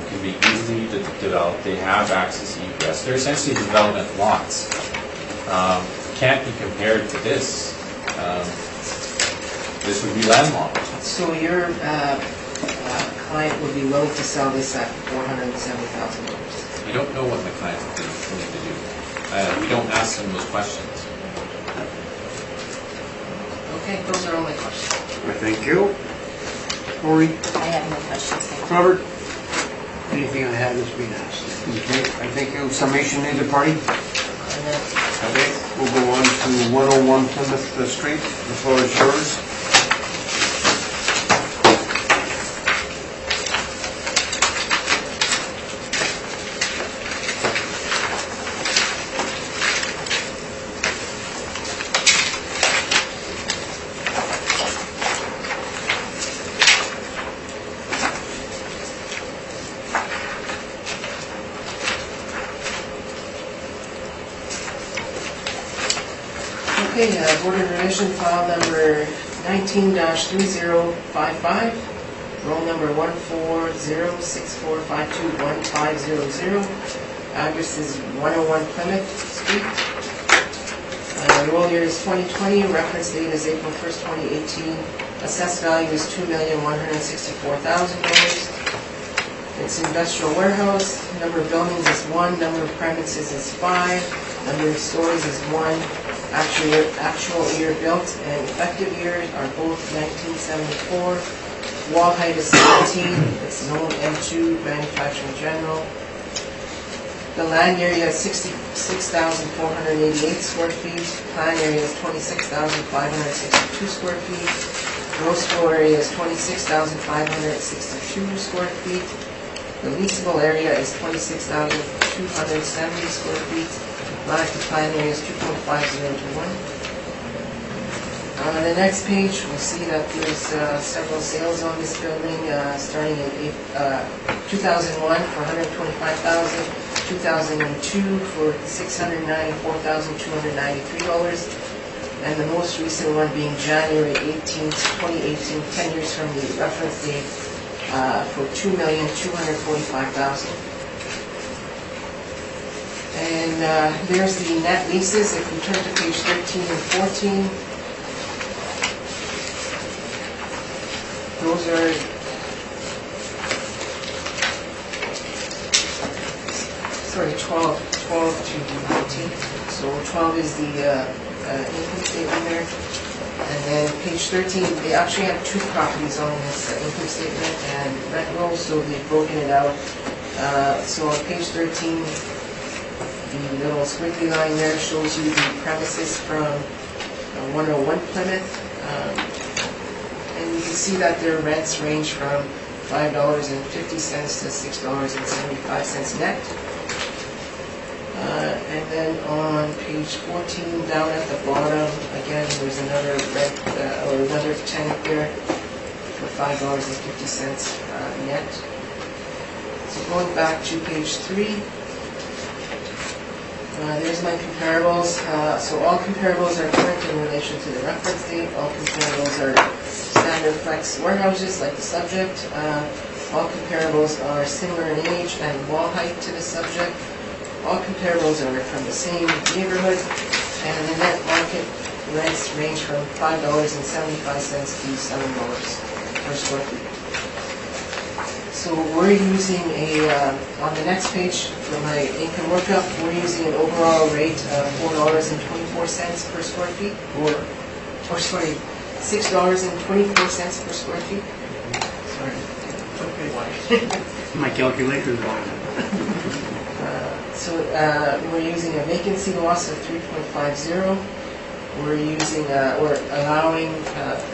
can be easily developed, they have access egress, they're essentially development lots. Can't be compared to this. This would be landlocked. So your client would be willing to sell this at $470,000? I don't know what my clients are willing to do. We don't ask them those questions. Okay, those are all my questions. I thank you. Cory? I have no questions, thank you. Robert? Anything I have has been asked. Okay, I thank you. Summation needed, party? Okay. We'll go on to 101 Plymouth Street. The floor is yours. Okay, Board of Revision file number 19-3055, roll number 14064521500. Address is 101 Plymouth Street. Roll year is 2020, reference date is April 1st, 2018. Assessed value is $2,164,000. It's industrial warehouse. Number of buildings is 1, number of premises is 5, number of stories is 1. Actual year built and effective years are both 1974. Wall height is 17. It's zone M2, manufacturing general. The land area is 66,488 square feet. Plan area is 26,562 square feet. Gross floor area is 26,562 square feet. The leasable area is 26,270 square feet. Lot to plan area is 2.50 to 1. On the next page, we'll see that there's several sales on this building, starting in 2001 for $125,000, 2002 for $694,293, and the most recent one being January 18th, 2018, 10 years from the reference date, for $2,245,000. And there's the net leases. If we turn to page 13 and 14, those are sorry, 12 to 19. So 12 is the income statement there. And then page 13, they actually have two properties on this income statement and rent roll, so they've broken it out. So on page 13, the little squiggly line there shows you the premises from 101 Plymouth. And you can see that their rents range from $5.50 to $6.75 net. And then on page 14, down at the bottom, again, there's another rent, or another tenant there for $5.50 net. So going back to page 3, there's my comparables. So all comparables are current in relation to the reference date. All comparables are standard flex warehouses like the subject. All comparables are similar in age and wall height to the subject. All comparables are from the same neighborhood, and the net market rents range from $5.75 to $7 per square feet. So we're using on the next page for my income workup, we're using an overall rate of $4.24 per square feet, or sorry, $6.24 per square feet. Sorry. Okay. My calculator's on. So we're using a vacancy loss of 3.50. We're using, we're allowing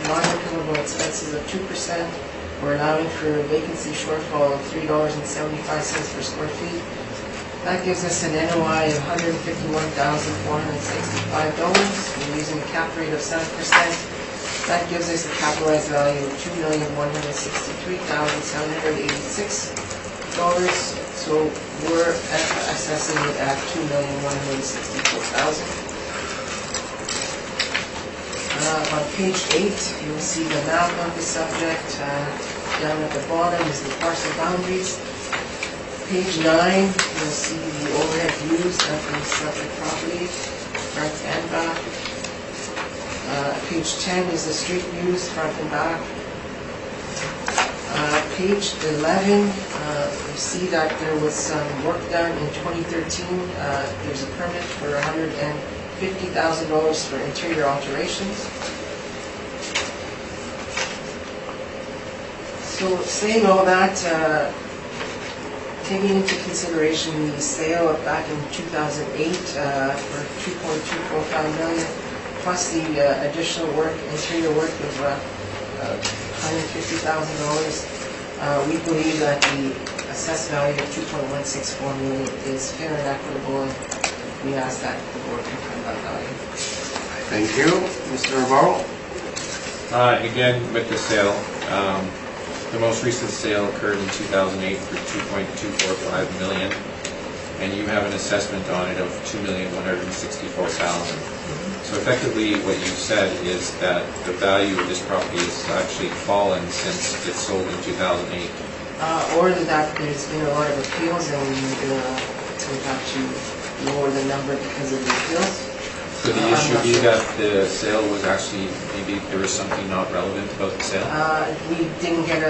non-recoverable expenses of 2%. We're allowing for a vacancy shortfall of $3.75 per square feet. That gives us an NOI of $151,465. We're using a cap rate of 7%. That gives us a capitalized value of $2,163,786. So we're assessing it at $2,164,000. On page 8, you'll see the map of the subject. Down at the bottom is the parcel boundaries. Page 9, you'll see the overhead views of the subject property, front and back. Page 10 is the street views, front and back. Page 11, you see that there was some work done in 2013. There's a permit for $150,000 for interior alterations. So saying all that, taking into consideration the sale back in 2008 for $2.245 million, plus the additional work, interior work of $150,000, we believe that the assessed value of $2.164 million is fair and equitable, and we ask that the board confirm that value. Thank you. Mr. Navarro? Again, with the sale, the most recent sale occurred in 2008 for $2.245 million, and you have an assessment on it of $2,164,000. So effectively, what you said is that the value of this property has actually fallen since it sold in 2008. Or that there's been a lot of appeals, and we've had to lower the number because of the appeals. Could the issue be that the sale was actually, maybe there was something not relevant about the sale? We didn't get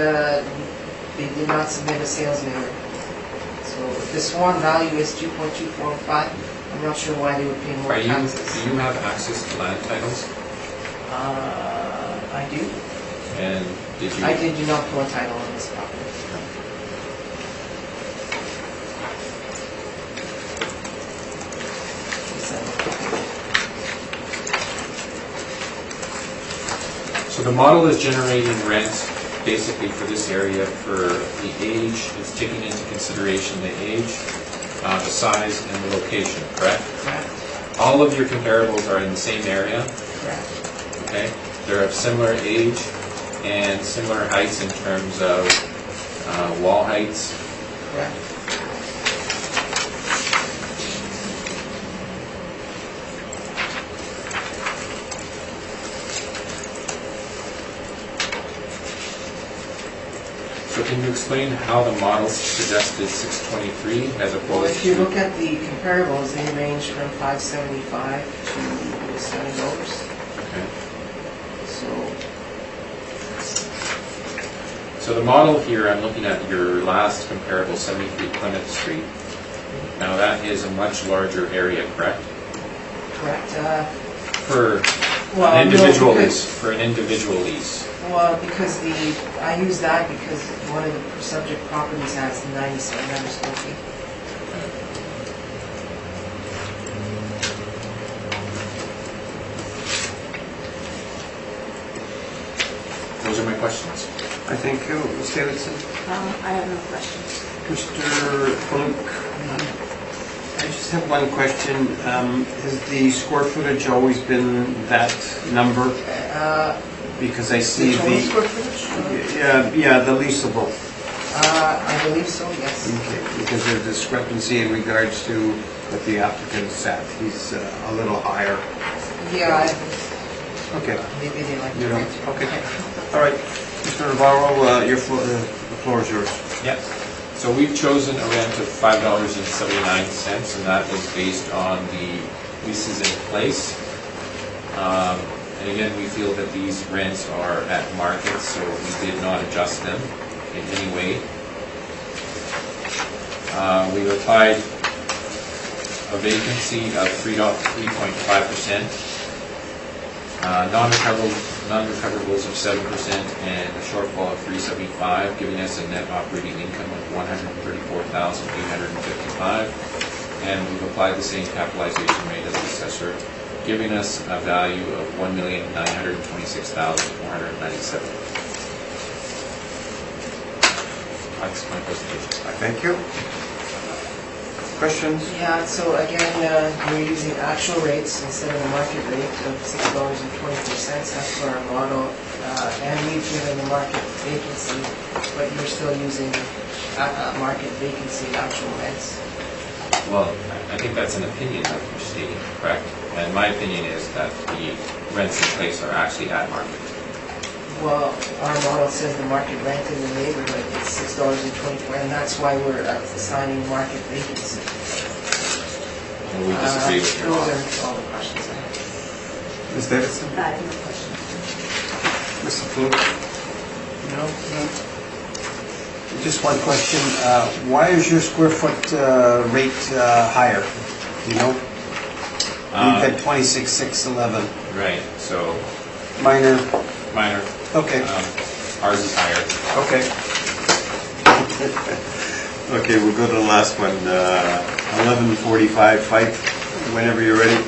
they did not submit a sales manual. So the sworn value is 2.245. I'm not sure why they would pay more taxes. Do you have access to land titles? I do. And did you? I do not pull a title on this property. So the model is generating rent basically for this area, for the age, it's taking into consideration the age, the size, and the location, correct? Correct. All of your comparables are in the same area, Correct. okay? They're of similar age and similar heights in terms of wall heights. Correct. So can you explain how the model suggested 623 as Well, opposed if you to... look at the comparables, they range from $5.75 to $7. Okay. So, So the model here, I'm looking at your last comparable, 73 Plymouth Street. Now that is a much larger area, correct? correct. For Well, an no, individual because- lease. For an individual lease. Well, because I use that because one of the subject properties has 9,700 square feet. Those are my questions. I thank you. Ms. Davidson? I have no questions. Mr. Fluke? I just have one question. Has the square footage always been that number? Because I see The total the... square footage? Yeah, the leasable. I believe so, yes. Okay, because there's discrepancy in regards to what the applicant's at. He's a little higher. Yeah, Okay. maybe they like to You know, rent it. okay. All right. Mr. Navarro, the floor is yours. Yes. So we've chosen a rent of $5.79, and that is based on the leases in place. And again, we feel that these rents are at market, so we did not adjust them in any way. We've applied a vacancy of 3.5%, non-recoverables of 7%, and a shortfall of $375, giving us a net operating income of $134,855. And we've applied the same capitalization rate as the assessor, giving us a value of $1,926,497. That's my presentation. Thank you. Questions? Yeah, so again, we're using actual rates instead of the market rate of $6.24. That's for our model. And we've given the market vacancy, but you're still using market vacancy actual rents. Well, I think that's an opinion that you're stating, correct? And my opinion is that the rents in place are actually at market. Well, our model says the market rent in the neighborhood is $6.24, and that's why we're assigning market vacancy. And we disagree with your Those model. are all the questions I have. Ms. Davidson? I have no questions. Mr. Fluke? No? Just one question. Why is your square foot rate higher? Do you know? You've got 26,611. Right, so Minor. minor. Okay. Ours is higher. Okay. Okay, we'll go to the last one. 1145 Fife, whenever you're ready.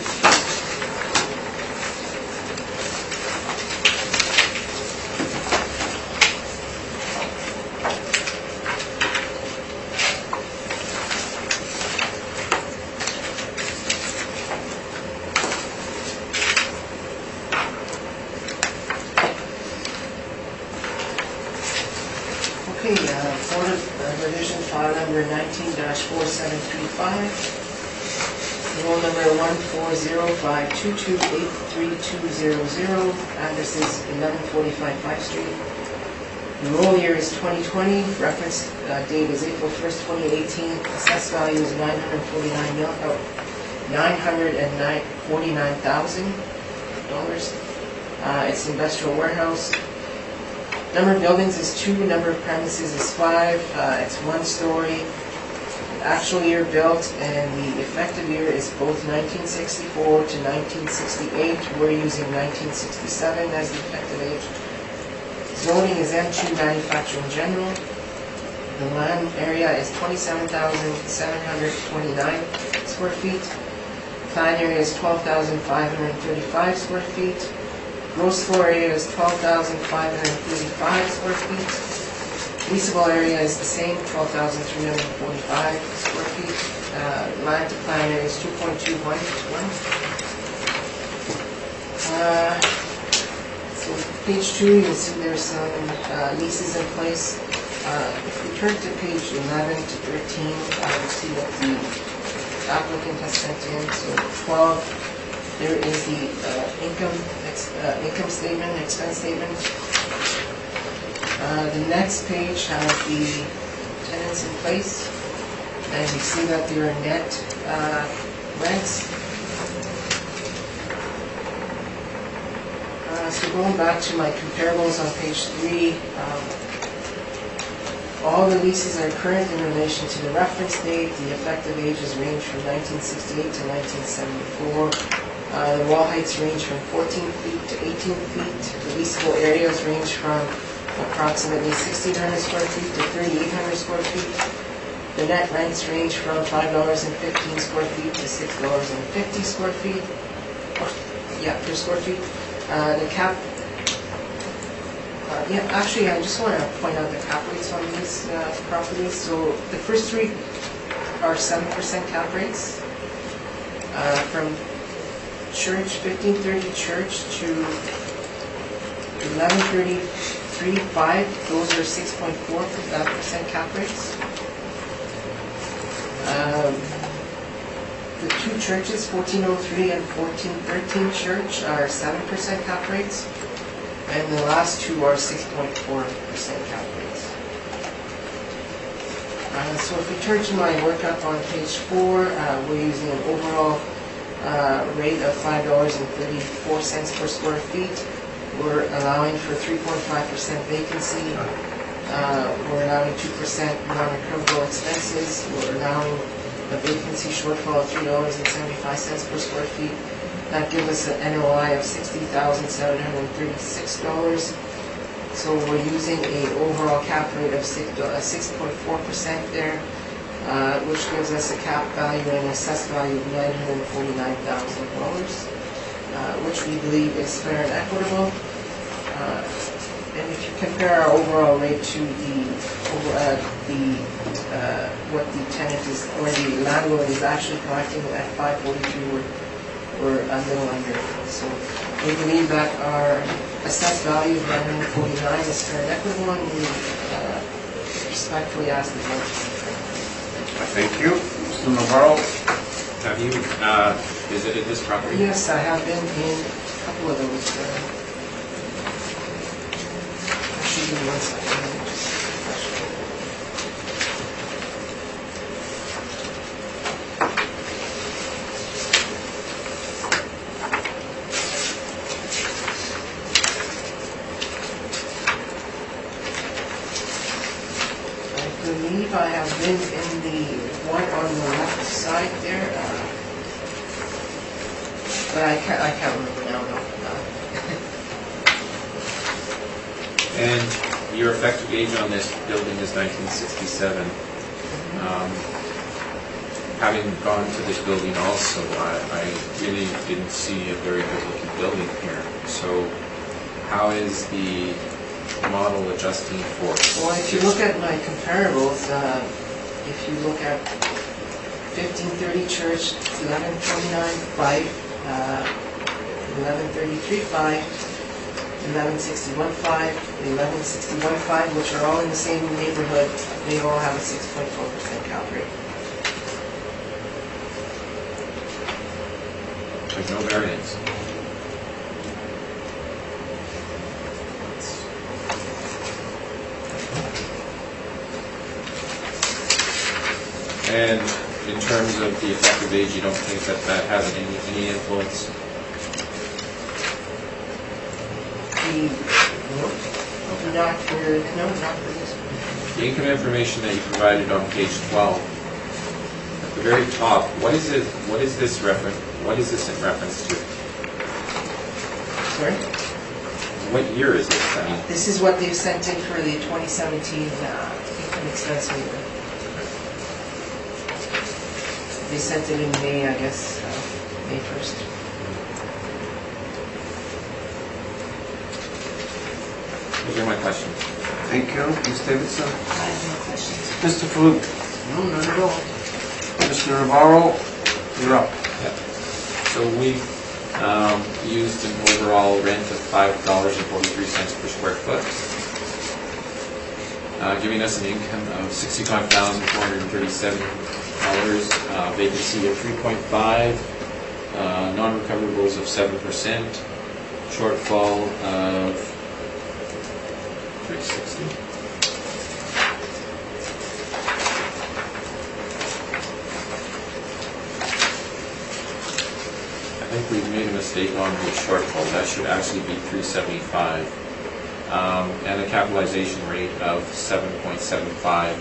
Okay, Board of Revision file number 19-4735. Roll number 14052283200. Address is 1145 Fife Street. The roll year is 2020. Reference date is April 1st, 2018. Assessed value is $949,000. It's industrial warehouse. Number of buildings is 2, number of premises is 5, it's 1 story. Actual year built and the effective year is both 1964 to 1968. We're using 1967 as the effective age. Zoning is M2 manufacturing general. The land area is 27,729 square feet. Plan area is 12,535 square feet. Gross floor area is 12,535 square feet. Leasable area is the same, 12,345 square feet. Land to plan area is 2.21. So page 2, you'll see there's some leases in place. If we turn to page 11 to 13, you'll see what the applicant has sent in. So 12, there is the income statement, expense statement. The next page has the tenants in place, and you see that there are net rents. So going back to my comparables on page 3, all the leases are current in relation to the reference date. The effective ages range from 1968 to 1974. The wall heights range from 14 feet to 18 feet. The leasable areas range from approximately 1,600 square feet to 3,800 square feet. The net rents range from $5.15 square feet to $6.50 square feet. Per square feet. The cap. Actually, I just want to point out the cap rates on these properties. So the first 3 are 7% cap rates. From Church, 1530 Church to 1133.5, those are 6.4% cap rates. The 2 churches, 1403 and 1413 Church, are 7% cap rates. And the last 2 are 6.4% cap rates. So if we turn to my workup on page 4, we're using an overall rate of $5.34 per square feet. We're allowing for 3.5% vacancy. We're allowing 2% non-recoverable expenses. We're allowing a vacancy shortfall of $3.75 per square feet. That gives us an NOI of $60,736. So we're using an overall cap rate of 6.4% there, which gives us a cap value and assessed value of $949,000, which we believe is fair and equitable. And if you compare our overall rate to what the tenant is, or the landlord is actually collecting at 543, we're a little under. So we believe that our assessed value of $949 is fair and equitable, and we respectfully ask the board to confirm. Thank you. Mr. Navarro? Have you visited this property? Yes, I have been in a couple of those. Actually, give me 1 second. Let me just refresh it. I believe I have been in the one on the left side there, but I can't remember now. No. And your effective age on this building is 1967. Having gone to this building also, I really didn't see a very good looking building here. So how is the model adjusting for? Well, if you look at my comparables, if you look at 1530 Church, 1129.5, 1133.5, 1161.5, 1161.5, which are all in the same neighborhood, they all have a 6.4% cap rate. There's no variance. And in terms of the effective age, you don't think that that has any influence? Not for this one. The income information that you provided on page 12, at the very top, what is this in reference to? Sorry? What year is this? I mean, This is what they've sent in for the 2017 income expense waiver. They sent it in May, I guess, May 1st. Those are my questions. Thank you. Ms. Davidson? I have no questions. Mr. Falloon? No, not at all. Mr. Navarro, you're up. Yeah. So we've used an overall rent of $5.43 per square foot, giving us an income of $65,437, vacancy of 3.5, non-recoverables of 7%, shortfall of 360. I think we've made a mistake on the shortfall. That should actually be 375. And a capitalization rate of 7.75.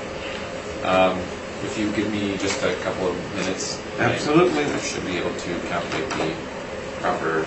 If you give me just a couple of minutes, Absolutely. I should be able to calculate the proper.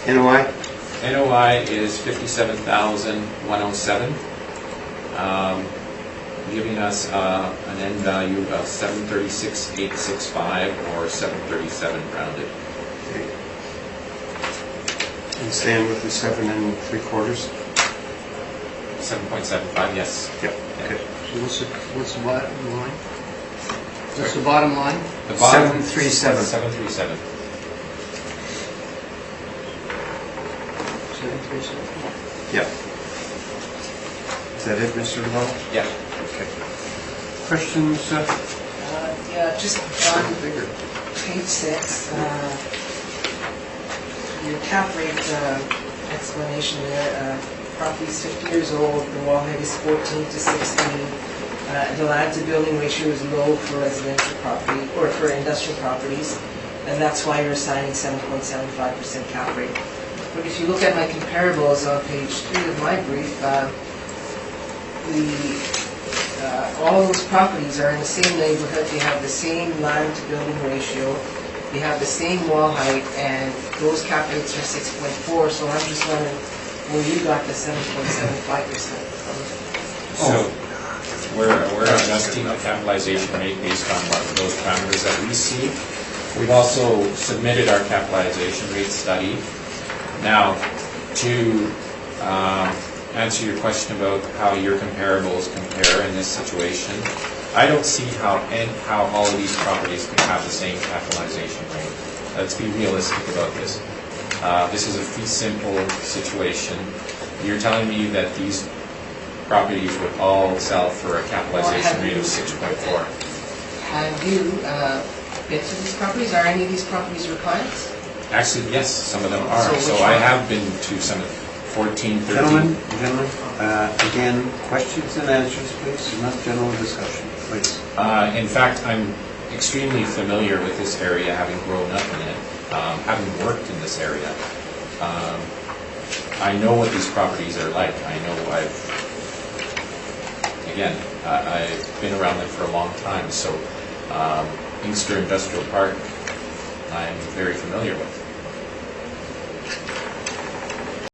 NOI? NOI is 57,107, giving us an end value of 736,865 or 737 rounded. And stand with the 7 3/4? 7.75, yes. Yep. Okay. So what's the bottom line? What's the bottom line? The bottom 737. 737. 737. Yep. Is that it, Mr. Navarro? Yeah. Okay. Questions? Yeah, just on page 6, your cap rate explanation there, property is 50 years old, the wall height is 14 to 16, the land to building ratio is low for residential property, or for industrial properties, and that's why you're assigning 7.75% cap rate. But if you look at my comparables on page 3 of my brief, all those properties are in the same neighborhood, they have the same land to building ratio, they have the same wall height, and those cap rates are 6.4, so I'm just wondering where you got the 7.75% from. So we're adjusting the capitalization rate based on those parameters that we see. We've also submitted our capitalization rate study. Now, to answer your question about how your comparables compare in this situation, I don't see how all of these properties can have the same capitalization rate. Let's be realistic about this. This is a fee simple situation. You're telling me that these properties would all sell for a capitalization rate of 6.4. Have you been to these properties? Are any of these properties your clients? Actually, yes, some of them are. So So which I one? have been to some 14, 13. Gentlemen, again, questions and answers, please, not general discussion, please. In fact, I'm extremely familiar with this area, having grown up in it, having worked in this area. I know what these properties are like. I know I've been around them for a long time, so Inkster Industrial Park I'm very familiar with.